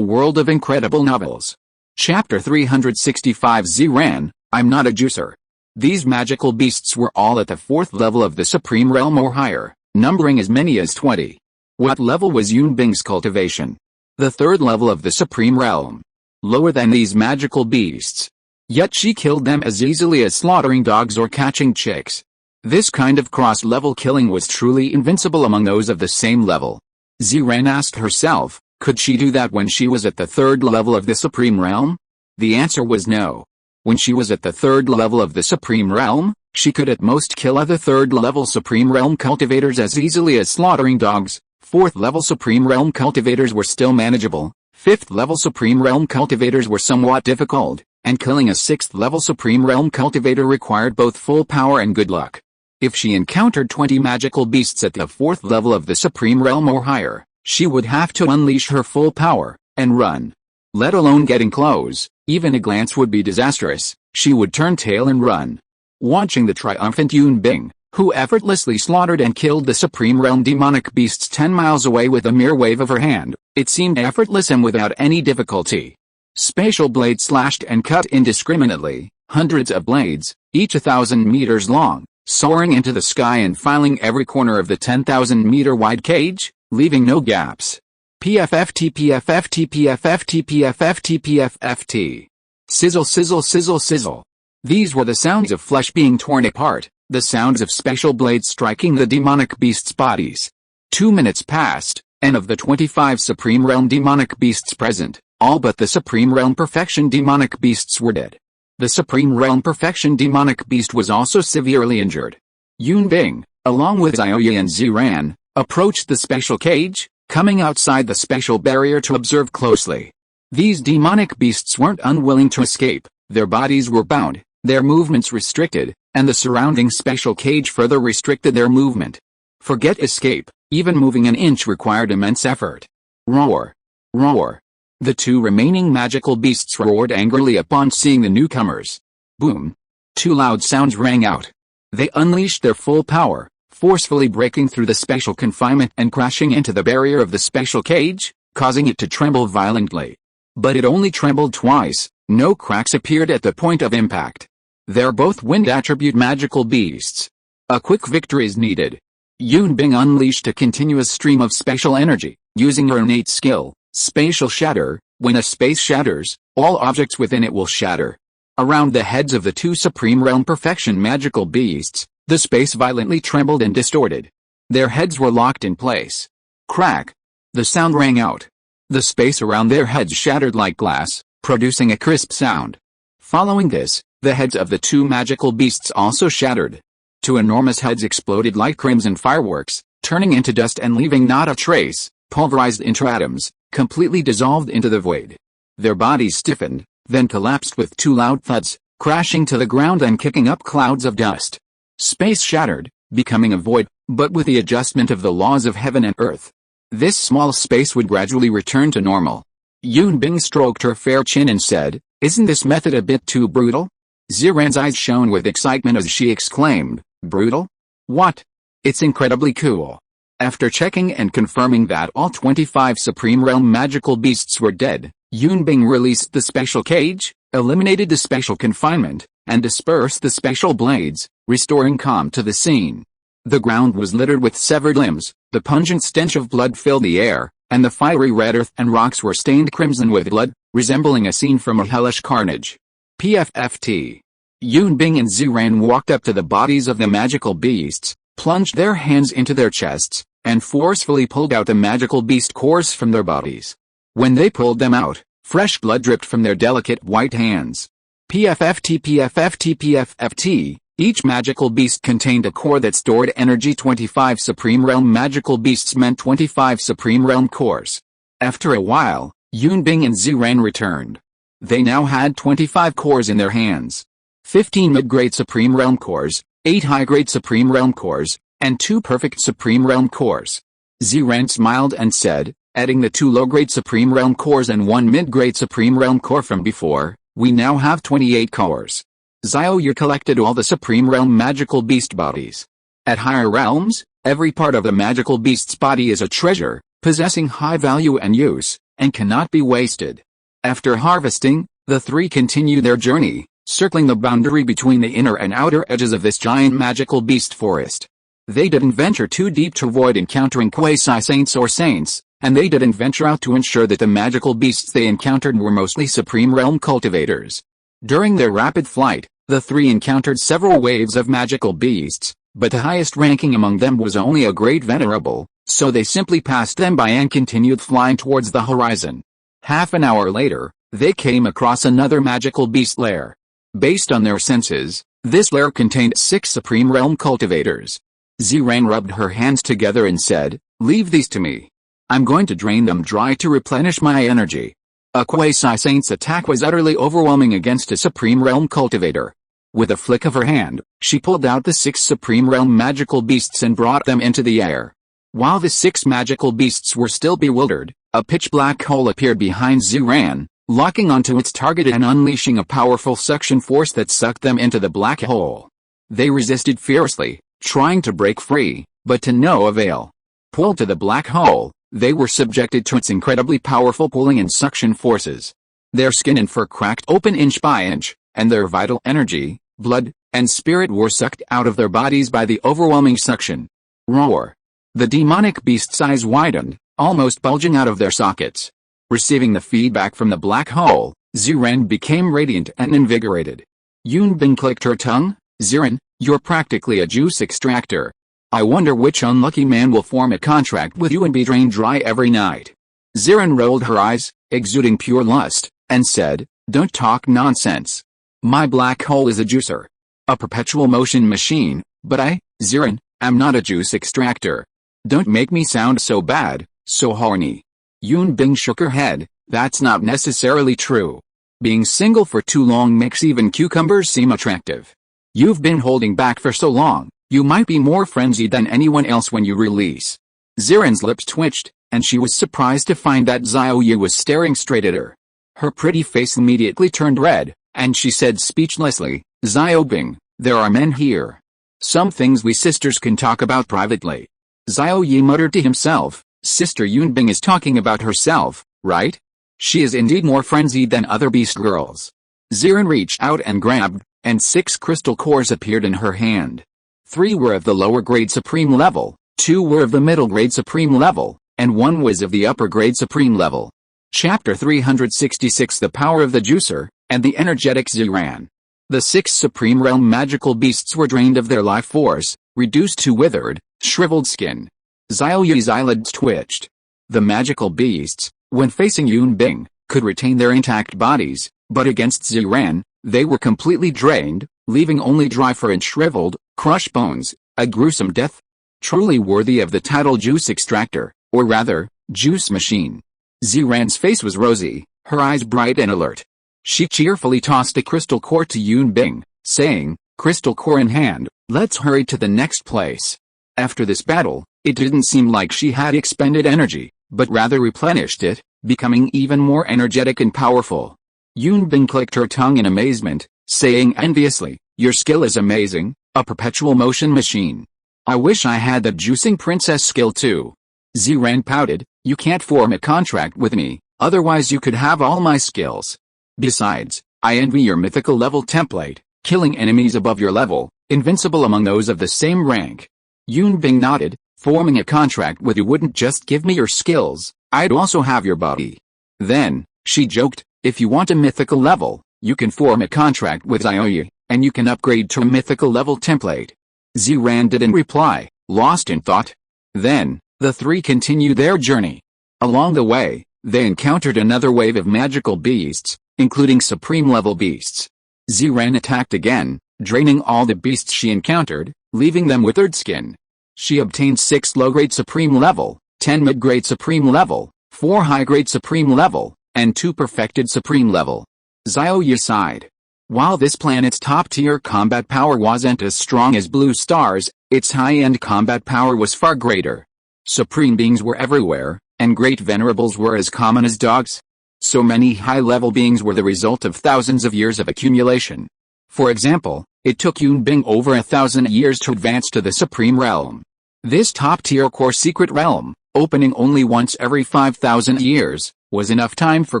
world of incredible novels. Chapter 365 Ziren, I'm not a juicer. These magical beasts were all at the 4th level of the Supreme Realm or higher, numbering as many as 20. What level was Yun Bing's cultivation? The 3rd level of the Supreme Realm. Lower than these magical beasts. Yet she killed them as easily as slaughtering dogs or catching chicks. This kind of cross-level killing was truly invincible among those of the same level. Ziren asked herself, could she do that when she was at the 3rd level of the Supreme Realm? The answer was no. When she was at the 3rd level of the Supreme Realm, she could at most kill other 3rd level Supreme Realm cultivators as easily as slaughtering dogs. 4th level Supreme Realm cultivators were still manageable, 5th level Supreme Realm cultivators were somewhat difficult, and killing a 6th level Supreme Realm cultivator required both full power and good luck. If she encountered 20 magical beasts at the 4th level of the Supreme Realm or higher, she would have to unleash her full power, and run. Let alone getting close, even a glance would be disastrous, she would turn tail and run. Watching the triumphant Yun Bing, who effortlessly slaughtered and killed the Supreme Realm demonic beasts 10 miles away with a mere wave of her hand, it seemed effortless and without any difficulty. Spatial blades slashed and cut indiscriminately, hundreds of blades, each 1,000 meters long, soaring into the sky and filing every corner of the 10,000-meter-wide cage, leaving no gaps. PFFT PFFT PFFT PFFT PFFT. Sizzle sizzle sizzle sizzle. These were the sounds of flesh being torn apart, the sounds of special blades striking the demonic beasts' bodies. 2 minutes passed, and of the 25 Supreme Realm demonic beasts present, all but the Supreme Realm Perfection demonic beasts were dead. The Supreme Realm Perfection demonic beast was also severely injured. Yun Bing, along with Xiao Ye and Ziran, approached the special cage, coming outside the special barrier to observe closely. These demonic beasts weren't unwilling to escape, their bodies were bound, their movements restricted, and the surrounding special cage further restricted their movement. Forget escape, even moving an inch required immense effort. Roar! Roar! The two remaining magical beasts roared angrily upon seeing the newcomers. Boom! Two loud sounds rang out. They unleashed their full power, forcefully breaking through the special confinement and crashing into the barrier of the special cage, causing it to tremble violently. But it only trembled twice, no cracks appeared at the point of impact. They're both wind attribute magical beasts. A quick victory is needed. Yun Bing unleashed a continuous stream of special energy, using her innate skill, Spatial Shatter. When a space shatters, all objects within it will shatter. Around the heads of the two Supreme Realm Perfection magical beasts, the space violently trembled and distorted. Their heads were locked in place. Crack! The sound rang out. The space around their heads shattered like glass, producing a crisp sound. Following this, the heads of the two magical beasts also shattered. Two enormous heads exploded like crimson fireworks, turning into dust and leaving not a trace, pulverized into atoms, completely dissolved into the void. Their bodies stiffened, then collapsed with two loud thuds, crashing to the ground and kicking up clouds of dust. Space shattered, becoming a void, but with the adjustment of the laws of heaven and earth. This small space would gradually return to normal. Yun Bing stroked her fair chin and said, "Isn't this method a bit too brutal?" Ziran's eyes shone with excitement as she exclaimed, "Brutal? What? It's incredibly cool." After checking and confirming that all 25 Supreme Realm magical beasts were dead, Yun Bing released the special cage, eliminated the special confinement, and dispersed the special blades, restoring calm to the scene. The ground was littered with severed limbs, the pungent stench of blood filled the air, and the fiery red earth and rocks were stained crimson with blood, resembling a scene from a hellish carnage. PFFT. Yun Bing and Ziran walked up to the bodies of the magical beasts, plunged their hands into their chests, and forcefully pulled out the magical beast cores from their bodies. When they pulled them out, fresh blood dripped from their delicate white hands. PFFT PFFT PFFT. Each magical beast contained a core that stored energy. 25 Supreme Realm magical beasts meant 25 Supreme Realm cores. After a while, Yun Bing and Ziran returned. They now had 25 cores in their hands. 15 mid-grade Supreme Realm cores, 8 high-grade Supreme Realm cores, and 2 perfect Supreme Realm cores. Ziran smiled and said, adding the 2 low-grade Supreme Realm cores and 1 mid-grade Supreme Realm core from before, we now have 28 cores. Xiao Ye collected all the Supreme Realm magical beast bodies. At higher realms, every part of the magical beast's body is a treasure, possessing high value and use, and cannot be wasted. After harvesting, the three continue their journey, circling the boundary between the inner and outer edges of this giant magical beast forest. They didn't venture too deep to avoid encountering quasi-saints or saints, and they didn't venture out to ensure that the magical beasts they encountered were mostly Supreme Realm cultivators. During their rapid flight, the three encountered several waves of magical beasts, but the highest ranking among them was only a great venerable, so they simply passed them by and continued flying towards the horizon. Half an hour later, they came across another magical beast lair. Based on their senses, this lair contained 6 Supreme Realm cultivators. Ziran rubbed her hands together and said, "Leave these to me. I'm going to drain them dry to replenish my energy." A quasi-saint's attack was utterly overwhelming against a Supreme Realm cultivator. With a flick of her hand, she pulled out the 6 Supreme Realm magical beasts and brought them into the air. While the 6 magical beasts were still bewildered, a pitch-black hole appeared behind Ziran, locking onto its target and unleashing a powerful suction force that sucked them into the black hole. They resisted fiercely, trying to break free, but to no avail. Pulled to the black hole, they were subjected to its incredibly powerful pulling and suction forces. Their skin and fur cracked open inch by inch, and their vital energy, blood, and spirit were sucked out of their bodies by the overwhelming suction. Roar! The demonic beasts' eyes widened, almost bulging out of their sockets. Receiving the feedback from the black hole, Ziran became radiant and invigorated. Yunbing clicked her tongue. Ziran, you're practically a juice extractor. I wonder which unlucky man will form a contract with you and be drained dry every night. Ziran rolled her eyes, exuding pure lust, and said, don't talk nonsense. My black hole is a juicer. A perpetual motion machine, but I, Ziran, am not a juice extractor. Don't make me sound so bad, so horny. Yunbing shook her head. That's not necessarily true. Being single for too long makes even cucumbers seem attractive. You've been holding back for so long, you might be more frenzied than anyone else when you release. Ziran's lips twitched, and she was surprised to find that Xiao Ye was staring straight at her. Her pretty face immediately turned red, and she said speechlessly, Xiaobing, there are men here. Some things we sisters can talk about privately. Xiao Ye muttered to himself, Sister Yunbing is talking about herself, right? She is indeed more frenzied than other beast girls. Ziran reached out and grabbed, and 6 crystal cores appeared in her hand. 3 were of the lower grade supreme level, 2 were of the middle grade supreme level, and 1 was of the upper grade supreme level. Chapter 366 The Power of the Juicer, and the Energetic Ziran. The 6 supreme realm magical beasts were drained of their life force, reduced to withered, shriveled skin. Xiao Ye's eyelids twitched. The magical beasts, when facing Yunbing, could retain their intact bodies, but against Ziran, they were completely drained, leaving only dry fur and shriveled, crushed bones, a gruesome death. Truly worthy of the title Juice Extractor, or rather, Juice Machine. Ziran's face was rosy, her eyes bright and alert. She cheerfully tossed a crystal core to Yunbing, saying, Crystal core in hand, let's hurry to the next place. After this battle, it didn't seem like she had expended energy, but rather replenished it, becoming even more energetic and powerful. Yunbing clicked her tongue in amazement, saying enviously, your skill is amazing, a perpetual motion machine. I wish I had the juicing princess skill too. Ziran pouted, you can't form a contract with me, otherwise you could have all my skills. Besides, I envy your mythical level template, killing enemies above your level, invincible among those of the same rank. Yunbing nodded, forming a contract with you wouldn't just give me your skills, I'd also have your body. Then, she joked, if you want a mythical level, you can form a contract with Xiao Ye, and you can upgrade to a mythical level template. Ziran didn't reply, lost in thought. Then, the 3 continued their journey. Along the way, they encountered another wave of magical beasts, including supreme level beasts. Ziran attacked again, draining all the beasts she encountered, leaving them withered skin. She obtained 6 low-grade supreme level, 10 mid-grade supreme level, 4 high-grade supreme level, and 2 perfected supreme level. Xiao Ye sighed. While this planet's top-tier combat power wasn't as strong as Blue Star's, its high-end combat power was far greater. Supreme beings were everywhere, and great venerables were as common as dogs. So many high-level beings were the result of thousands of years of accumulation. For example, it took Yunbing over 1,000 years to advance to the Supreme Realm. This top-tier core secret realm, opening only once every 5,000 years, was enough time for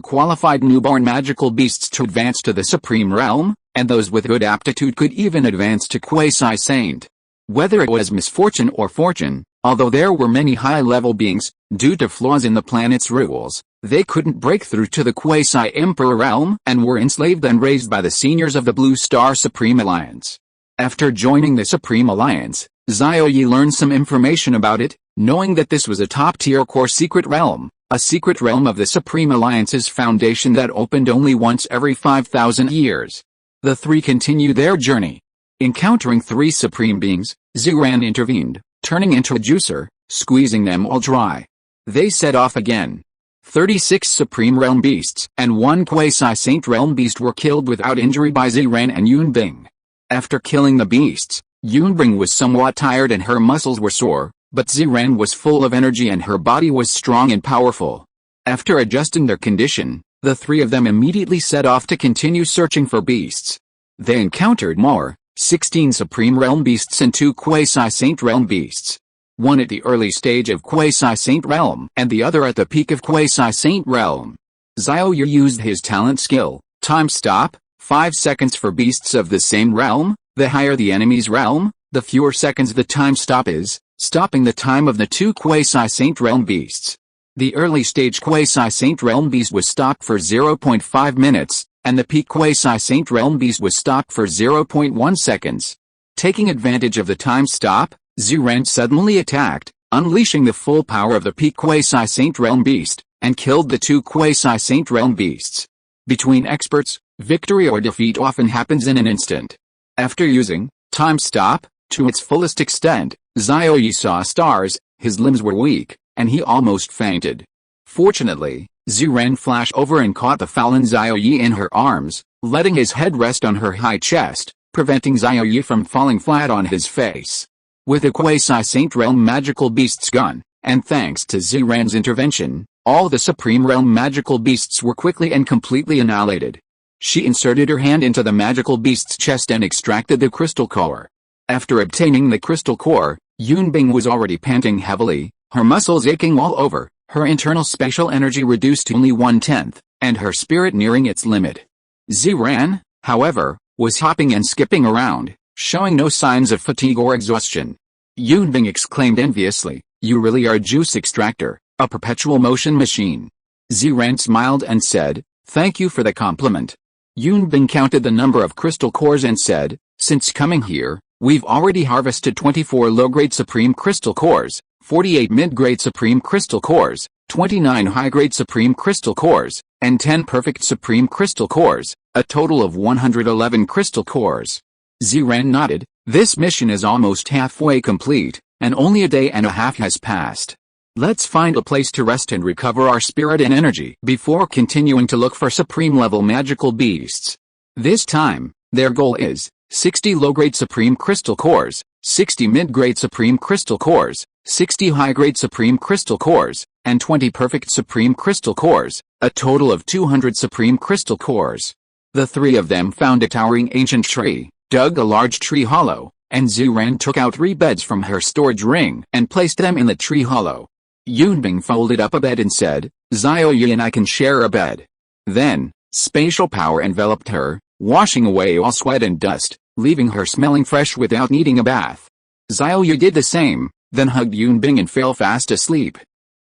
qualified newborn magical beasts to advance to the Supreme Realm, and those with good aptitude could even advance to Quasi-Saint. Whether it was misfortune or fortune, although there were many high-level beings, due to flaws in the planet's rules, they couldn't break through to the Quasi-Emperor Realm and were enslaved and raised by the seniors of the Blue Star Supreme Alliance. After joining the Supreme Alliance, Xiao Ye learned some information about it, knowing that this was a top-tier core secret realm, a secret realm of the Supreme Alliance's foundation that opened only once every 5,000 years. The 3 continued their journey. Encountering 3 supreme beings, Ziran intervened, turning into a juicer, squeezing them all dry. They set off again. 36 Supreme Realm Beasts and 1 Quasi-Saint Realm Beast were killed without injury by Ziran and Yunbing. After killing the beasts, Yunbing was somewhat tired and her muscles were sore, But Ziran was full of energy and her body was strong and powerful. After adjusting their condition, the three of them immediately set off to continue searching for beasts. They encountered more, 16 Supreme Realm Beasts and 2 Quasi-Saint Realm Beasts. One at the early stage of Quasi-Saint Realm and the other at the peak of Quasi-Saint Realm. Xiao Ye used his talent skill, Time Stop, 5 seconds for beasts of the same realm. The higher the enemy's realm, the fewer seconds the time stop is, stopping the time of the 2 Quasi-Saint Realm Beasts. The early stage Quasi-Saint Realm Beast was stopped for 0.5 minutes, and the peak Quasi-Saint Realm Beast was stopped for 0.1 seconds. Taking advantage of the time stop, Ziran suddenly attacked, unleashing the full power of the peak Quasi-Saint Realm Beast, and killed the 2 Quasi-Saint Realm Beasts. Between experts, victory or defeat often happens in an instant. After using time stop to its fullest extent, Xiao Ye saw stars, his limbs were weak, and he almost fainted. Fortunately, Ziran flashed over and caught the fallen Xiao Ye in her arms, letting his head rest on her high chest, preventing Xiao Ye from falling flat on his face. With a Quasi-Saint Realm Magical Beasts gun, and thanks to Ziran's intervention, all the Supreme Realm Magical Beasts were quickly and completely annihilated. She inserted her hand into the Magical Beast's chest and extracted the crystal core. After obtaining the crystal core, Yunbing was already panting heavily, her muscles aching all over, her internal spatial energy reduced to only 1/10, and her spirit nearing its limit. Ziran, however, was hopping and skipping around, showing no signs of fatigue or exhaustion. Yunbing exclaimed enviously, "You really are a juice extractor, a perpetual motion machine." Ziran smiled and said, "Thank you for the compliment." Yunbing counted the number of crystal cores and said, "Since coming here, we've already harvested 24 low-grade Supreme Crystal Cores, 48 mid-grade Supreme Crystal Cores, 29 high-grade Supreme Crystal Cores, and 10 perfect Supreme Crystal Cores, a total of 111 Crystal Cores." Ziran nodded. "This mission is almost halfway complete, and only a day and a half has passed. Let's find a place to rest and recover our spirit and energy before continuing to look for Supreme-level magical beasts." This time, their goal is 60 low-grade Supreme Crystal Cores, 60 mid-grade Supreme Crystal Cores, 60 high-grade Supreme Crystal Cores, and 20 perfect Supreme Crystal Cores, a total of 200 Supreme Crystal Cores. The three of them found a towering ancient tree, dug a large tree hollow, and Ziran took out 3 beds from her storage ring and placed them in the tree hollow. Yunbing folded up a bed and said, "Xiao Ye and I can share a bed." Then, spatial power enveloped her, washing away all sweat and dust, leaving her smelling fresh without needing a bath. Xiao Ye did the same, then hugged Yunbing and fell fast asleep.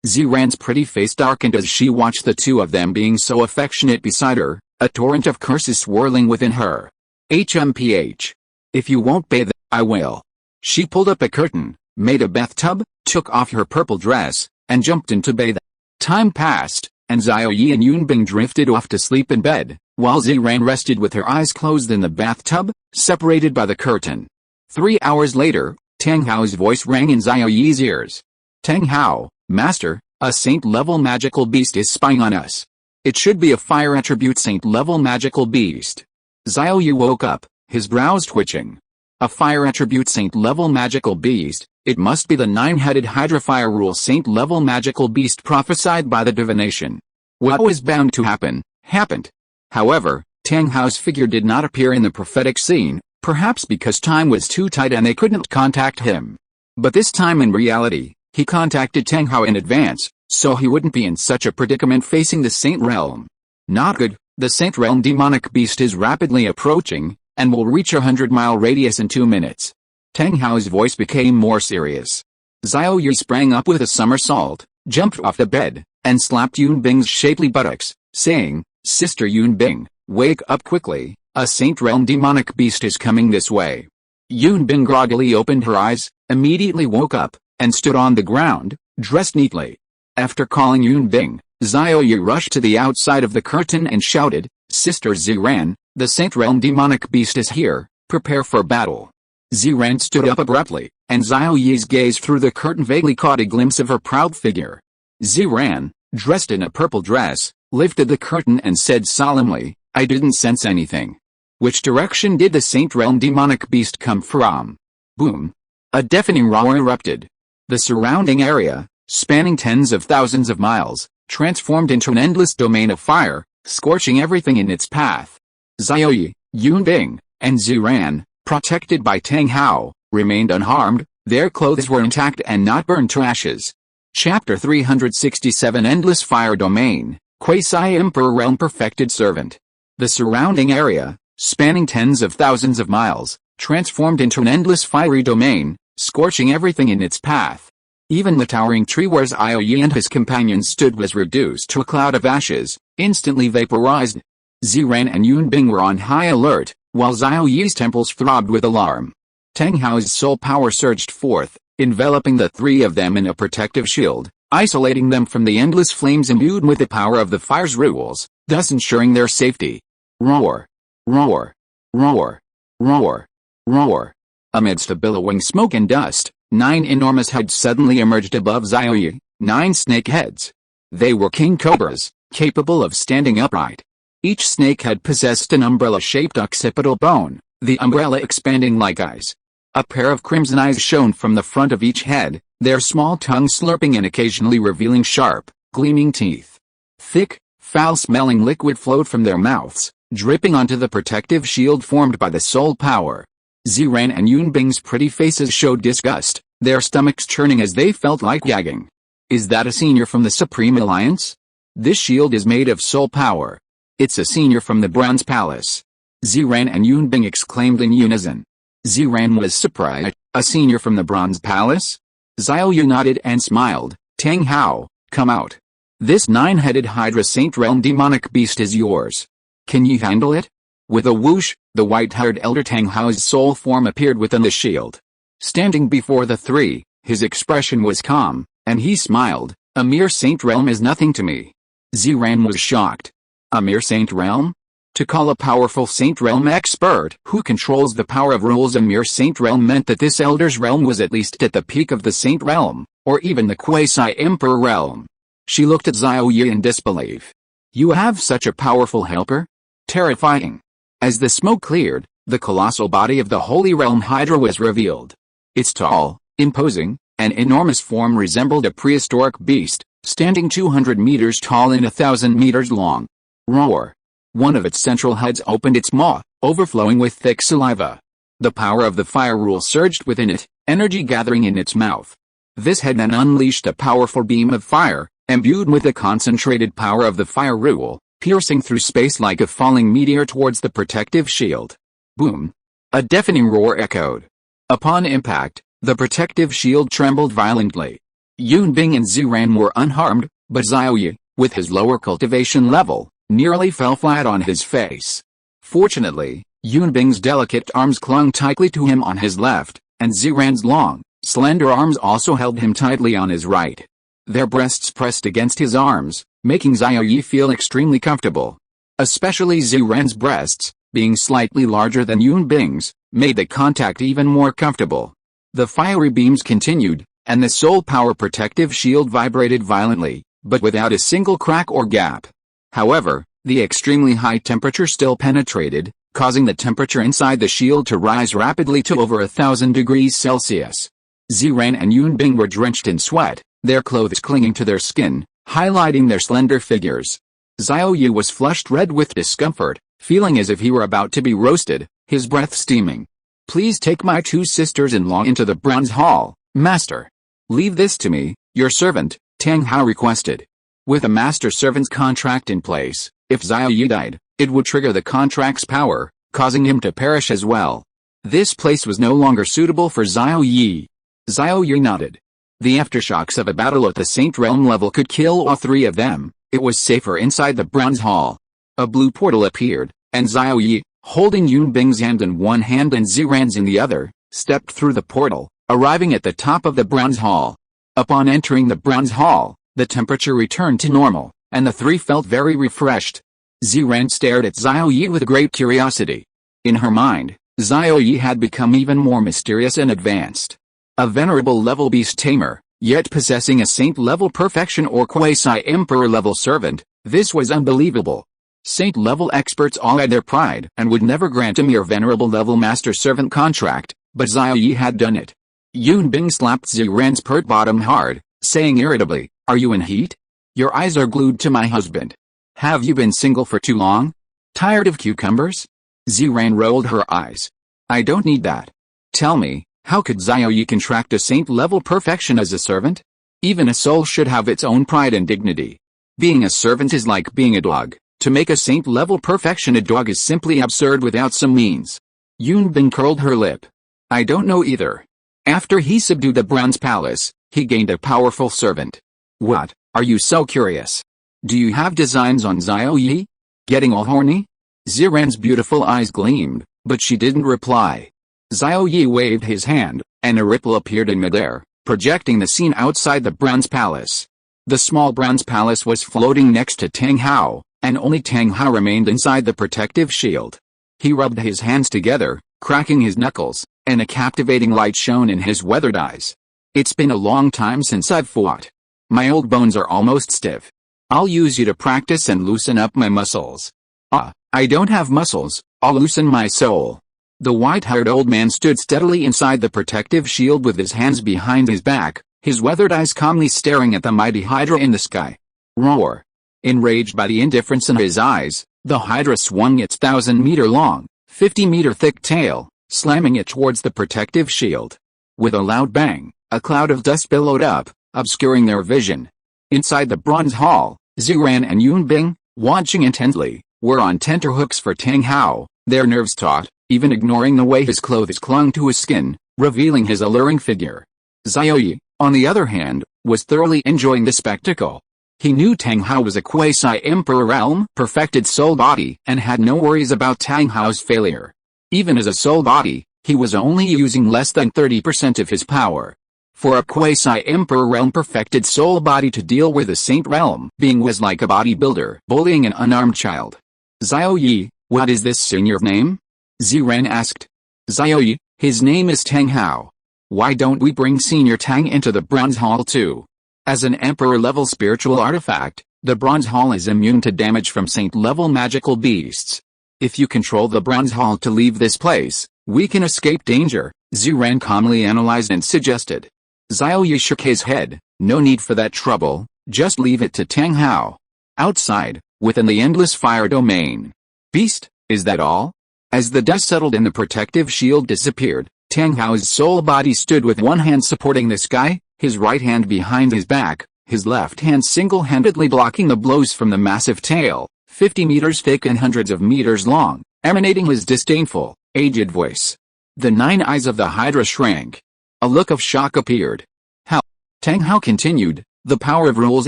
Ziran's pretty face darkened as she watched the two of them being so affectionate beside her, a torrent of curses swirling within her. HMPH. "If you won't bathe, I will." She pulled up a curtain, made a bathtub, took off her purple dress, and jumped in to bathe. Time passed, and Xiao Ye and Yunbing drifted off to sleep in bed, while Ziran rested with her eyes closed in the bathtub, separated by the curtain. 3 hours later, Tang Hao's voice rang in Xiao Ye's ears. "Tang Hao, Master, a Saint-level magical beast is spying on us. It should be a fire attribute Saint-level magical beast." Xiao Ye woke up, his brows twitching. A fire attribute Saint-level magical beast, it must be the 9-headed Hydra Fire Rule Saint-level magical beast prophesied by the divination. What was bound to happen, happened. However, Tang Hao's figure did not appear in the prophetic scene, perhaps because time was too tight and they couldn't contact him. But this time in reality, he contacted Tang Hao in advance, so he wouldn't be in such a predicament facing the Saint Realm. Not good, the Saint Realm demonic beast is rapidly approaching, and will reach a 100-mile radius in 2 minutes. Tang Hao's voice became more serious. Xiao Ye sprang up with a somersault, jumped off the bed, and slapped Yunbing's shapely buttocks, saying, "Sister Yunbing, wake up quickly, a Saint Realm demonic beast is coming this way." Yunbing groggily opened her eyes, immediately woke up, and stood on the ground, dressed neatly. After calling Yunbing, Xiao Ye rushed to the outside of the curtain and shouted, "Sister Ziran, the Saint Realm demonic beast is here, prepare for battle." Ziran stood up abruptly, and Xiao Ye's gaze through the curtain vaguely caught a glimpse of her proud figure. Ziran, dressed in a purple dress, lifted the curtain and said solemnly, "I didn't sense anything." "Which direction did the Saint Realm demonic beast come from?" Boom! A deafening roar erupted. The surrounding area, spanning tens of thousands of miles, transformed into an endless domain of fire, scorching everything in its path. Xiao Ye, Yunbing, and Ziran, protected by Tang Hao, remained unharmed, their clothes were intact and not burned to ashes. Chapter 367 Endless Fire Domain, Quasi-Emperor Realm Perfected Servant. The surrounding area, spanning tens of thousands of miles, transformed into an endless fiery domain, scorching everything in its path. Even the towering tree where Xiao Ye and his companions stood was reduced to a cloud of ashes, instantly vaporized. Ziran and Yunbing were on high alert, while Xiao Ye's temples throbbed with alarm. Tang Hao's soul power surged forth, enveloping the three of them in a protective shield, isolating them from the endless flames imbued with the power of the fire's rules, thus ensuring their safety. Roar! Roar! Roar! Roar! Roar! Amidst a billowing smoke and dust, 9 enormous heads suddenly emerged above Xiao Ye, 9 snake heads. They were king cobras, capable of standing upright. Each snake head possessed an umbrella-shaped occipital bone, the umbrella expanding like eyes. A pair of crimson eyes shone from the front of each head, their small tongues slurping and occasionally revealing sharp, gleaming teeth. Thick, foul-smelling liquid flowed from their mouths, dripping onto the protective shield formed by the soul power. Ziran and Yunbing's pretty faces showed disgust, their stomachs churning as they felt like gagging. Is that a senior from the Supreme Alliance? This shield is made of soul power. It's a senior from the Bronze Palace. Ziran and Yunbing exclaimed in unison. Ziran was surprised. A senior from the Bronze Palace? Xiao Ye nodded and smiled. Tang Hao, come out. This 9-headed Hydra Saint Realm demonic beast is yours. Can you handle it? With a whoosh, the white-haired elder Tang Hao's soul form appeared within the shield. Standing before the three, his expression was calm, and he smiled. A mere Saint Realm is nothing to me. Ziran was shocked. A mere Saint Realm? To call a powerful Saint Realm expert who controls the power of rules a mere Saint Realm meant that this Elder's realm was at least at the peak of the Saint Realm, or even the Quasi-Emperor realm. She looked at Xiao Ye in disbelief. You have such a powerful helper? Terrifying. As the smoke cleared, the colossal body of the Holy Realm Hydra was revealed. Its tall, imposing, and enormous form resembled a prehistoric beast, standing 200 meters tall and 1,000 meters long. Roar! One of its central heads opened its maw, overflowing with thick saliva. The power of the fire rule surged within it, energy gathering in its mouth. This head then unleashed a powerful beam of fire, imbued with the concentrated power of the fire rule, piercing through space like a falling meteor towards the protective shield. Boom! A deafening roar echoed. Upon impact, the protective shield trembled violently. Yunbing and Ziran were unharmed, but Xiao Ye, with his lower cultivation level, nearly fell flat on his face. Fortunately, Yunbing's delicate arms clung tightly to him on his left, and Ziran's long, slender arms also held him tightly on his right. Their breasts pressed against his arms, making Xiao Ye feel extremely comfortable. Especially Ziran's breasts, being slightly larger than Yunbing's, made the contact even more comfortable. The fiery beams continued, and the soul power protective shield vibrated violently, but without a single crack or gap. However, the extremely high temperature still penetrated, causing the temperature inside the shield to rise rapidly to over 1,000 degrees Celsius. Ziran and Yunbing were drenched in sweat, their clothes clinging to their skin, highlighting their slender figures. Xiao Ye was flushed red with discomfort, feeling as if he were about to be roasted, his breath steaming. Please take my 2 sisters-in-law into the Bronze Hall, Master. Leave this to me, your servant, Tang Hao requested. With a master-servant's contract in place, if Xiao Ye died, it would trigger the contract's power, causing him to perish as well. This place was no longer suitable for Xiao Ye. Xiao Ye nodded. The aftershocks of a battle at the Saint Realm level could kill all 3 of them. It was safer inside the Bronze Hall. A blue portal appeared, and Xiao Ye, holding Yunbing's hand in one hand and Ziran's in the other, stepped through the portal, arriving at the top of the Bronze Hall. Upon entering the Bronze Hall, the temperature returned to normal, and the 3 felt very refreshed. Ziran stared at Xiao Ye with great curiosity. In her mind, Xiao Ye had become even more mysterious and advanced. A venerable level Beast Tamer, yet possessing a saint-level perfection or quasi-emperor level servant, this was unbelievable. Saint-level experts all had their pride and would never grant a mere venerable level master-servant contract, but Xiao Ye had done it. Yunbing slapped Ziran's pert bottom hard, saying irritably, "Are you in heat? Your eyes are glued to my husband. Have you been single for too long? Tired of cucumbers?" Ziran rolled her eyes. "I don't need that. Tell me, how could Xiao Ye contract a saint-level perfection as a servant? Even a soul should have its own pride and dignity. Being a servant is like being a dog. To make a saint-level perfection a dog is simply absurd without some means." Yunbing curled her lip. "I don't know either. After he subdued the Bronze Palace, he gained a powerful servant." "What, are you so curious? Do you have designs on Xiao Ye? Getting all horny?" Ziran's beautiful eyes gleamed, but she didn't reply. Xiao Ye waved his hand, and a ripple appeared in midair, projecting the scene outside the Bronze Palace. The small Bronze Palace was floating next to Tang Hao, and only Tang Hao remained inside the protective shield. He rubbed his hands together, cracking his knuckles, and a captivating light shone in his weathered eyes. "It's been a long time since I've fought. My old bones are almost stiff. I'll use you to practice and loosen up my muscles." "Ah, I don't have muscles, I'll loosen my soul." The white-haired old man stood steadily inside the protective shield with his hands behind his back, his weathered eyes calmly staring at the mighty hydra in the sky. Roar! Enraged by the indifference in his eyes, the hydra swung its 1,000-meter-long, 50-meter-thick tail, slamming it towards the protective shield. With a loud bang, a cloud of dust billowed up, obscuring their vision. Inside the bronze hall, Ziran and Yunbing, watching intently, were on tenterhooks for Tang Hao, their nerves taut, even ignoring the way his clothes clung to his skin, revealing his alluring figure. Xiao Ye, on the other hand, was thoroughly enjoying the spectacle. He knew Tang Hao was a quasi-emperor realm perfected soul body and had no worries about Tang Hao's failure. Even as a soul body, he was only using less than 30% of his power. For a quasi-emperor realm perfected soul body to deal with a saint realm being was like a bodybuilder bullying an unarmed child. "Xiao Ye, what is this senior name?" Ziran asked. "Xiao Ye, his name is Tang Hao. Why don't we bring Senior Tang into the Bronze Hall too?" As an emperor-level spiritual artifact, the Bronze Hall is immune to damage from saint-level magical beasts. "If you control the Bronze Hall to leave this place, we can escape danger," Ziran calmly analyzed and suggested. Xiao Ye shook his head. "No need for that trouble, just leave it to Tang Hao. Outside, within the endless fire domain." "Beast, is that all?" As the dust settled and the protective shield disappeared, Tang Hao's soul body stood with one hand supporting the sky, his right hand behind his back, his left hand single-handedly blocking the blows from the massive tail, 50 meters thick and hundreds of meters long, emanating his disdainful, aged voice. The 9 eyes of the hydra shrank. A look of shock appeared. "How?" Tang Hao continued, the power of rules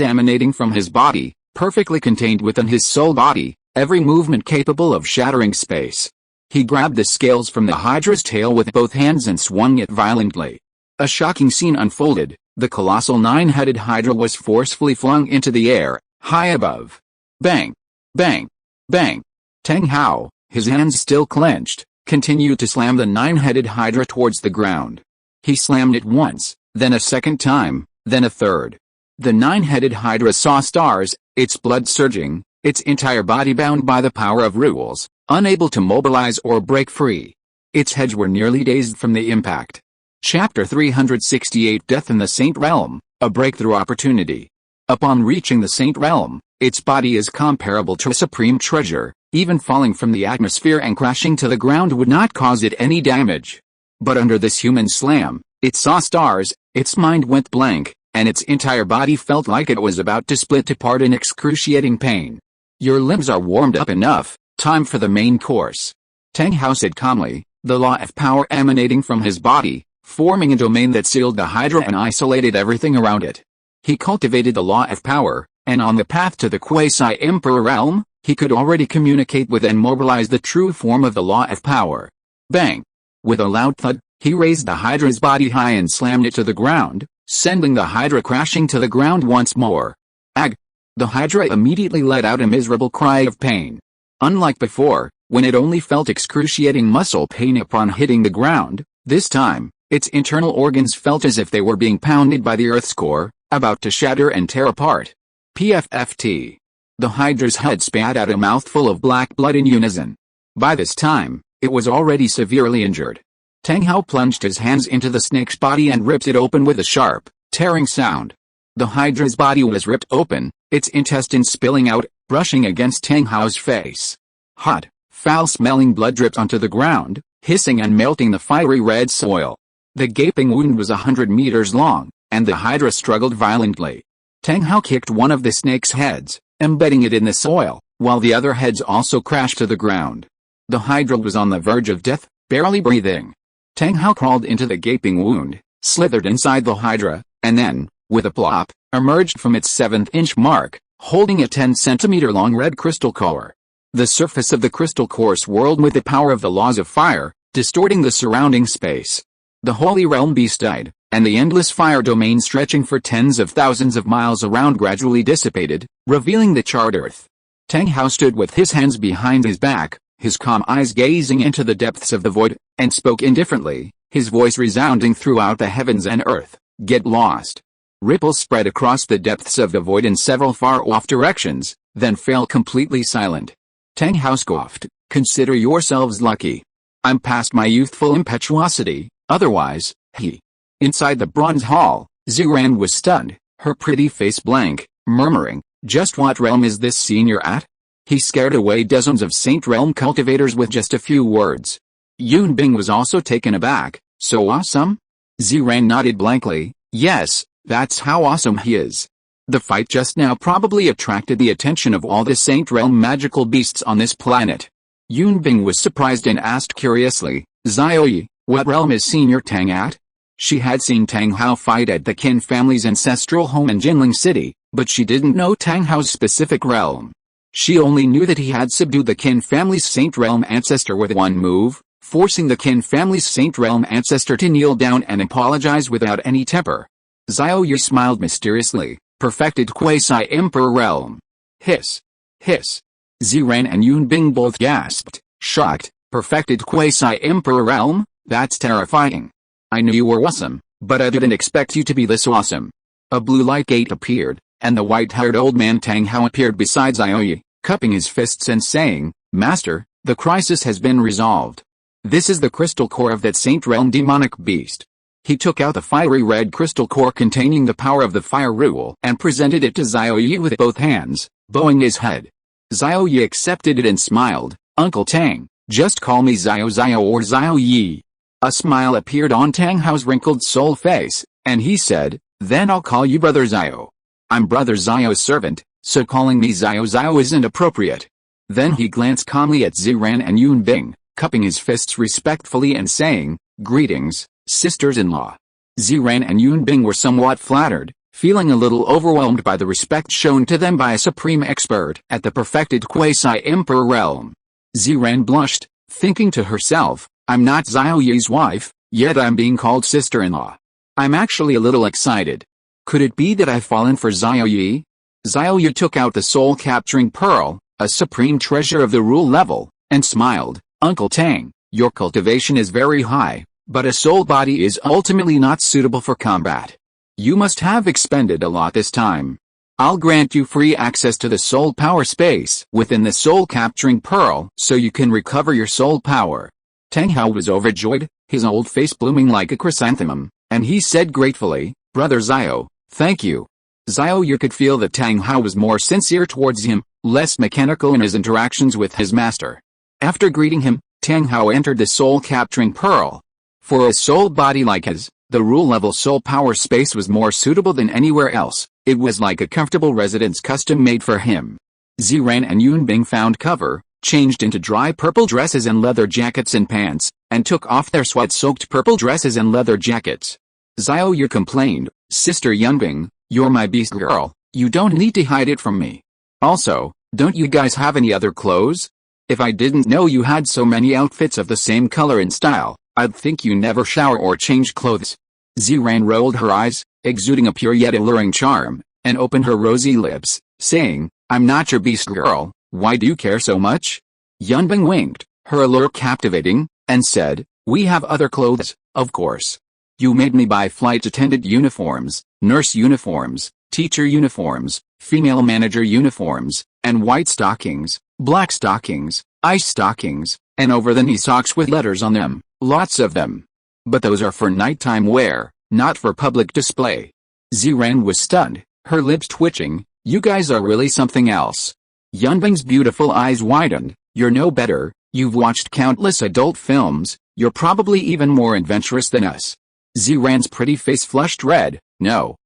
emanating from his body, perfectly contained within his soul body, every movement capable of shattering space. He grabbed the scales from the hydra's tail with both hands and swung it violently. A shocking scene unfolded. The colossal 9-headed hydra was forcefully flung into the air, high above. Bang! Bang! Bang! Tang Hao, his hands still clenched, continued to slam the 9-headed hydra towards the ground. He slammed it once, then a second time, then a third. The 9-headed hydra saw stars, its blood surging, its entire body bound by the power of rules, unable to mobilize or break free. Its heads were nearly dazed from the impact. Chapter 368 Death in the Saint Realm, a breakthrough opportunity. Upon reaching the Saint Realm, its body is comparable to a supreme treasure. Even falling from the atmosphere and crashing to the ground would not cause it any damage. But under this human slam, it saw stars, its mind went blank, and its entire body felt like it was about to split apart in excruciating pain. "Your limbs are warmed up enough, time for the main course," Tang Hao said calmly, the law of power emanating from his body, forming a domain that sealed the hydra and isolated everything around it. He cultivated the law of power, and on the path to the quasi-emperor realm, he could already communicate with and mobilize the true form of the law of power. Bang! With a loud thud, he raised the hydra's body high and slammed it to the ground, sending the hydra crashing to the ground once more. Ag! The hydra immediately let out a miserable cry of pain. Unlike before, when it only felt excruciating muscle pain upon hitting the ground, this time, its internal organs felt as if they were being pounded by the Earth's core, about to shatter and tear apart. PFFT. The hydra's head spat out a mouthful of black blood in unison. By this time, it was already severely injured. Tang Hao plunged his hands into the snake's body and ripped it open with a sharp, tearing sound. The Hydra's body was ripped open, its intestines spilling out, brushing against Tang Hao's face. Hot, foul-smelling blood dripped onto the ground, hissing and melting the fiery red soil. The gaping wound was 100 meters long, and the Hydra struggled violently. Tang Hao kicked one of the snake's heads, embedding it in the soil, while the other heads also crashed to the ground. The Hydra was on the verge of death, barely breathing. Tang Hao crawled into the gaping wound, slithered inside the Hydra, and then, with a plop, emerged from its 7th-inch mark, holding a 10-centimeter-long red crystal core. The surface of the crystal core swirled with the power of the laws of fire, distorting the surrounding space. The Holy Realm Beast died, and the endless fire domain stretching for tens of thousands of miles around gradually dissipated, revealing the charred earth. Tang Hao stood with his hands behind his back, his calm eyes gazing into the depths of the void, and spoke indifferently, his voice resounding throughout the heavens and earth. Get lost. Ripples spread across the depths of the void in several far-off directions, then fell completely silent. Tang Hao scoffed, consider yourselves lucky. I'm past my youthful impetuosity, otherwise, he. Inside the bronze hall, Ziran was stunned, her pretty face blank, murmuring, just what realm is this senior at? He scared away dozens of Saint Realm cultivators with just a few words. Yunbing was also taken aback, so awesome? Ziran nodded blankly, yes, that's how awesome he is. The fight just now probably attracted the attention of all the Saint Realm magical beasts on this planet. Yunbing was surprised and asked curiously, Xiao Ye, what realm is Senior Tang at? She had seen Tang Hao fight at the Qin family's ancestral home in Jinling City, but she didn't know Tang Hao's specific realm. She only knew that he had subdued the Qin family's Saint Realm ancestor with one move, forcing the Qin family's Saint Realm ancestor to kneel down and apologize without any temper. Xiao Ye smiled mysteriously, perfected quasi-emperor realm. Hiss. Hiss. Ziran and Yunbing both gasped, shocked, perfected quasi-emperor realm? That's terrifying. I knew you were awesome, but I didn't expect you to be this awesome. A blue light gate appeared, and the white-haired old man Tang Hao appeared beside Xiao Ye, cupping his fists and saying, Master, the crisis has been resolved. This is the crystal core of that Saint Realm demonic beast. He took out the fiery red crystal core containing the power of the fire rule and presented it to Xiao Ye with both hands, bowing his head. Xiao Ye accepted it and smiled, Uncle Tang, just call me Xiao or Xiao Ye. A smile appeared on Tang Hao's wrinkled soul face, and he said, then I'll call you Brother Xiao. I'm Brother Xiao's servant, so calling me Xiao isn't appropriate. Then he glanced calmly at Ziran and Yunbing, cupping his fists respectfully and saying, Greetings, sisters-in-law. Ziran and Yunbing were somewhat flattered, feeling a little overwhelmed by the respect shown to them by a supreme expert at the perfected quasi-emperor realm. Ziran blushed, thinking to herself, I'm not Xiao Ye's wife, yet I'm being called sister-in-law. I'm actually a little excited. Could it be that I've fallen for Xiao Ye? Xiao Ye took out the soul-capturing pearl, a supreme treasure of the rule level, and smiled, Uncle Tang, your cultivation is very high, but a soul body is ultimately not suitable for combat. You must have expended a lot this time. I'll grant you free access to the soul power space within the soul-capturing pearl so you can recover your soul power. Tang Hao was overjoyed, his old face blooming like a chrysanthemum, and he said gratefully, Brother Xiao, thank you. Xiao Ye could feel that Tang Hao was more sincere towards him, less mechanical in his interactions with his master. After greeting him, Tang Hao entered the soul-capturing pearl. For a soul body like his, the rule-level soul power space was more suitable than anywhere else. It was like a comfortable residence custom-made for him. Ziran and Yunbing found cover, changed into dry purple dresses and leather jackets and pants, and took off their sweat-soaked purple dresses and leather jackets. Xiao Ye complained, Sister Yunbing, you're my beast girl, you don't need to hide it from me. Also, don't you guys have any other clothes? If I didn't know you had so many outfits of the same color and style, I'd think you never shower or change clothes. Ziran rolled her eyes, exuding a pure yet alluring charm, and opened her rosy lips, saying, I'm not your beast girl, why do you care so much? Yunbing winked, her allure captivating, and said, we have other clothes, of course. You made me buy flight attendant uniforms, nurse uniforms, teacher uniforms, female manager uniforms, and white stockings, black stockings, ice stockings, and over-the-knee socks with letters on them, lots of them. But those are for nighttime wear, not for public display. Ziran was stunned, her lips twitching. You guys are really something else. Yunbing's beautiful eyes widened. You're no better, you've watched countless adult films, you're probably even more adventurous than us. Ziran's pretty face flushed red. No,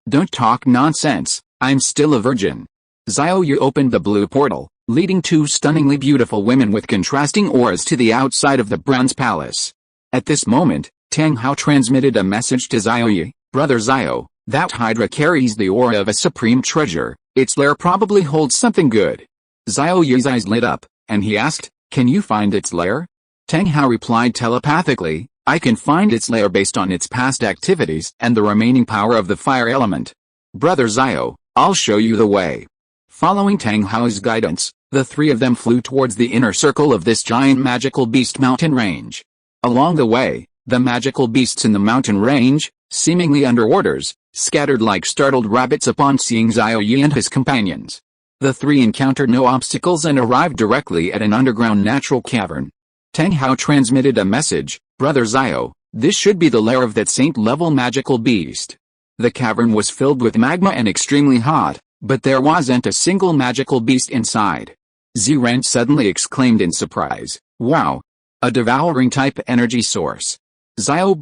don't talk nonsense, I'm still a virgin. Xiao Ye opened the blue portal, leading two stunningly beautiful women with contrasting auras to the outside of the bronze palace. At this moment, Tang Hao transmitted a message to Xiao Ye. Brother Xiao, that Hydra carries the aura of a supreme treasure, its lair probably holds something good. Xiao Ye's eyes lit up, and he asked, can you find its lair? Tang Hao replied telepathically, I can find its lair based on its past activities and the remaining power of the fire element. Brother Xiao, I'll show you the way. Following Tang Hao's guidance, the three of them flew towards the inner circle of this giant magical beast mountain range. Along the way, the magical beasts in the mountain range, seemingly under orders, scattered like startled rabbits upon seeing Xiao Ye and his companions. The three encountered no obstacles and arrived directly at an underground natural cavern. Tang Hao transmitted a message, Brother Xiao, this should be the lair of that saint-level magical beast. The cavern was filled with magma and extremely hot, but there wasn't a single magical beast inside. Ziran suddenly exclaimed in surprise, wow! A devouring type energy source. Xiao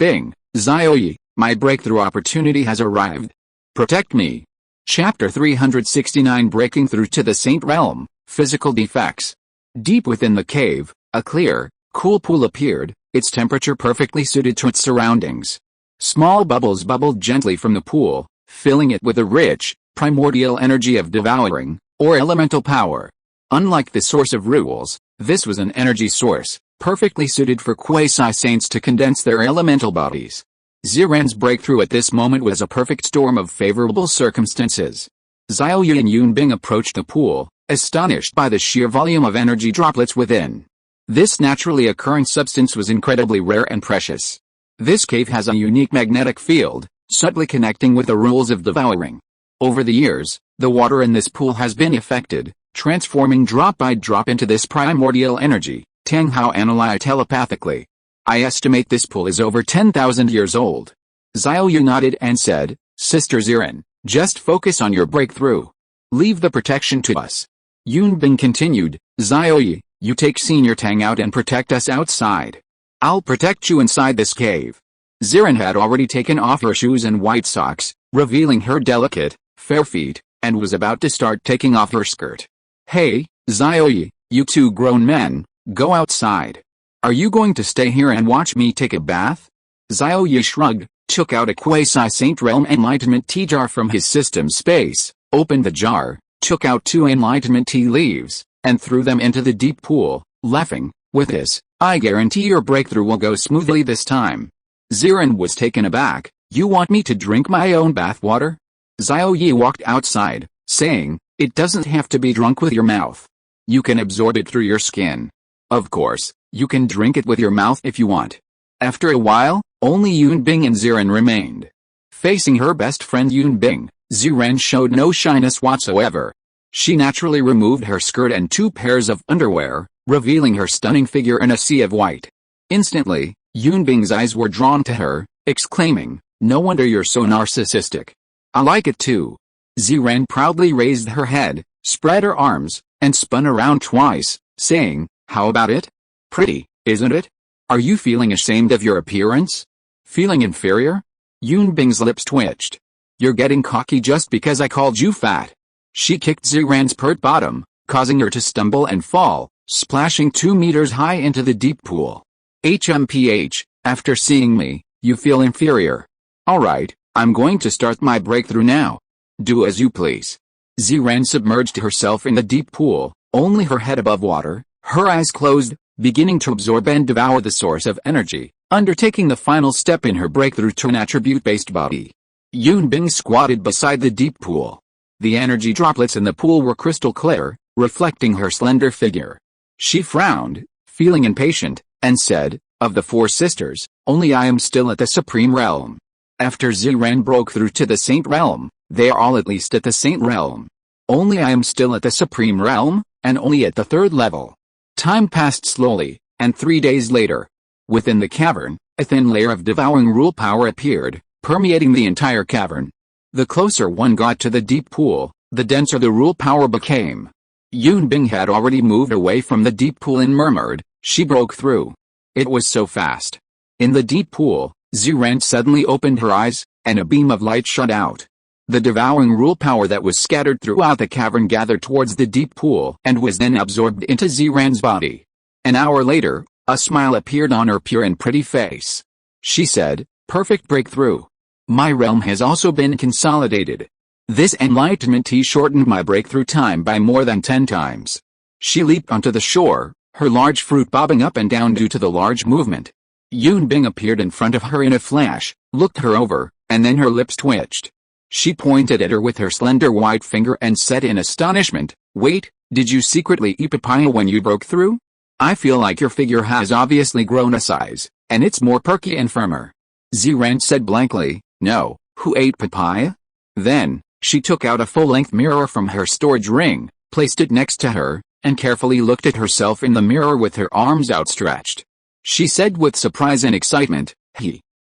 Ye, my breakthrough opportunity has arrived. Protect me. Chapter 369 Breaking Through to the Saint Realm, Physical Defects. Deep within the cave, a clear, cool pool appeared, its temperature perfectly suited to its surroundings. Small bubbles bubbled gently from the pool, filling it with a rich, primordial energy of devouring, or elemental power. Unlike the source of rules, this was an energy source, perfectly suited for quasi-saints to condense their elemental bodies. Ziran's breakthrough at this moment was a perfect storm of favorable circumstances. Xiao Ye and Yunbing approached the pool, astonished by the sheer volume of energy droplets within. This naturally occurring substance was incredibly rare and precious. This cave has a unique magnetic field, subtly connecting with the rules of devouring. Over the years, the water in this pool has been affected, transforming drop by drop into this primordial energy, Tang Hao analyzed telepathically. I estimate this pool is over 10,000 years old. Xiao Ye nodded and said, Sister Ziran, just focus on your breakthrough. Leave the protection to us. Yunbing continued, Xiao Ye, you take Senior Tang out and protect us outside. I'll protect you inside this cave. Ziran had already taken off her shoes and white socks, revealing her delicate, fair feet, and was about to start taking off her skirt. Hey, Xiao Ye, you two grown men, go outside. Are you going to stay here and watch me take a bath? Xiao Ye shrugged, took out a quasi-saint realm enlightenment tea jar from his system space, opened the jar, took out 2 enlightenment tea leaves, and threw them into the deep pool, laughing, with this, I guarantee your breakthrough will go smoothly this time. Ziran was taken aback, you want me to drink my own bath water? Xiao Ye walked outside, saying, it doesn't have to be drunk with your mouth. You can absorb it through your skin. Of course, you can drink it with your mouth if you want. After a while, only Yunbing and Ziran remained. Facing her best friend Yunbing, Ziran showed no shyness whatsoever. She naturally removed her skirt and 2 pairs of underwear, revealing her stunning figure in a sea of white. Instantly, Yunbing's eyes were drawn to her, exclaiming, no wonder you're so narcissistic. I like it too. Ziran proudly raised her head, spread her arms, and spun around twice, saying, how about it? Pretty, isn't it? Are you feeling ashamed of your appearance? Feeling inferior? Yunbing's lips twitched. You're getting cocky just because I called you fat. She kicked Ziran's pert bottom, causing her to stumble and fall, splashing 2 meters high into the deep pool. HMPH, after seeing me, you feel inferior. Alright, I'm going to start my breakthrough now. Do as you please. Ziran submerged herself in the deep pool, only her head above water, her eyes closed, beginning to absorb and devour the source of energy, undertaking the final step in her breakthrough to an attribute-based body. Yunbing squatted beside the deep pool. The energy droplets in the pool were crystal clear, reflecting her slender figure. She frowned, feeling impatient, and said, of the 4 sisters, only I am still at the Supreme Realm. After Ziran broke through to the Saint Realm, they are all at least at the Saint Realm. Only I am still at the Supreme Realm, and only at the 3rd level. Time passed slowly, and 3 days later. Within the cavern, A thin layer of devouring rule power appeared, permeating the entire cavern. The closer one got to the deep pool, the denser the rule power became. Yunbing had already moved away from the deep pool and murmured, "She broke through." It was so fast. In the deep pool, Ziran suddenly opened her eyes, and a beam of light shot out. The devouring rule power that was scattered throughout the cavern gathered towards the deep pool and was then absorbed into Ziran's body. An hour later, a smile appeared on her pure and pretty face. She said, "Perfect breakthrough. My realm has also been consolidated. This enlightenment tea shortened my breakthrough time by more than 10 times." She leaped onto the shore, her large fruit bobbing up and down due to the large movement. Yunbing appeared in front of her in a flash, looked her over, and then her lips twitched. She pointed at her with her slender white finger and said in astonishment, "Wait, did you secretly eat papaya when you broke through? I feel like your figure has obviously grown a size, and it's more perky and firmer." Ziran said blankly, "No, who ate papaya?" Then, she took out a full-length mirror from her storage ring, placed it next to her, and carefully looked at herself in the mirror with her arms outstretched. She said with surprise and excitement,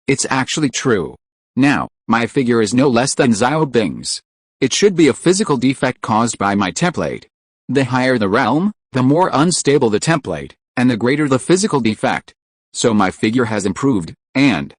"It's actually true. Now, my figure is no less than Xiao Bing's. It should be a physical defect caused by my template. The higher the realm, the more unstable the template, and the greater the physical defect. So my figure has improved, and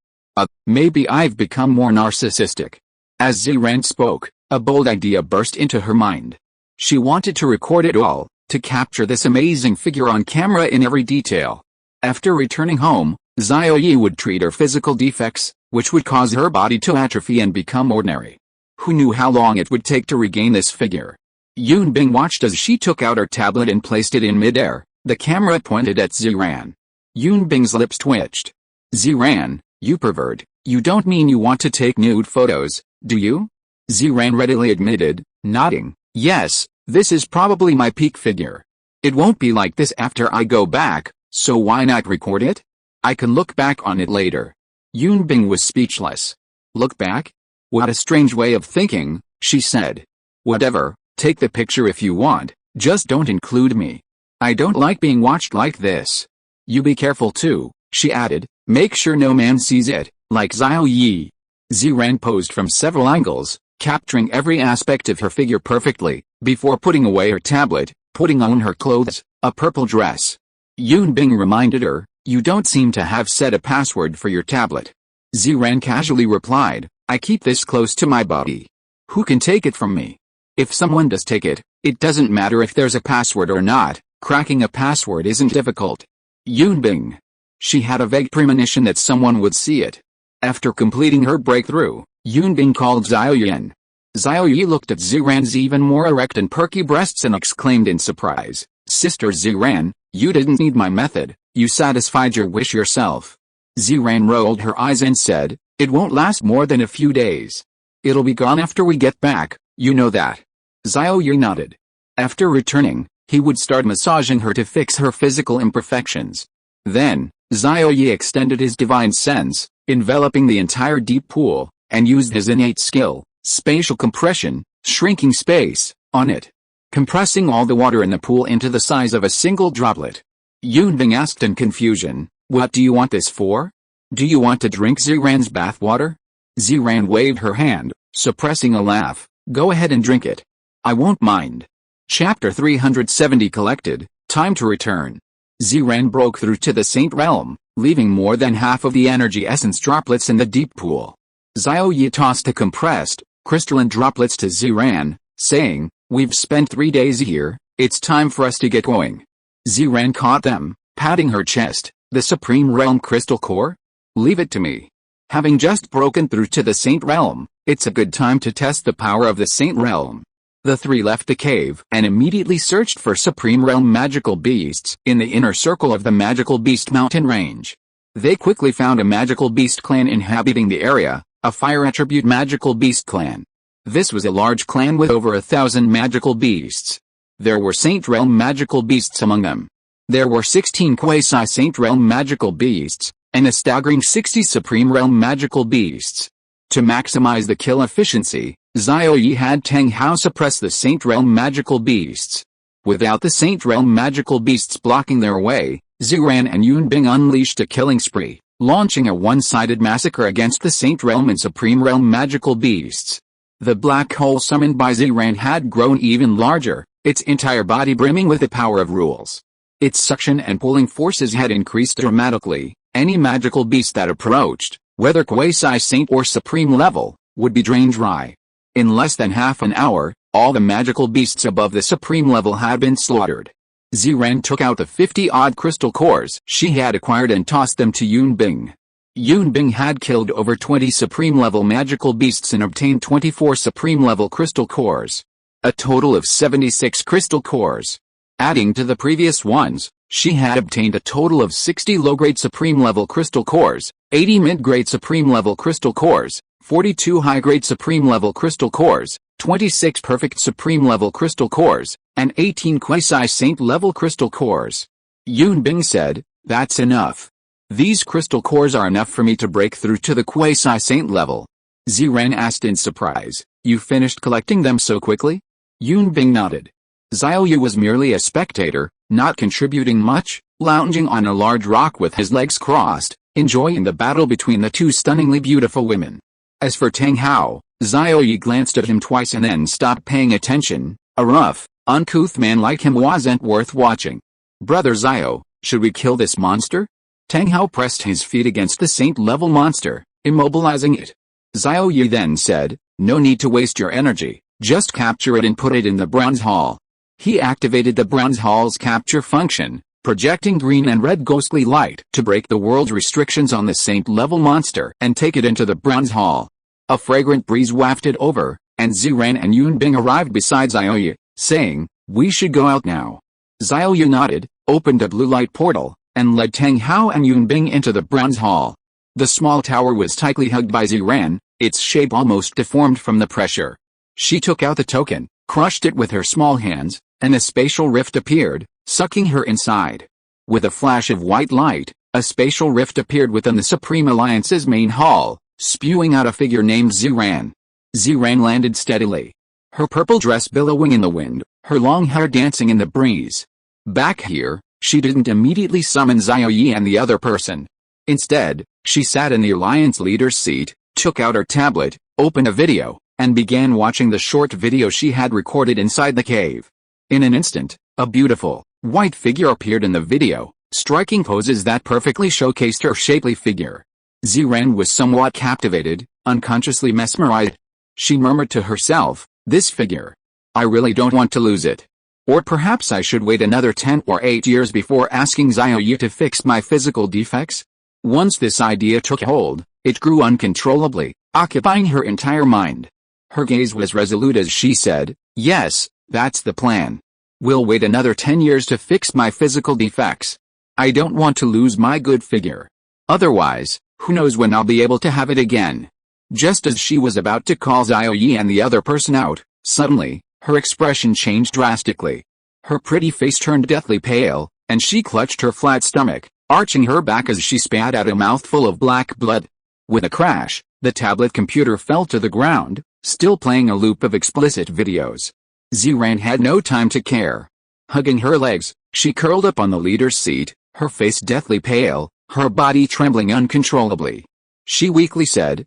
maybe I've become more narcissistic." As Ziran spoke, a bold idea burst into her mind. She wanted to record it all, to capture this amazing figure on camera in every detail. After returning home, Xiao Ye would treat her physical defects, which would cause her body to atrophy and become ordinary. Who knew how long it would take to regain this figure? Yunbing watched as she took out her tablet and placed it in midair, the camera pointed at Ziran. Yunbing's lips twitched. "Ziran, you pervert, you don't mean you want to take nude photos, do you?" Ziran readily admitted, nodding, "Yes, this is probably my peak figure. It won't be like this after I go back, so why not record it? I can look back on it later." Yunbing was speechless. "Look back? What a strange way of thinking," she said. "Whatever, take the picture if you want, just don't include me. I don't like being watched like this. You be careful too," she added, "make sure no man sees it, like Xiao Ye." Ziran posed from several angles, capturing every aspect of her figure perfectly, before putting away her tablet, putting on her clothes, a purple dress. Yunbing reminded her, "You don't seem to have set a password for your tablet." Ziran casually replied, "I keep this close to my body. Who can take it from me? If someone does take it, it doesn't matter if there's a password or not, cracking a password isn't difficult." Yunbing. She had a vague premonition that someone would see it. After completing her breakthrough, Yunbing called Xiao Ye. Xiao Ye looked at Ziran's even more erect and perky breasts and exclaimed in surprise, "Sister Ziran, you didn't need my method, you satisfied your wish yourself." Ziran rolled her eyes and said, "It won't last more than a few days. It'll be gone after we get back, you know that." Xiao Ye nodded. After returning, he would start massaging her to fix her physical imperfections. Then, Xiao Ye extended his divine sense, enveloping the entire deep pool, and used his innate skill, spatial compression, shrinking space, on it, compressing all the water in the pool into the size of a single droplet. Yunbing asked in confusion, "What do you want this for? Do you want to drink Ziran's bath water?" Ziran waved her hand, suppressing a laugh, "Go ahead and drink it. I won't mind." Chapter 370 collected, time to return. Ziran broke through to the Saint Realm, leaving more than half of the energy essence droplets in the deep pool. Xiao Ye tossed the compressed, crystalline droplets to Ziran, saying, "We've spent 3 days here, it's time for us to get going." Ziran caught them, patting her chest. "The Supreme Realm Crystal Core? Leave it to me. Having just broken through to the Saint Realm, it's a good time to test the power of the Saint Realm." The three left the cave and immediately searched for Supreme Realm magical beasts in the inner circle of the magical beast mountain range. They quickly found a magical beast clan inhabiting the area, a fire attribute magical beast clan. This was a large clan with over 1,000 magical beasts. There were Saint Realm magical beasts among them. There were 16 quasi-Saint Realm magical beasts, and a staggering 60 Supreme Realm magical beasts. To maximize the kill efficiency, Xiao Ye had Tang Hao suppress the Saint Realm magical beasts. Without the Saint Realm magical beasts blocking their way, Ziran and Yunbing unleashed a killing spree, launching a one-sided massacre against the Saint Realm and Supreme Realm magical beasts. The black hole summoned by Ziran had grown even larger, its entire body brimming with the power of rules. Its suction and pulling forces had increased dramatically. Any magical beast that approached, whether quasi-saint or supreme level, would be drained dry. In less than half an hour, all the magical beasts above the supreme level had been slaughtered. Ziran took out the 50-odd crystal cores she had acquired and tossed them to Yunbing. Yunbing had killed over 20 supreme-level magical beasts and obtained 24 supreme-level crystal cores. A total of 76 crystal cores. Adding to the previous ones, she had obtained a total of 60 low-grade supreme-level crystal cores, 80 mid-grade supreme-level crystal cores, 42 high-grade supreme-level crystal cores, 26 perfect supreme-level crystal cores, and 18 quasi-saint-level crystal cores. Yunbing said, "That's enough. These crystal cores are enough for me to break through to the quasi-saint level." Ziran asked in surprise, "You finished collecting them so quickly?" Yunbing nodded. Xiao Ye was merely a spectator, not contributing much, lounging on a large rock with his legs crossed, enjoying the battle between the two stunningly beautiful women. As for Tang Hao, Xiao Ye glanced at him twice and then stopped paying attention. A rough, uncouth man like him wasn't worth watching. "Brother Xiao, should we kill this monster?" Tang Hao pressed his feet against the saint-level monster, immobilizing it. Xiao Ye then said, "No need to waste your energy, just capture it and put it in the bronze hall." He activated the bronze hall's capture function, projecting green and red ghostly light to break the world's restrictions on the saint-level monster and take it into the bronze hall. A fragrant breeze wafted over, and Ziran and Yunbing arrived beside Xiao Ye, saying, "We should go out now." Xiao Ye nodded, opened a blue light portal, and led Tang Hao and Yunbing into the bronze hall. The small tower was tightly hugged by Ziran, its shape almost deformed from the pressure. She took out the token, crushed it with her small hands, and a spatial rift appeared, sucking her inside. With a flash of white light, a spatial rift appeared within the Supreme Alliance's main hall, spewing out a figure named Ziran. Ziran landed steadily, her purple dress billowing in the wind, her long hair dancing in the breeze. Back here, she didn't immediately summon Xiao Ye and the other person. Instead, she sat in the Alliance leader's seat, took out her tablet, opened a video, and began watching the short video she had recorded inside the cave. In an instant, a beautiful, white figure appeared in the video, striking poses that perfectly showcased her shapely figure. Ziran was somewhat captivated, unconsciously mesmerized. She murmured to herself, "This figure. I really don't want to lose it. Or perhaps I should wait another 10 or 8 years before asking Xiao Ye to fix my physical defects." Once this idea took hold, it grew uncontrollably, occupying her entire mind. Her gaze was resolute as she said, "Yes, that's the plan. We'll wait another 10 years to fix my physical defects. I don't want to lose my good figure. Otherwise, who knows when I'll be able to have it again." Just as she was about to call Xiao Ye and the other person out, suddenly, her expression changed drastically. Her pretty face turned deathly pale, and she clutched her flat stomach, arching her back as she spat out a mouthful of black blood. With a crash, the tablet computer fell to the ground, still playing a loop of explicit videos. Ziran had no time to care. Hugging her legs, she curled up on the leader's seat, her face deathly pale, her body trembling uncontrollably. She weakly said,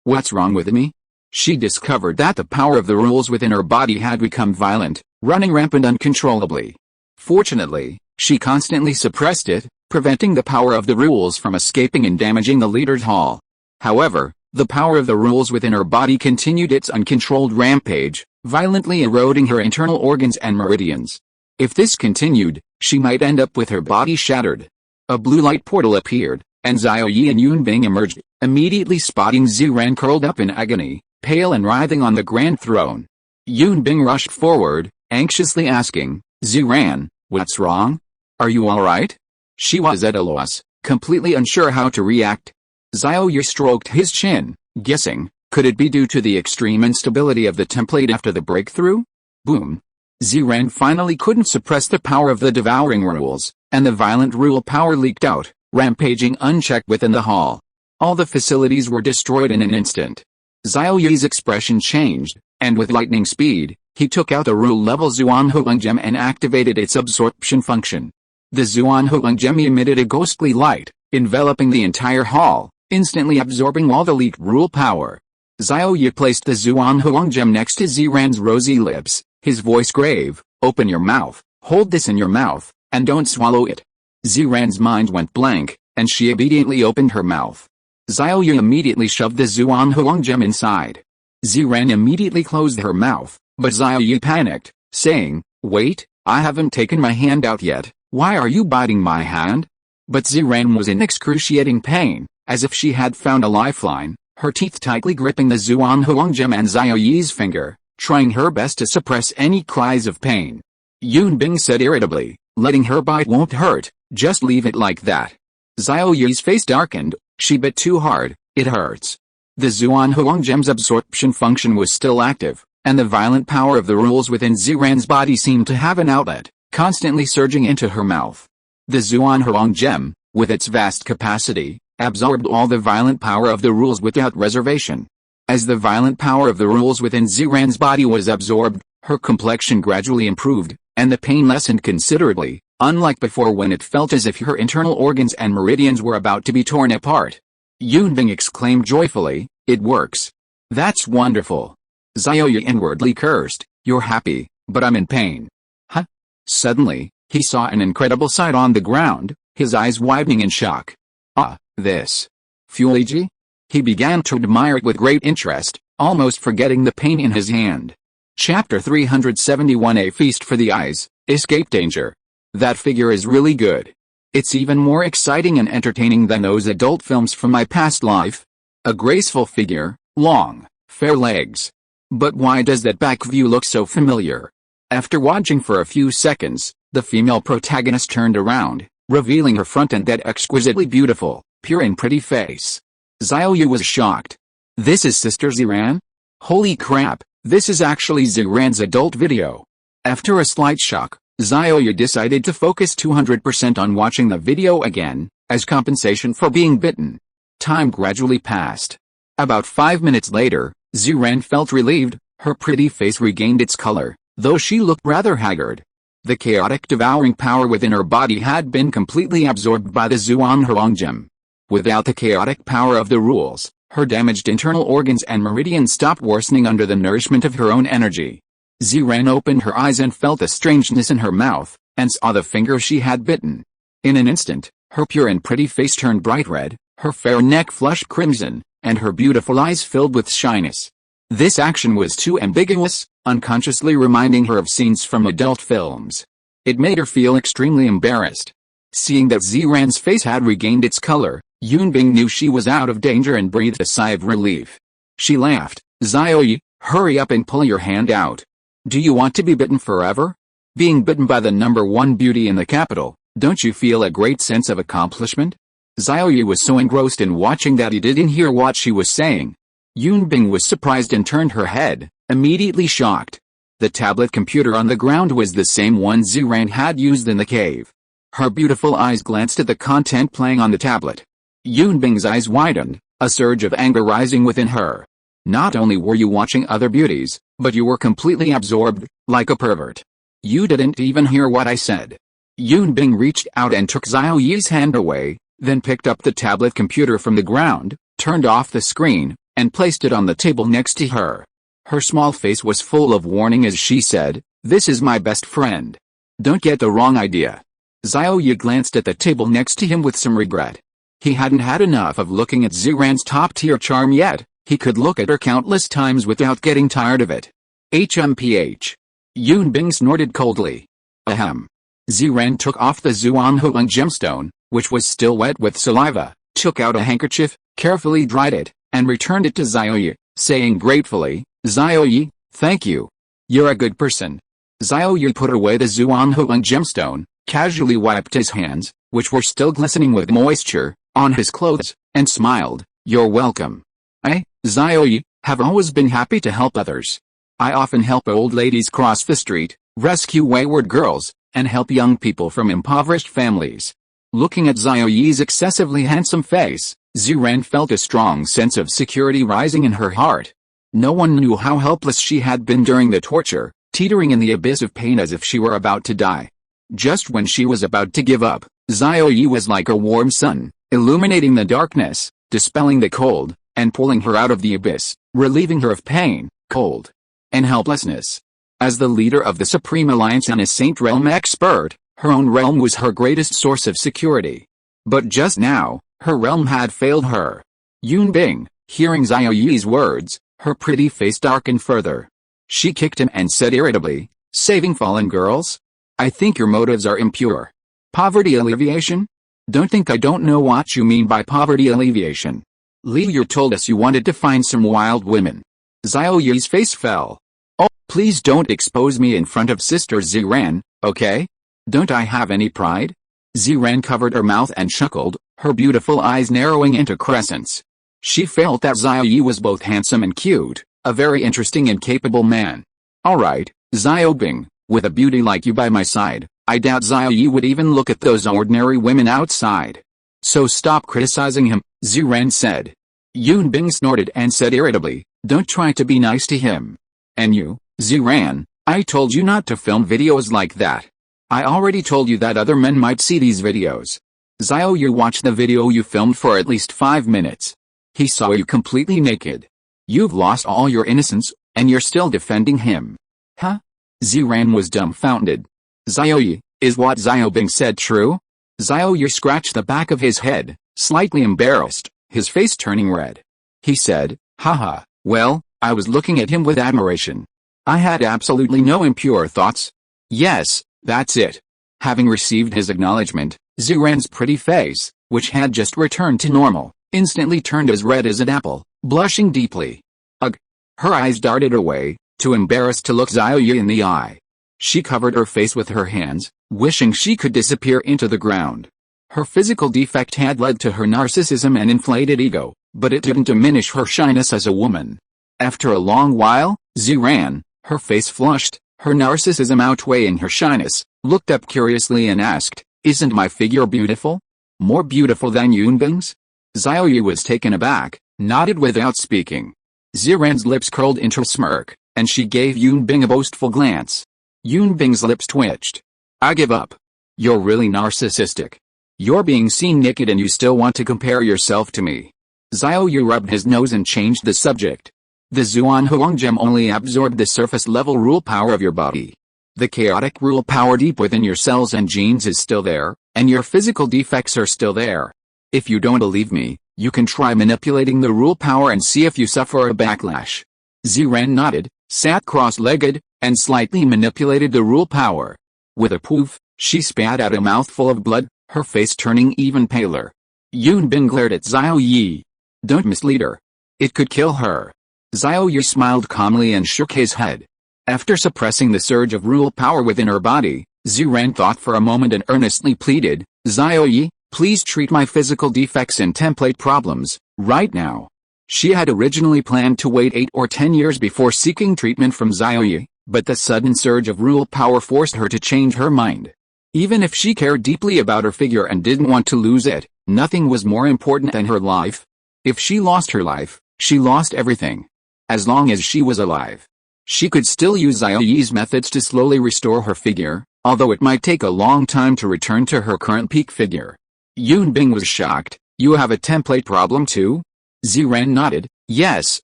What's wrong with me?" She discovered that the power of the rules within her body had become violent, running rampant uncontrollably. Fortunately, she constantly suppressed it, preventing the power of the rules from escaping and damaging the leader's hall. However, the power of the rules within her body continued its uncontrolled rampage, violently eroding her internal organs and meridians. If this continued, she might end up with her body shattered. A blue light portal appeared, and Xiao Ye and Yunbing emerged, immediately spotting Ziran curled up in agony, pale and writhing on the grand throne. Yunbing rushed forward, anxiously asking, "Ziran, what's wrong? Are you all right?" She was at a loss, completely unsure how to react. Xiao Ye stroked his chin, guessing, could it be due to the extreme instability of the template after the breakthrough? Boom. Ziran finally couldn't suppress the power of the devouring rules, and the violent rule power leaked out, rampaging unchecked within the hall. All the facilities were destroyed in an instant. Xiao Ye's expression changed, and with lightning speed, he took out a rule-level Zuan Huang gem and activated its absorption function. The Zuan Huang gem emitted a ghostly light, enveloping the entire hall, instantly absorbing all the leaked rule power. Xiao Ye placed the Zhuan Huang gem next to Ziran's rosy lips, his voice grave. Open your mouth, hold this in your mouth, and don't swallow it. Ziran's mind went blank, and she obediently opened her mouth. Xiao Ye immediately shoved the Zhuan Huang gem inside. Ziran immediately closed her mouth, but Xiao Ye panicked, saying, "Wait, I haven't taken my hand out yet, why are you biting my hand?" But Ziran was in excruciating pain, as if she had found a lifeline, her teeth tightly gripping the Zhuan Huang gem and Xiao Ye's finger, trying her best to suppress any cries of pain. Yunbing said irritably, "Letting her bite won't hurt, just leave it like that." Xiao Ye's face darkened, she bit too hard, it hurts. The Zhuan Huang gem's absorption function was still active, and the violent power of the rules within Ziran's body seemed to have an outlet, constantly surging into her mouth. The Zhuan Huang gem, with its vast capacity, absorbed all the violent power of the rules without reservation. As the violent power of the rules within Ziran's body was absorbed, her complexion gradually improved, and the pain lessened considerably, unlike before when it felt as if her internal organs and meridians were about to be torn apart. Yunbing exclaimed joyfully, "It works. That's wonderful." Xiao Ye inwardly cursed, "You're happy, but I'm in pain." Huh? Suddenly, he saw an incredible sight on the ground, his eyes widening in shock. "Ah, this Fuiji?" He began to admire it with great interest, almost forgetting the pain in his hand. Chapter 371 A Feast for the Eyes, Escape Danger. That figure is really good. It's even more exciting and entertaining than those adult films from my past life. A graceful figure, long, fair legs. But why does that back view look so familiar? After watching for a few seconds, the female protagonist turned around, revealing her front and that exquisitely beautiful, pure and pretty face. Xiao Ye was shocked. "This is Sister Ziran? Holy crap, this is actually Ziran's adult video." After a slight shock, Xiao Ye decided to focus 200% on watching the video again, as compensation for being bitten. Time gradually passed. About 5 minutes later, Ziran felt relieved, her pretty face regained its color, though she looked rather haggard. The chaotic devouring power within her body had been completely absorbed by the Zhuan Huang gem. Without the chaotic power of the rules, her damaged internal organs and meridians stopped worsening under the nourishment of her own energy. Ziran opened her eyes and felt a strangeness in her mouth, and saw the finger she had bitten. In an instant, her pure and pretty face turned bright red, her fair neck flushed crimson, and her beautiful eyes filled with shyness. This action was too ambiguous, unconsciously reminding her of scenes from adult films. It made her feel extremely embarrassed. Seeing that Ziran's face had regained its color, Yunbing knew she was out of danger and breathed a sigh of relief. She laughed, "Xiao Ye, hurry up and pull your hand out. Do you want to be bitten forever? Being bitten by the #1 beauty in the capital, don't you feel a great sense of accomplishment?" Xiao Ye was so engrossed in watching that he didn't hear what she was saying. Yunbing was surprised and turned her head, immediately shocked. The tablet computer on the ground was the same one Ziran had used in the cave. Her beautiful eyes glanced at the content playing on the tablet. Yunbing's eyes widened, a surge of anger rising within her. Not only were you watching other beauties, but you were completely absorbed, like a pervert. You didn't even hear what I said. Yunbing reached out and took Xiao Ye's hand away, then picked up the tablet computer from the ground, turned off the screen, and placed it on the table next to her. Her small face was full of warning as she said, "This is my best friend. Don't get the wrong idea." Xiao Ye glanced at the table next to him with some regret. He hadn't had enough of looking at Ziran's top-tier charm yet, he could look at her countless times without getting tired of it. HMPH. Yunbing snorted coldly. Ahem. Ziran took off the Zhuan Huang gemstone, which was still wet with saliva, took out a handkerchief, carefully dried it, and returned it to Xiao Ye, saying gratefully, "Xiao Ye, thank you. You're a good person." Xiao Ye put away the Zhuan Huang gemstone, casually wiped his hands, which were still glistening with moisture, on his clothes, and smiled, "You're welcome. I, Xiao Ye, have always been happy to help others. I often help old ladies cross the street, rescue wayward girls, and help young people from impoverished families." Looking at Xiao Ye's excessively handsome face, Ziran felt a strong sense of security rising in her heart. No one knew how helpless she had been during the torture, teetering in the abyss of pain as if she were about to die. Just when she was about to give up, Xiao Ye was like a warm sun, illuminating the darkness, dispelling the cold, and pulling her out of the abyss, relieving her of pain, cold, and helplessness. As the leader of the Supreme Alliance and a Saint Realm expert, her own realm was her greatest source of security. But just now, her realm had failed her. Yunbing, hearing Xiao Ye's words, her pretty face darkened further. She kicked him and said irritably, "Saving fallen girls? I think your motives are impure. Poverty alleviation? Don't think I don't know what you mean by poverty alleviation. Li Yu told us you wanted to find some wild women." Xiao Ye's face fell. "Oh, please don't expose me in front of Sister Ziran, okay? Don't I have any pride?" Ziran covered her mouth and chuckled, her beautiful eyes narrowing into crescents. She felt that Xiao Ye was both handsome and cute, a very interesting and capable man. "Alright, Xiao Bing, with a beauty like you by my side, I doubt Xiao Ye would even look at those ordinary women outside. So stop criticizing him," Ziran said. Yun Bing snorted and said irritably, "Don't try to be nice to him. And you, Ziran, I told you not to film videos like that. I already told you that other men might see these videos. Xiao Ye watched the video you filmed for at least 5 minutes. He saw you completely naked. You've lost all your innocence, and you're still defending him." "Huh?" Ziran was dumbfounded. "Xiao Ye, is what Xiao Bing said true?" Xiao Ye scratched the back of his head, slightly embarrassed, his face turning red. He said, "Haha, well, I was looking at him with admiration. I had absolutely no impure thoughts." "Yes, that's it." Having received his acknowledgement, Ziran's pretty face, which had just returned to normal, instantly turned as red as an apple, blushing deeply. Ugh! Her eyes darted away, too embarrassed to look Xiao Ye in the eye. She covered her face with her hands, wishing she could disappear into the ground. Her physical defect had led to her narcissism and inflated ego, but it didn't diminish her shyness as a woman. After a long while, Ziran, her face flushed, her narcissism outweighing her shyness, looked up curiously and asked, "Isn't my figure beautiful? More beautiful than Yunbing's?" Xiao Ye was taken aback, nodded without speaking. Ziran's lips curled into a smirk, and she gave Yunbing a boastful glance. Yunbing's lips twitched. "I give up. You're really narcissistic. You're being seen naked and you still want to compare yourself to me." Xiao Ye rubbed his nose and changed the subject. "The Zuan Huang gem only absorbed the surface-level rule power of your body. The chaotic rule power deep within your cells and genes is still there, and your physical defects are still there. If you don't believe me, you can try manipulating the rule power and see if you suffer a backlash." Ziran nodded, sat cross-legged, and slightly manipulated the rule power. With a poof, she spat out a mouthful of blood, her face turning even paler. Yunbing glared at Xiao Ye. "Don't mislead her. It could kill her." Xiao Ye smiled calmly and shook his head. After suppressing the surge of rule power within her body, Ziran thought for a moment and earnestly pleaded, "Xiao Ye, please treat my physical defects and template problems, right now." She had originally planned to wait 8 or 10 years before seeking treatment from Xiao Ye, but the sudden surge of rule power forced her to change her mind. Even if she cared deeply about her figure and didn't want to lose it, nothing was more important than her life. If she lost her life, she lost everything. As long as she was alive, she could still use Xiao Ye's methods to slowly restore her figure, although it might take a long time to return to her current peak figure. Yunbing was shocked. "You have a template problem too?" Ziran nodded. "Yes,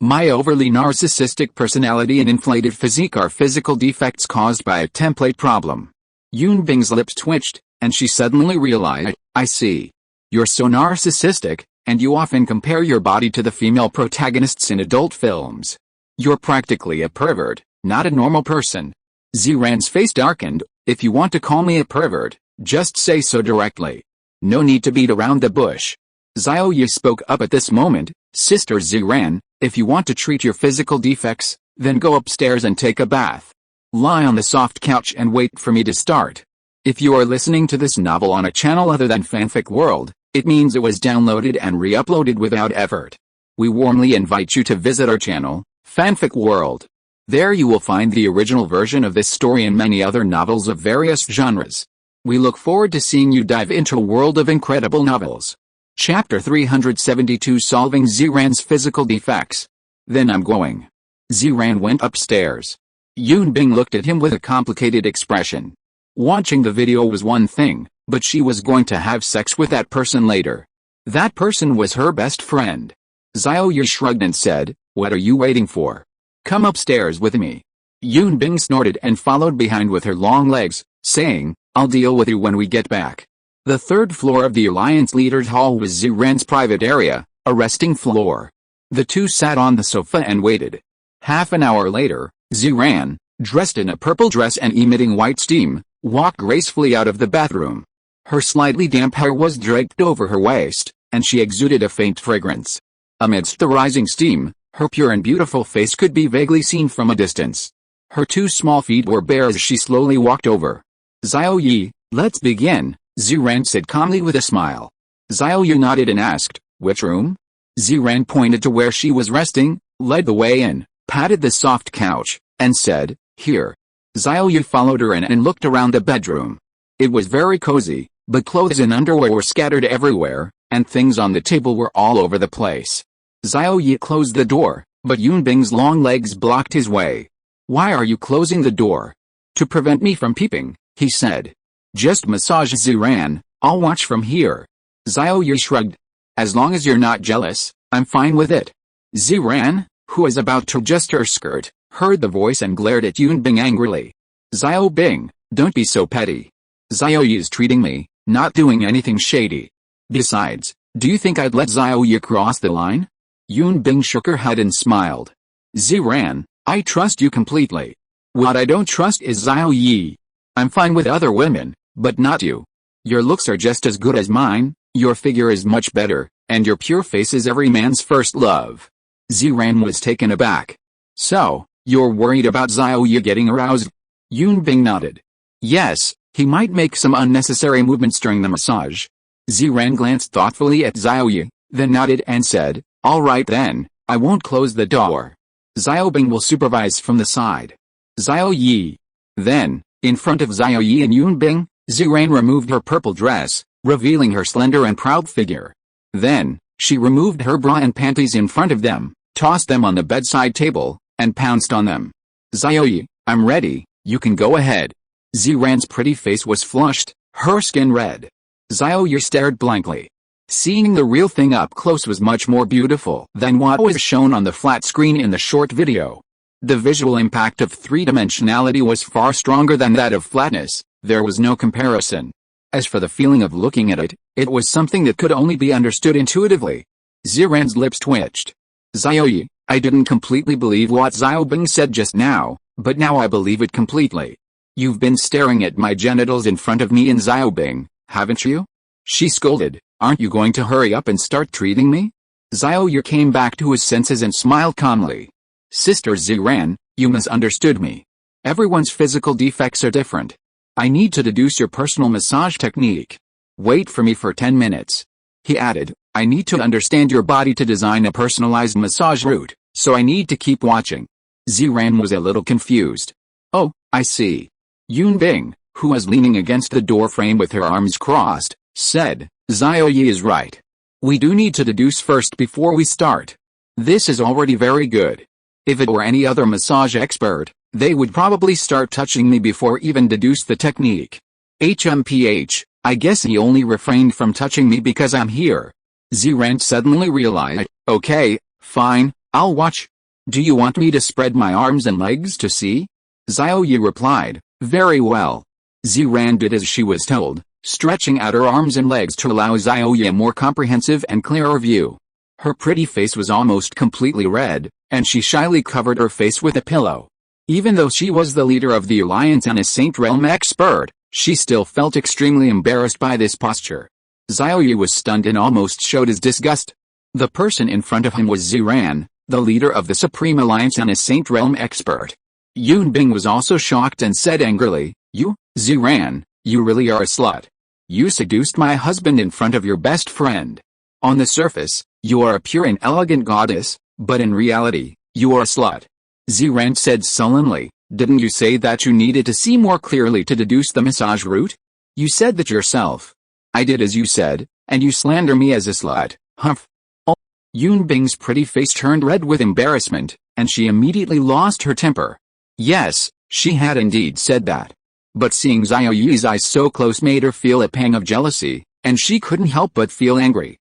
my overly narcissistic personality and inflated physique are physical defects caused by a template problem." Yunbing's lips twitched, and she suddenly realized, "I see. You're so narcissistic, and you often compare your body to the female protagonists in adult films. You're practically a pervert, not a normal person." Ziran's face darkened. "If you want to call me a pervert, just say so directly. No need to beat around the bush." Xiao Ye spoke up at this moment. "Sister Ziran, if you want to treat your physical defects, then go upstairs and take a bath. Lie on the soft couch and wait for me to start. If you are listening to this novel on a channel other than Fanfic World, it means it was downloaded and re-uploaded without effort. We warmly invite you to visit our channel, Fanfic World. There you will find the original version of this story and many other novels of various genres. We look forward to seeing you dive into a world of incredible novels. Chapter 372, Solving Ziran's Physical Defects. "Then I'm going." Ziran went upstairs. Yunbing looked at him with a complicated expression. Watching the video was one thing, but she was going to have sex with that person later. That person was her best friend. Xiao Ye shrugged and said, "What are you waiting for? Come upstairs with me." Yunbing snorted and followed behind with her long legs, saying, "I'll deal with you when we get back." The third floor of the Alliance Leaders Hall was Ziran's private area, a resting floor. The two sat on the sofa and waited. Half an hour later, Ziran, dressed in a purple dress and emitting white steam, walked gracefully out of the bathroom. Her slightly damp hair was draped over her waist, and she exuded a faint fragrance. Amidst the rising steam, her pure and beautiful face could be vaguely seen from a distance. Her two small feet were bare as she slowly walked over. "Xiao Ye, let's begin," Ziran said calmly with a smile. Xiao Ye nodded and asked, "Which room?" Ziran pointed to where she was resting, led the way in, patted the soft couch, and said, "Here." Xiao Ye followed her in and looked around the bedroom. It was very cozy, but clothes and underwear were scattered everywhere, and things on the table were all over the place. Xiao Ye closed the door, but Yunbing's long legs blocked his way. "Why are you closing the door?" "To prevent me from peeping," he said. "Just massage Ziran, I'll watch from here." Xiao Ye shrugged. "As long as you're not jealous, I'm fine with it." Ziran, who was about to adjust her skirt, heard the voice and glared at Yunbing angrily. "Xiao Bing, don't be so petty. Xiao Ye is treating me, not doing anything shady. Besides, do you think I'd let Xiao Ye cross the line?" Yunbing shook her head and smiled. "Ziran, I trust you completely. What I don't trust is Xiao Ye. I'm fine with other women, but not you. Your looks are just as good as mine, your figure is much better, and your pure face is every man's first love." Ziran was taken aback. "So, you're worried about Xiao Ye getting aroused?" Yunbing nodded. "Yes, he might make some unnecessary movements during the massage." Ziran glanced thoughtfully at Xiao Ye, then nodded and said, "All right then, I won't close the door. Xiao Bing will supervise from the side." Xiao Ye. Then, in front of Xiao Ye and Yunbing, Ziran removed her purple dress, revealing her slender and proud figure. Then, she removed her bra and panties in front of them, tossed them on the bedside table, and pounced on them. "Xiao Ye, I'm ready, you can go ahead." Ziran's pretty face was flushed, her skin red. Xiao Ye stared blankly. Seeing the real thing up close was much more beautiful than what was shown on the flat screen in the short video. The visual impact of three-dimensionality was far stronger than that of flatness, there was no comparison. As for the feeling of looking at it, it was something that could only be understood intuitively. Ziran's lips twitched. "Xiao Ye, I didn't completely believe what Xiao Bing said just now, but now I believe it completely. You've been staring at my genitals in front of me and Xiao Bing, haven't you?" She scolded. "Aren't you going to hurry up and start treating me?" Xiao Ye came back to his senses and smiled calmly. "Sister Ziran, you misunderstood me. Everyone's physical defects are different. I need to deduce your personal massage technique. Wait for me for 10 minutes. He added, "I need to understand your body to design a personalized massage route, so I need to keep watching." Ziran was a little confused. "Oh, I see." Yunbing, who was leaning against the door frame with her arms crossed, said, "Xiao Ye is right. We do need to deduce first before we start. This is already very good. If it were any other massage expert, they would probably start touching me before even deduce the technique. I guess he only refrained from touching me because I'm here." Ziran suddenly realized, "Okay, fine, I'll watch. Do you want me to spread my arms and legs to see?" Xiao Ye replied, "Very well." Ziran did as she was told, stretching out her arms and legs to allow Xiao Ye a more comprehensive and clearer view. Her pretty face was almost completely red, and she shyly covered her face with a pillow. Even though she was the leader of the Alliance and a Saint Realm expert, she still felt extremely embarrassed by this posture. Xiao Ye was stunned and almost showed his disgust. The person in front of him was Ziran, the leader of the Supreme Alliance and a Saint Realm expert. Yunbing was also shocked and said angrily, "You, Ziran, you really are a slut. You seduced my husband in front of your best friend. On the surface, you are a pure and elegant goddess, but in reality, you are a slut." Ziran said sullenly, "Didn't you say that you needed to see more clearly to deduce the massage route? You said that yourself." "I did as you said, and you slander me as a slut, humph." Oh. Yunbing's pretty face turned red with embarrassment, and she immediately lost her temper. Yes, she had indeed said that. But seeing Xiao Ye's eyes so close made her feel a pang of jealousy, and she couldn't help but feel angry.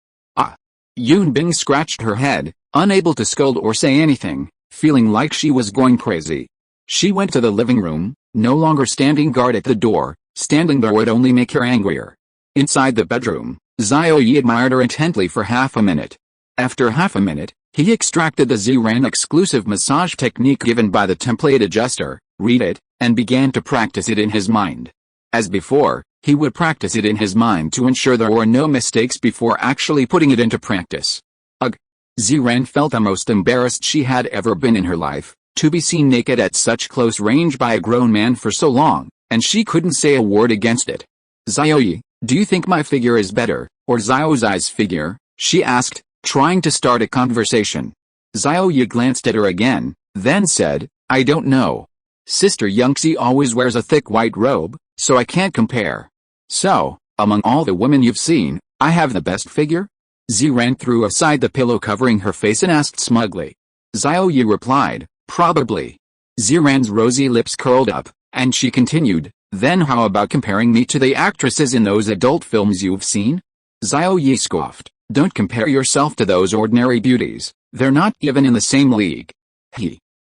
Yunbing scratched her head, unable to scold or say anything, feeling like she was going crazy. She went to the living room, no longer standing guard at the door. Standing there would only make her angrier. Inside the bedroom, Xiao Ye admired her intently for half a minute. After half a minute, he extracted the Ziran exclusive massage technique given by the template adjuster, read it, and began to practice it in his mind. As before, he would practice it in his mind to ensure there were no mistakes before actually putting it into practice. Ugh! Ziran felt the most embarrassed she had ever been in her life, to be seen naked at such close range by a grown man for so long, and she couldn't say a word against it. Xiao Ye, do you think my figure is better, or Xiao Zai's figure? She asked, trying to start a conversation. Xiao Ye glanced at her again, then said, I don't know. Sister Yangxi always wears a thick white robe, so I can't compare. So, among all the women you've seen, I have the best figure? Ziran threw aside the pillow covering her face and asked smugly. Xiao Ye replied, probably. Ziran's rosy lips curled up, and she continued, then how about comparing me to the actresses in those adult films you've seen? Xiao Ye scoffed, don't compare yourself to those ordinary beauties, they're not even in the same league.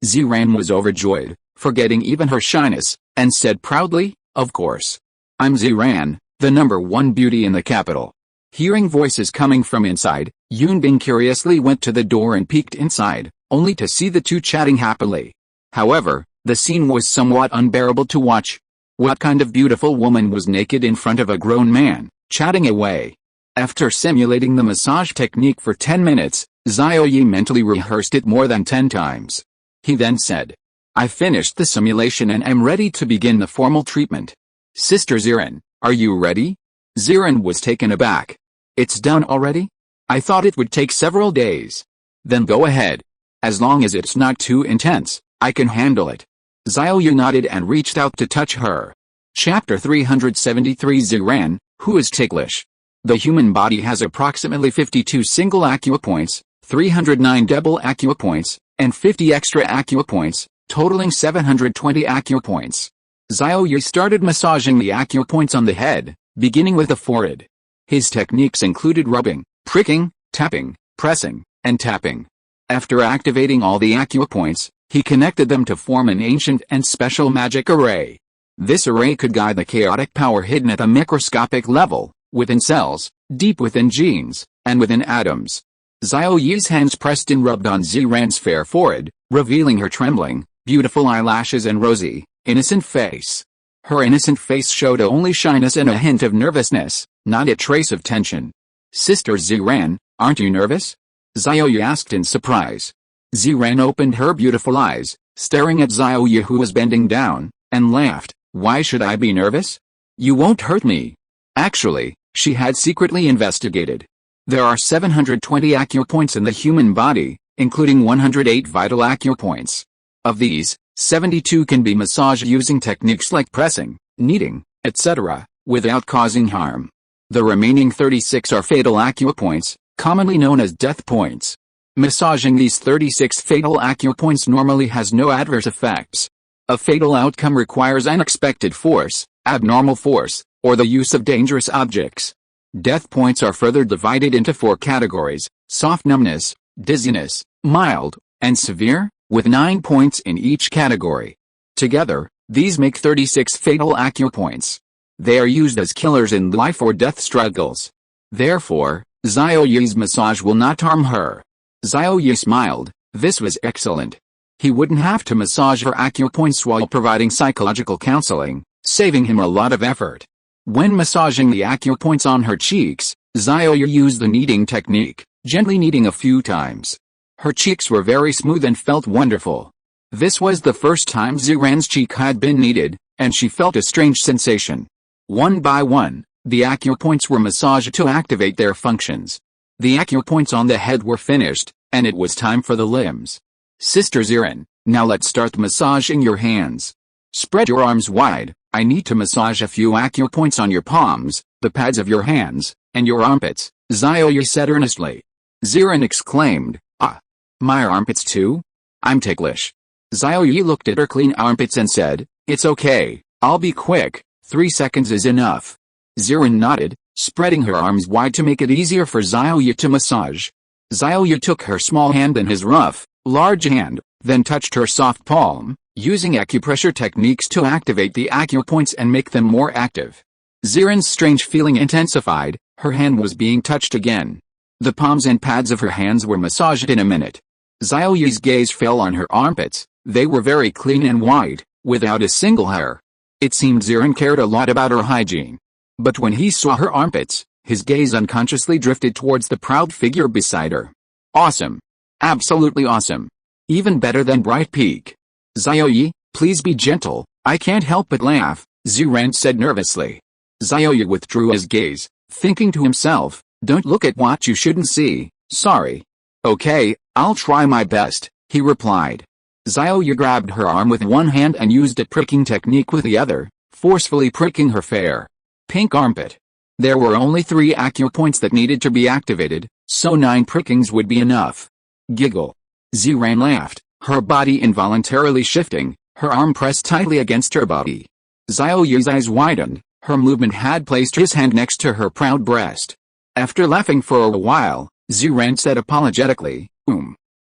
Ziran was overjoyed, forgetting even her shyness, and said proudly, of course. I'm Ziran, the #1 beauty in the capital. Hearing voices coming from inside, Yunbing curiously went to the door and peeked inside, only to see the two chatting happily. However, the scene was somewhat unbearable to watch. What kind of beautiful woman was naked in front of a grown man, chatting away? After simulating the massage technique for 10 minutes, Xiao Ye mentally rehearsed it more than 10 times. He then said, I finished the simulation and am ready to begin the formal treatment. Sister Ziran, are you ready? Ziran was taken aback. It's done already? I thought it would take several days. Then go ahead. As long as it's not too intense, I can handle it. Xiao Ye nodded and reached out to touch her. Chapter 373 Ziran, who is ticklish? The human body has approximately 52 single acupoints, 309 double acupoints, and 50 extra acupoints, totaling 720 acupoints. Xiao Ye started massaging the acupoints on the head, beginning with the forehead. His techniques included rubbing, pricking, tapping, pressing, and tapping. After activating all the acupoints, he connected them to form an ancient and special magic array. This array could guide the chaotic power hidden at the microscopic level, within cells, deep within genes, and within atoms. Xiao Ye's hands pressed and rubbed on Ziran's fair forehead, revealing her trembling, beautiful eyelashes and rosy, innocent face. Her innocent face showed only shyness and a hint of nervousness, not a trace of tension. Sister Ziran, aren't you nervous? Xiao Ye asked in surprise. Ziran opened her beautiful eyes, staring at Xiao Ye who was bending down, and laughed. Why should I be nervous? You won't hurt me. Actually, she had secretly investigated. There are 720 acupoints in the human body, including 108 vital acupoints. Of these, 72 can be massaged using techniques like pressing, kneading, etc., without causing harm. The remaining 36 are fatal acupoints, commonly known as death points. Massaging these 36 fatal acupoints normally has no adverse effects. A fatal outcome requires unexpected force, abnormal force, or the use of dangerous objects. Death points are further divided into 4 categories: soft numbness, dizziness, mild, and severe, with 9 points in each category. Together, these make 36 fatal acupoints. They are used as killers in life or death struggles. Therefore, Xiao Ye's massage will not harm her. Xiao Ye smiled. This was excellent. He wouldn't have to massage her acupoints while providing psychological counseling, saving him a lot of effort. When massaging the acupoints on her cheeks, Xiao Ye used the kneading technique, gently kneading a few times. Her cheeks were very smooth and felt wonderful. This was the first time Ziran's cheek had been kneaded, and she felt a strange sensation. One by one, the acupoints were massaged to activate their functions. The acupoints on the head were finished, and it was time for the limbs. Sister Ziran, now let's start massaging your hands. Spread your arms wide. I need to massage a few acupoints on your palms, the pads of your hands, and your armpits, Xiao Ye said earnestly. Ziran exclaimed, Ah! My armpits too? I'm ticklish. Xiao Ye looked at her clean armpits and said, It's okay, I'll be quick, 3 seconds is enough. Ziran nodded, spreading her arms wide to make it easier for Xiao Ye to massage. Xiao Ye took her small hand in his rough, large hand, then touched her soft palm, using acupressure techniques to activate the acupoints and make them more active. Xiren's strange feeling intensified, her hand was being touched again. The palms and pads of her hands were massaged in a minute. Xiao Ye's gaze fell on her armpits. They were very clean and white, without a single hair. It seemed Xiren cared a lot about her hygiene. But when he saw her armpits, his gaze unconsciously drifted towards the proud figure beside her. Awesome. Absolutely awesome. Even better than Bright Peak. Xiao Ye, please be gentle, I can't help but laugh, Xiren said nervously. Xiao Ye withdrew his gaze, thinking to himself, don't look at what you shouldn't see, sorry. Okay, I'll try my best, he replied. Xiao Ye grabbed her arm with one hand and used a pricking technique with the other, forcefully pricking her fair, pink armpit. There were only 3 acupoints that needed to be activated, so 9 prickings would be enough. Giggle. Xiren laughed, her body involuntarily shifting, her arm pressed tightly against her body. Xiao Ye's eyes widened, her movement had placed his hand next to her proud breast. After laughing for a while, Xiren said apologetically,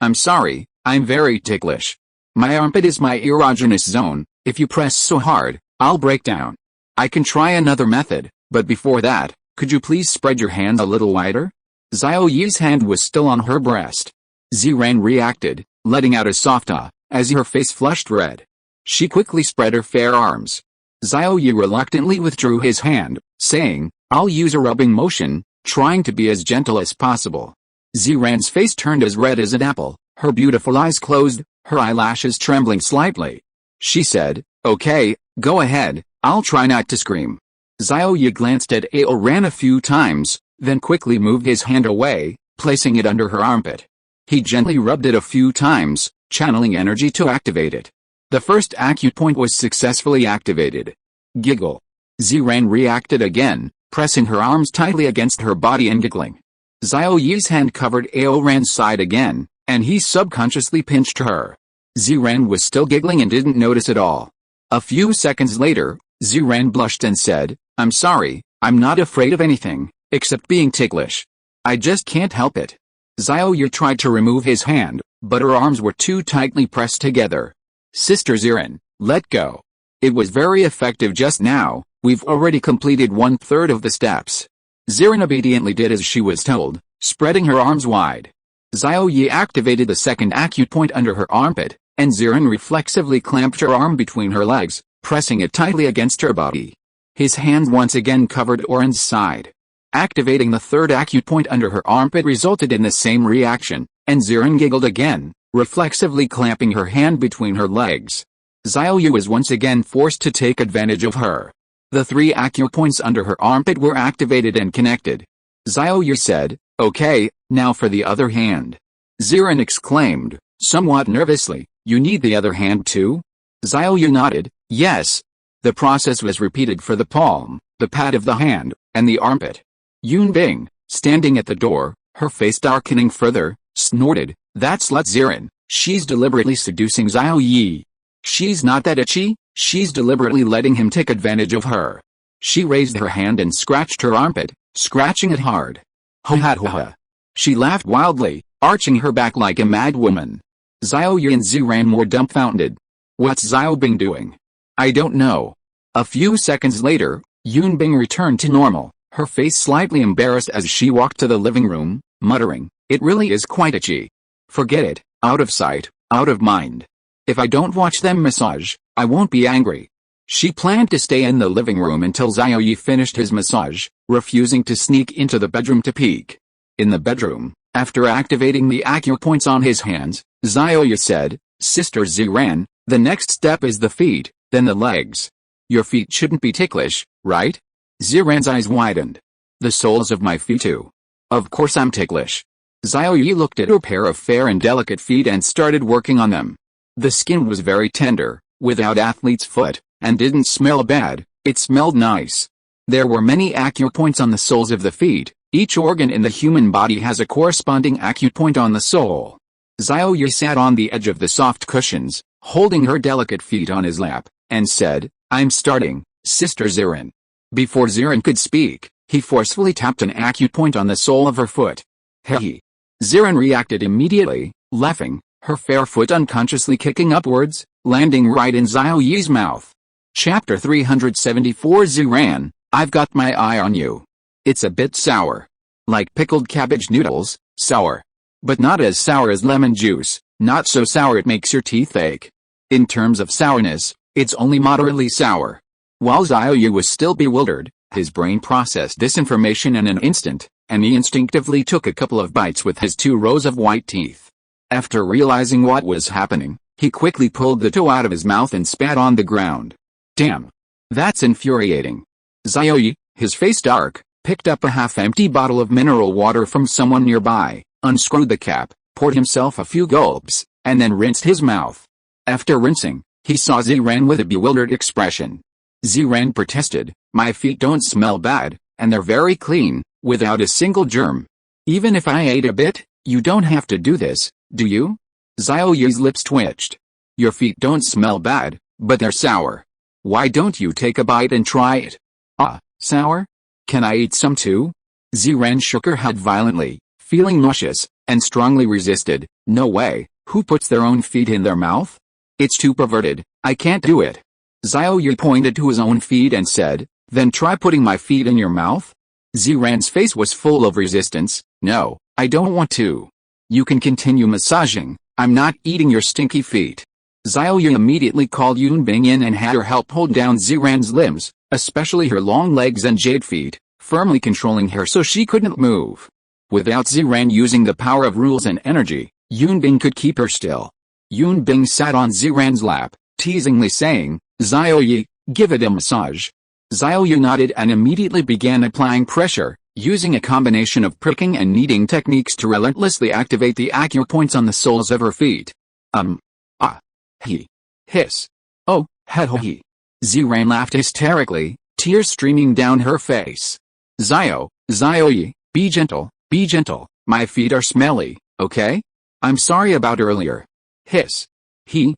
I'm sorry, I'm very ticklish. My armpit is my erogenous zone, if you press so hard, I'll break down. I can try another method, but before that, could you please spread your hand a little wider? Xiao Ye's hand was still on her breast. Xiren reacted, letting out a soft ah, as her face flushed red. She quickly spread her fair arms. Xiao Ye reluctantly withdrew his hand, saying, I'll use a rubbing motion, trying to be as gentle as possible. Xiren's face turned as red as an apple, her beautiful eyes closed, her eyelashes trembling slightly. She said, okay, go ahead, I'll try not to scream. Xiao Ye glanced at Aoran a few times, then quickly moved his hand away, placing it under her armpit. He gently rubbed it a few times, channeling energy to activate it. The first acupoint was successfully activated. Giggle. Xiren reacted again, pressing her arms tightly against her body and giggling. Xiao Ye's hand covered Aoran's side again, and he subconsciously pinched her. Xiren was still giggling and didn't notice at all. A few seconds later, Xiren blushed and said, I'm sorry, I'm not afraid of anything, except being ticklish. I just can't help it. Xiao Ye tried to remove his hand, but her arms were too tightly pressed together. Sister Xiren, let go. It was very effective just now, we've already completed 1/3 of the steps. Xiren obediently did as she was told, spreading her arms wide. Xiao Ye activated the second acupoint under her armpit, and Xiren reflexively clamped her arm between her legs, pressing it tightly against her body. His hand once again covered Oran's side. Activating the third acupoint under her armpit resulted in the same reaction, and Xiren giggled again, reflexively clamping her hand between her legs. Xiao Ye was once again forced to take advantage of her. The 3 acupoints under her armpit were activated and connected. Xiao Ye said, okay, now for the other hand. Xiren exclaimed, somewhat nervously, you need the other hand too? Xiao Ye nodded, yes. The process was repeated for the palm, the pad of the hand, and the armpit. Yunbing, standing at the door, her face darkening further, snorted, that slut Xiren, she's deliberately seducing Xiao Ye. She's not that itchy, she's deliberately letting him take advantage of her. She raised her hand and scratched her armpit, scratching it hard. Ho ha ho ha. She laughed wildly, arching her back like a mad woman. Xiao Ye and Xiren more dumbfounded. What's Xiao Bing doing? I don't know. A few seconds later, Yunbing returned to normal, her face slightly embarrassed as she walked to the living room, muttering, it really is quite itchy. Forget it, out of sight, out of mind. If I don't watch them massage, I won't be angry. She planned to stay in the living room until Xiao Ye finished his massage, refusing to sneak into the bedroom to peek. In the bedroom, after activating the acupoints on his hands, Xiao Ye said, Sister Xiren, the next step is the feet, then the legs. Your feet shouldn't be ticklish, right? Xiren's eyes widened. The soles of my feet too. Of course I'm ticklish. Xiao Ye looked at her pair of fair and delicate feet and started working on them. The skin was very tender, without athlete's foot, and didn't smell bad, it smelled nice. There were many acupoints on the soles of the feet, each organ in the human body has a corresponding acupoint on the sole. Xiao Ye sat on the edge of the soft cushions, holding her delicate feet on his lap, and said, I'm starting, Sister Xiren. Before Xiren could speak, He forcefully tapped an acupoint on the sole of her foot. Hey! Ziren reacted immediately, laughing, her fair foot unconsciously kicking upwards, landing right in Xiao Ye's mouth. Chapter 374 Ziren, I've got my eye on you. It's a bit sour. Like pickled cabbage noodles, sour. But not as sour as lemon juice, not so sour it makes your teeth ache. In terms of sourness, it's only moderately sour. While Xiao Ye was still bewildered, his brain processed this information in an instant, and he instinctively took a couple of bites with his 2 rows of white teeth. After realizing what was happening, he quickly pulled the toe out of his mouth and spat on the ground. Damn! That's infuriating. Xiao Ye, his face dark, picked up a half-empty bottle of mineral water from someone nearby, unscrewed the cap, poured himself a few gulps, and then rinsed his mouth. After rinsing, he saw Ziren with a bewildered expression. Ziren protested, my feet don't smell bad, and they're very clean, without a single germ. Even if I ate a bit, you don't have to do this, do you? Xiao Ye's lips twitched. Your feet don't smell bad, but they're sour. Why don't you take a bite and try it? Ah, sour? Can I eat some too? Ziren shook her head violently, feeling nauseous, and strongly resisted. No way, who puts their own feet in their mouth? It's too perverted, I can't do it. Xiao Ye pointed to his own feet and said, then try putting my feet in your mouth? Ziren's face was full of resistance. No, I don't want to. You can continue massaging, I'm not eating your stinky feet. Xiao Ye immediately called Yunbing in and had her help hold down Ziren's limbs, especially her long legs and jade feet, firmly controlling her so she couldn't move. Without Ziren using the power of rules and energy, Yunbing could keep her still. Yunbing sat on Ziren's lap, teasingly saying, Xiao Ye, give it a massage. Xiao Ye nodded and immediately began applying pressure, using a combination of pricking and kneading techniques to relentlessly activate the acupoints on the soles of her feet. He. Hiss. Oh, he. Ziren laughed hysterically, tears streaming down her face. Xiao Ye, be gentle, my feet are smelly, okay? I'm sorry about earlier. Hiss. He.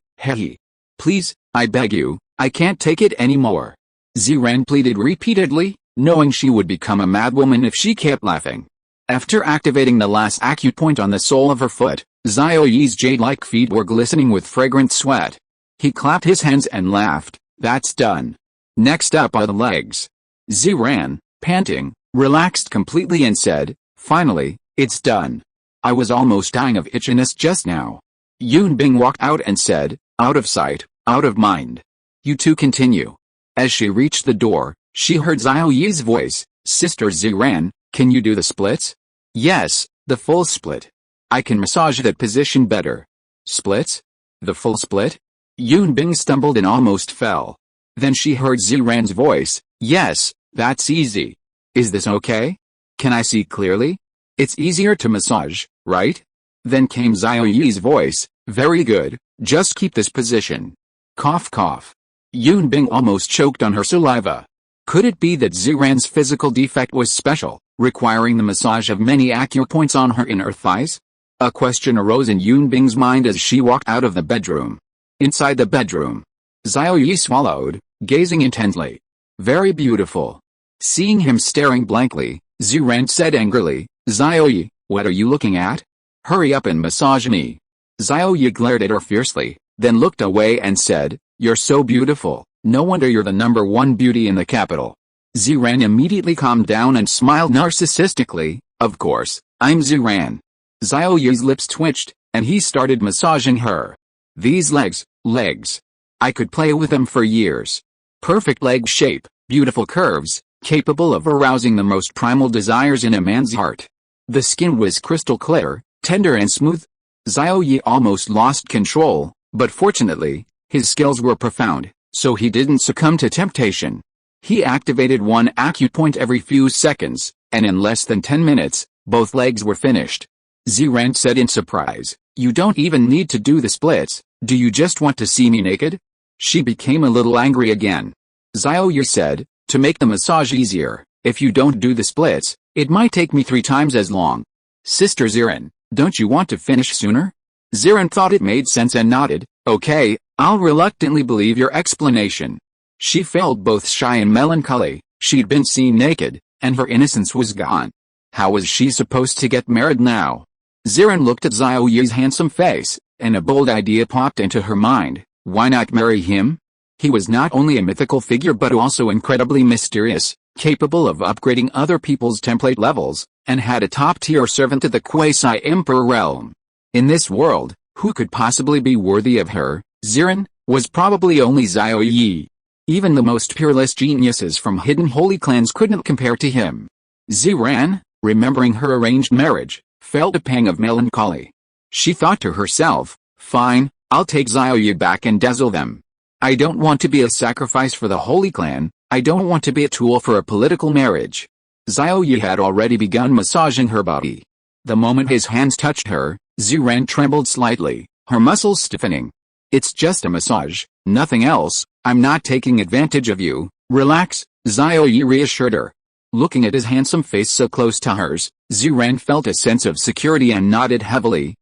Please, I beg you, I can't take it anymore. Ziren pleaded repeatedly, knowing she would become a madwoman if she kept laughing. After activating the last acupoint on the sole of her foot, Xiao Ye's jade-like feet were glistening with fragrant sweat. He clapped his hands and laughed, that's done. Next up are the legs. Ziren, panting, relaxed completely and said, finally, it's done. I was almost dying of itchiness just now. Yunbing walked out and said, out of sight, out of mind. You two continue. As she reached the door, she heard Xiao Ye's voice, Sister Ziren, can you do the splits? Yes, the full split. I can massage that position better. Splits? The full split? Yunbing stumbled and almost fell. Then she heard Ziren's voice, yes, that's easy. Is this okay? Can I see clearly? It's easier to massage, right? Then came Xiao Ye's voice, very good, just keep this position. Cough cough. Yunbing almost choked on her saliva. Could it be that Ziren's physical defect was special, requiring the massage of many acupoints on her inner thighs? A question arose in Yunbing's mind as she walked out of the bedroom. Inside the bedroom, Xiao Ye swallowed, gazing intently. Very beautiful. Seeing him staring blankly, Ziren said angrily, Xiao Ye, what are you looking at? Hurry up and massage me. Xiao Ye glared at her fiercely, then looked away and said, you're so beautiful, no wonder you're the #1 beauty in the capital. Ziren immediately calmed down and smiled narcissistically, of course, I'm Ziren. Xiao Ye's lips twitched, and he started massaging her. These legs. I could play with them for years. Perfect leg shape, beautiful curves, capable of arousing the most primal desires in a man's heart. The skin was crystal clear, tender and smooth. Xiao Ye almost lost control, but fortunately, his skills were profound, so he didn't succumb to temptation. He activated one acupoint every few seconds, and in less than 10 minutes, both legs were finished. Ziren said in surprise, you don't even need to do the splits, do you just want to see me naked? She became a little angry again. Xiao Ye said, to make the massage easier, if you don't do the splits, it might take me 3 times as long. Sister Ziren, don't you want to finish sooner? Ziren thought it made sense and nodded, okay, I'll reluctantly believe your explanation. She felt both shy and melancholy. She'd been seen naked, and her innocence was gone. How was she supposed to get married now? Xiran looked at Xiao Ye's handsome face, and a bold idea popped into her mind. Why not marry him? He was not only a mythical figure but also incredibly mysterious, capable of upgrading other people's template levels, and had a top-tier servant to the quasi-emperor realm. In this world, who could possibly be worthy of her? Xiran was probably only Xiao Ye. Even the most peerless geniuses from hidden holy clans couldn't compare to him. Xiran, remembering her arranged marriage, felt a pang of melancholy. She thought to herself, fine, I'll take Xiao Ye back and dazzle them. I don't want to be a sacrifice for the holy clan, I don't want to be a tool for a political marriage. Xiao Ye had already begun massaging her body. The moment his hands touched her, Xiran trembled slightly, her muscles stiffening. It's just a massage, nothing else, I'm not taking advantage of you, relax, Xiao Ye reassured her. Looking at his handsome face so close to hers, Xiran felt a sense of security and nodded heavily.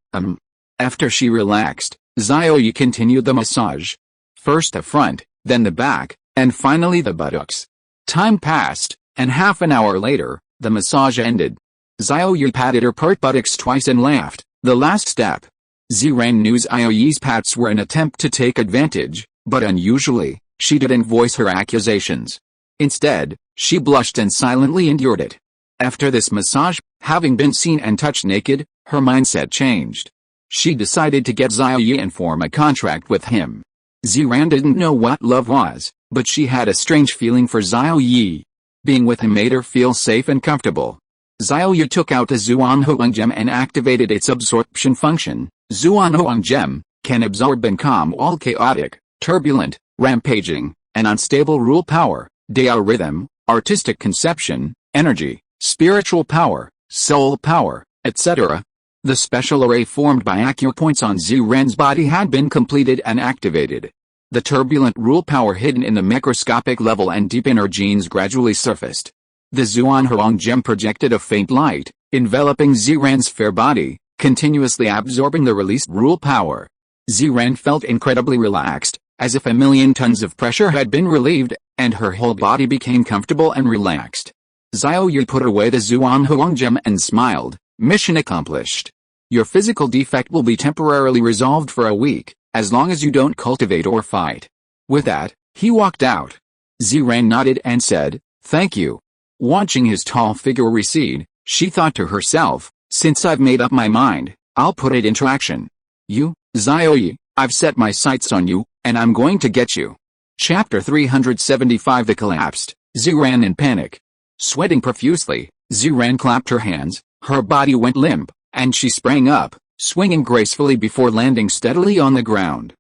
After she relaxed, Xiao Ye continued the massage. First the front, then the back, and finally the buttocks. Time passed, and half an hour later, the massage ended. Xiao Ye patted her pert buttocks twice and laughed. The last step. Xiran knew Xiao Ye's pats were an attempt to take advantage, but unusually, she didn't voice her accusations. Instead, she blushed and silently endured it. After this massage, having been seen and touched naked, her mindset changed. She decided to get Xiao Ye and form a contract with him. Xiran didn't know what love was, but she had a strange feeling for Xiao Ye. Being with him made her feel safe and comfortable. Xiao Ye took out the Xuanhuang gem and activated its absorption function. Xuanhuang gem can absorb and calm all chaotic, turbulent, rampaging, and unstable rule power, Dao rhythm, artistic conception, energy, spiritual power, soul power, etc. The special array formed by acupoints on Xiran's body had been completed and activated. The turbulent rule power hidden in the microscopic level and deep inner genes gradually surfaced. The Xuanhuang gem projected a faint light, enveloping Xiran's fair body, continuously absorbing the released rule power. Xiran felt incredibly relaxed, as if a million tons of pressure had been relieved, and her whole body became comfortable and relaxed. Xiao Ye put away the Xuanhuang gem and smiled. Mission accomplished. Your physical defect will be temporarily resolved for a week, as long as you don't cultivate or fight. With that, he walked out. Xiran nodded and said, thank you. Watching his tall figure recede, she thought to herself, since I've made up my mind, I'll put it into action. You, Xiao Ye, I've set my sights on you, and I'm going to get you. Chapter 375 The collapsed, Xiran in panic. Sweating profusely, Xiran clapped her hands, her body went limp, and she sprang up, swinging gracefully before landing steadily on the ground.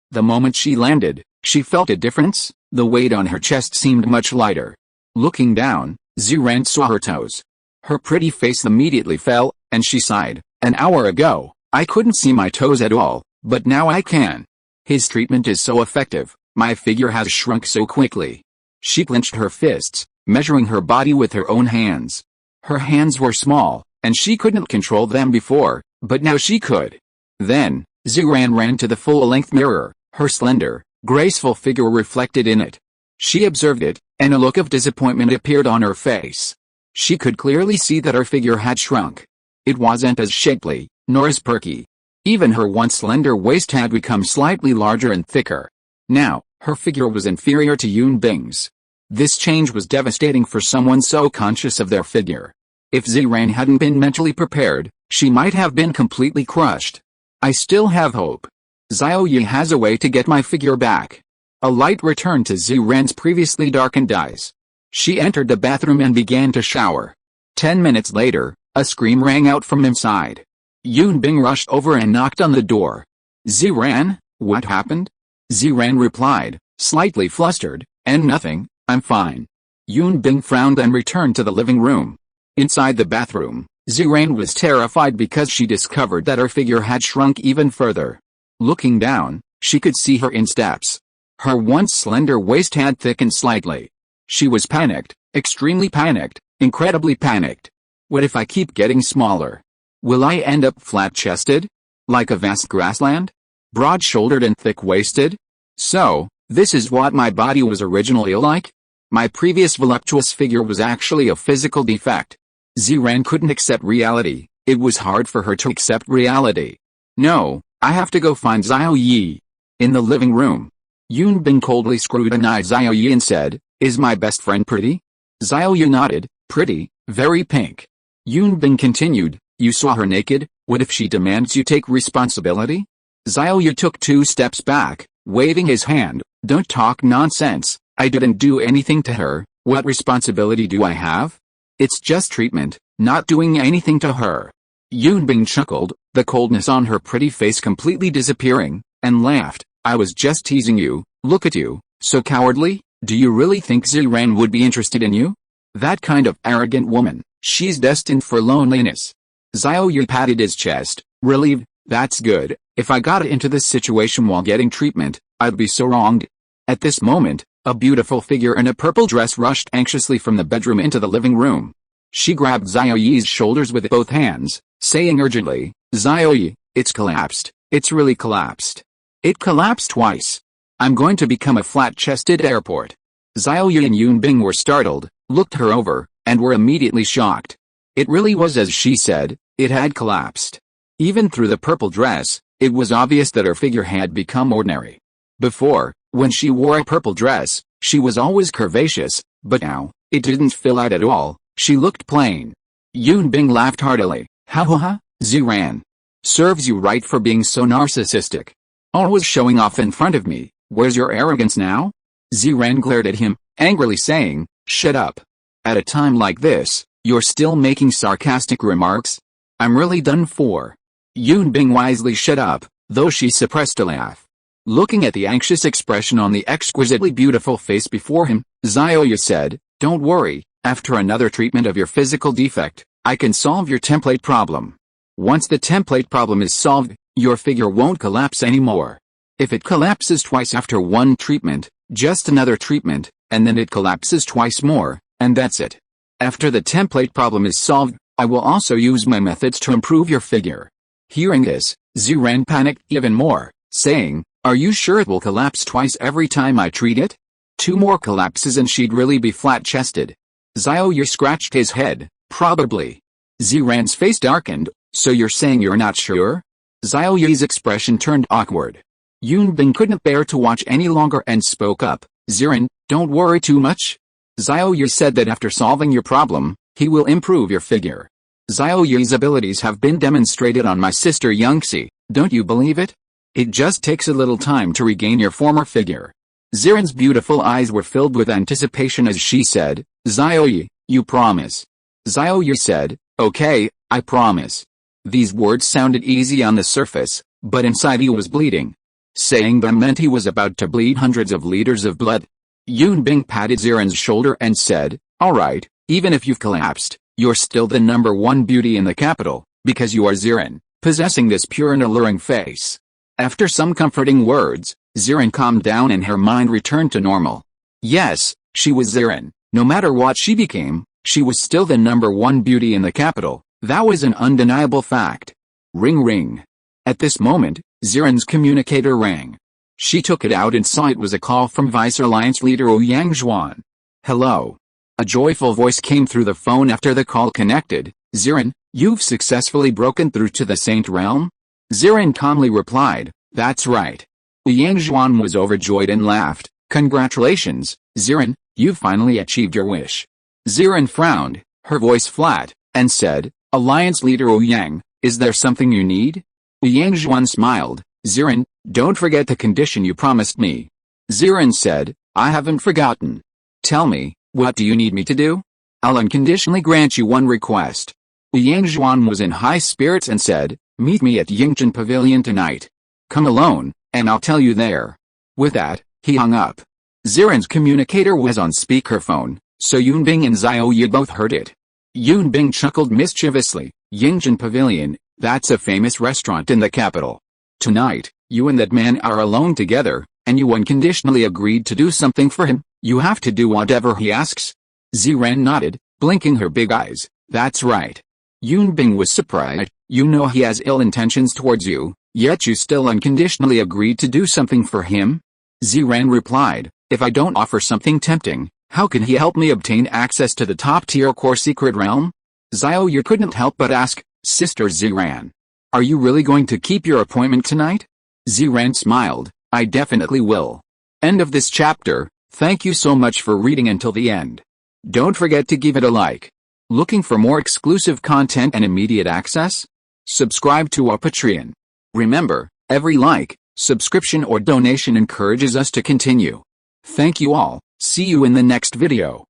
The moment she landed, she felt a difference, the weight on her chest seemed much lighter. Looking down, Xiran saw her toes. Her pretty face immediately fell, and she sighed. An hour ago, I couldn't see my toes at all, but now I can. His treatment is so effective, my figure has shrunk so quickly. She clenched her fists, measuring her body with her own hands. Her hands were small, and she couldn't control them before, but now she could. Then, Xiran ran to the full-length mirror, her slender, graceful figure reflected in it. She observed it, and a look of disappointment appeared on her face. She could clearly see that her figure had shrunk. It wasn't as shapely, nor as perky. Even her once slender waist had become slightly larger and thicker. Now, her figure was inferior to Yun Bing's. This change was devastating for someone so conscious of their figure. If Xiran hadn't been mentally prepared, she might have been completely crushed. I still have hope. Xiao Ye has a way to get my figure back. A light returned to Xiran's previously darkened eyes. She entered the bathroom and began to shower. 10 minutes later, a scream rang out from inside. Yun Bing rushed over and knocked on the door. Xiran, what happened? Xiran replied, slightly flustered, and nothing, I'm fine. Yun Bing frowned and returned to the living room. Inside the bathroom, Xiran was terrified because she discovered that her figure had shrunk even further. Looking down, she could see her insteps. Her once slender waist had thickened slightly. She was panicked, extremely panicked, incredibly panicked. What if I keep getting smaller? Will I end up flat-chested? Like a vast grassland? Broad-shouldered and thick-waisted? So, this is what my body was originally like? My previous voluptuous figure was actually a physical defect. Ziran couldn't accept reality. It was hard for her to accept reality. No, I have to go find Xiao Ye. In the living room, Yunbing coldly scrutinized Xiao Ye and said, "Is my best friend pretty?" Xiao Ye nodded, "Pretty, very pink." Yunbing continued, "You saw her naked, what if she demands you take responsibility?" Xiao Ye took 2 steps back, waving his hand, "Don't talk nonsense, I didn't do anything to her, what responsibility do I have? It's just treatment, not doing anything to her." Yunbing chuckled, the coldness on her pretty face completely disappearing, and laughed, "I was just teasing you, look at you, so cowardly, do you really think Ziran would be interested in you? That kind of arrogant woman, she's destined for loneliness." Xiao Ye patted his chest, relieved, "That's good, if I got into this situation while getting treatment, I'd be so wronged." At this moment, a beautiful figure in a purple dress rushed anxiously from the bedroom into the living room. She grabbed Xiao Ye's shoulders with both hands, saying urgently, "Xiao Ye, it's collapsed, it's really collapsed. It collapsed twice. I'm going to become a flat-chested airport." Xiao Ye and Yunbing were startled, looked her over, and were immediately shocked. It really was as she said, it had collapsed. Even through the purple dress, it was obvious that her figure had become ordinary. Before, when she wore a purple dress, she was always curvaceous, but now, it didn't fill out at all, she looked plain. Yunbing laughed heartily, "Ha ha ha, Ziran. Serves you right for being so narcissistic. Always showing off in front of me, where's your arrogance now?" Ziran glared at him, angrily saying, "Shut up. At a time like this, you're still making sarcastic remarks? I'm really done for." Yunbing wisely shut up, though she suppressed a laugh. Looking at the anxious expression on the exquisitely beautiful face before him, Xiao Ye said, "Don't worry, after another treatment of your physical defect, I can solve your template problem. Once the template problem is solved, your figure won't collapse anymore. If it collapses twice after one treatment, just another treatment, and then it collapses twice more, and that's it. After the template problem is solved, I will also use my methods to improve your figure." Hearing this, Ziran panicked even more, saying, "Are you sure it will collapse twice every time I treat it? 2 more collapses and she'd really be flat-chested." Xiao Ye scratched his head, "Probably." Ziran's face darkened, "So you're saying you're not sure?" Xiao Ye's expression turned awkward. Yunbing couldn't bear to watch any longer and spoke up, "Ziran, don't worry too much. Xiao Ye said that after solving your problem, he will improve your figure. Xiao Ye's abilities have been demonstrated on my sister Yangxi, don't you believe it? It just takes a little time to regain your former figure." Ziran's beautiful eyes were filled with anticipation as she said, "Xiao Ye, you promise?" Xiao Ye said, "Okay, I promise." These words sounded easy on the surface, but inside he was bleeding. Saying them meant he was about to bleed hundreds of liters of blood. Yunbing patted Ziran's shoulder and said, "Alright, even if you've collapsed, you're still the #1 beauty in the capital, because you are Ziran, possessing this pure and alluring face." After some comforting words, Ziran calmed down and her mind returned to normal. Yes, she was Ziran. No matter what she became, she was still the #1 beauty in the capital. That was an undeniable fact. Ring ring. At this moment, Ziran's communicator rang. She took it out and saw it was a call from Vice Alliance leader Xie Mengxuan. "Hello." A joyful voice came through the phone after the call connected. "Ziran, you've successfully broken through to the Saint Realm?" Ziran calmly replied, "That's right." Xie Mengxuan was overjoyed and laughed, "Congratulations, Ziran, you've finally achieved your wish." Ziran frowned, her voice flat, and said, "Alliance leader Yang, is there something you need?" Xie Mengxuan smiled, "Ziran, don't forget the condition you promised me." Ziran said, "I haven't forgotten. Tell me, what do you need me to do? I'll unconditionally grant you one request." Xie Mengxuan was in high spirits and said, "Meet me at Yingzhen Pavilion tonight. Come alone, and I'll tell you there." With that, he hung up. Ziran's communicator was on speakerphone, so Yunbing and Xiao Ye both heard it. Yunbing chuckled mischievously, "Yingzhen Pavilion, that's a famous restaurant in the capital. Tonight, you and that man are alone together, and you unconditionally agreed to do something for him. You have to do whatever he asks?" Ziran nodded, blinking her big eyes, "That's right." Yunbing was surprised. "You know he has ill intentions towards you, yet you still unconditionally agreed to do something for him?" Ziran replied, "If I don't offer something tempting, How can he help me obtain access to the top-tier core secret realm? Xiao Ye couldn't help but ask, Sister Ziran. Are you really going to keep your appointment tonight? Ziran smiled, I definitely will. End of this chapter. Thank you so much for reading until the end. Don't forget to give it a like. Looking for more exclusive content and immediate access? Subscribe to our Patreon. Remember, every like, subscription or donation encourages us to continue. Thank you all. See you in the next video.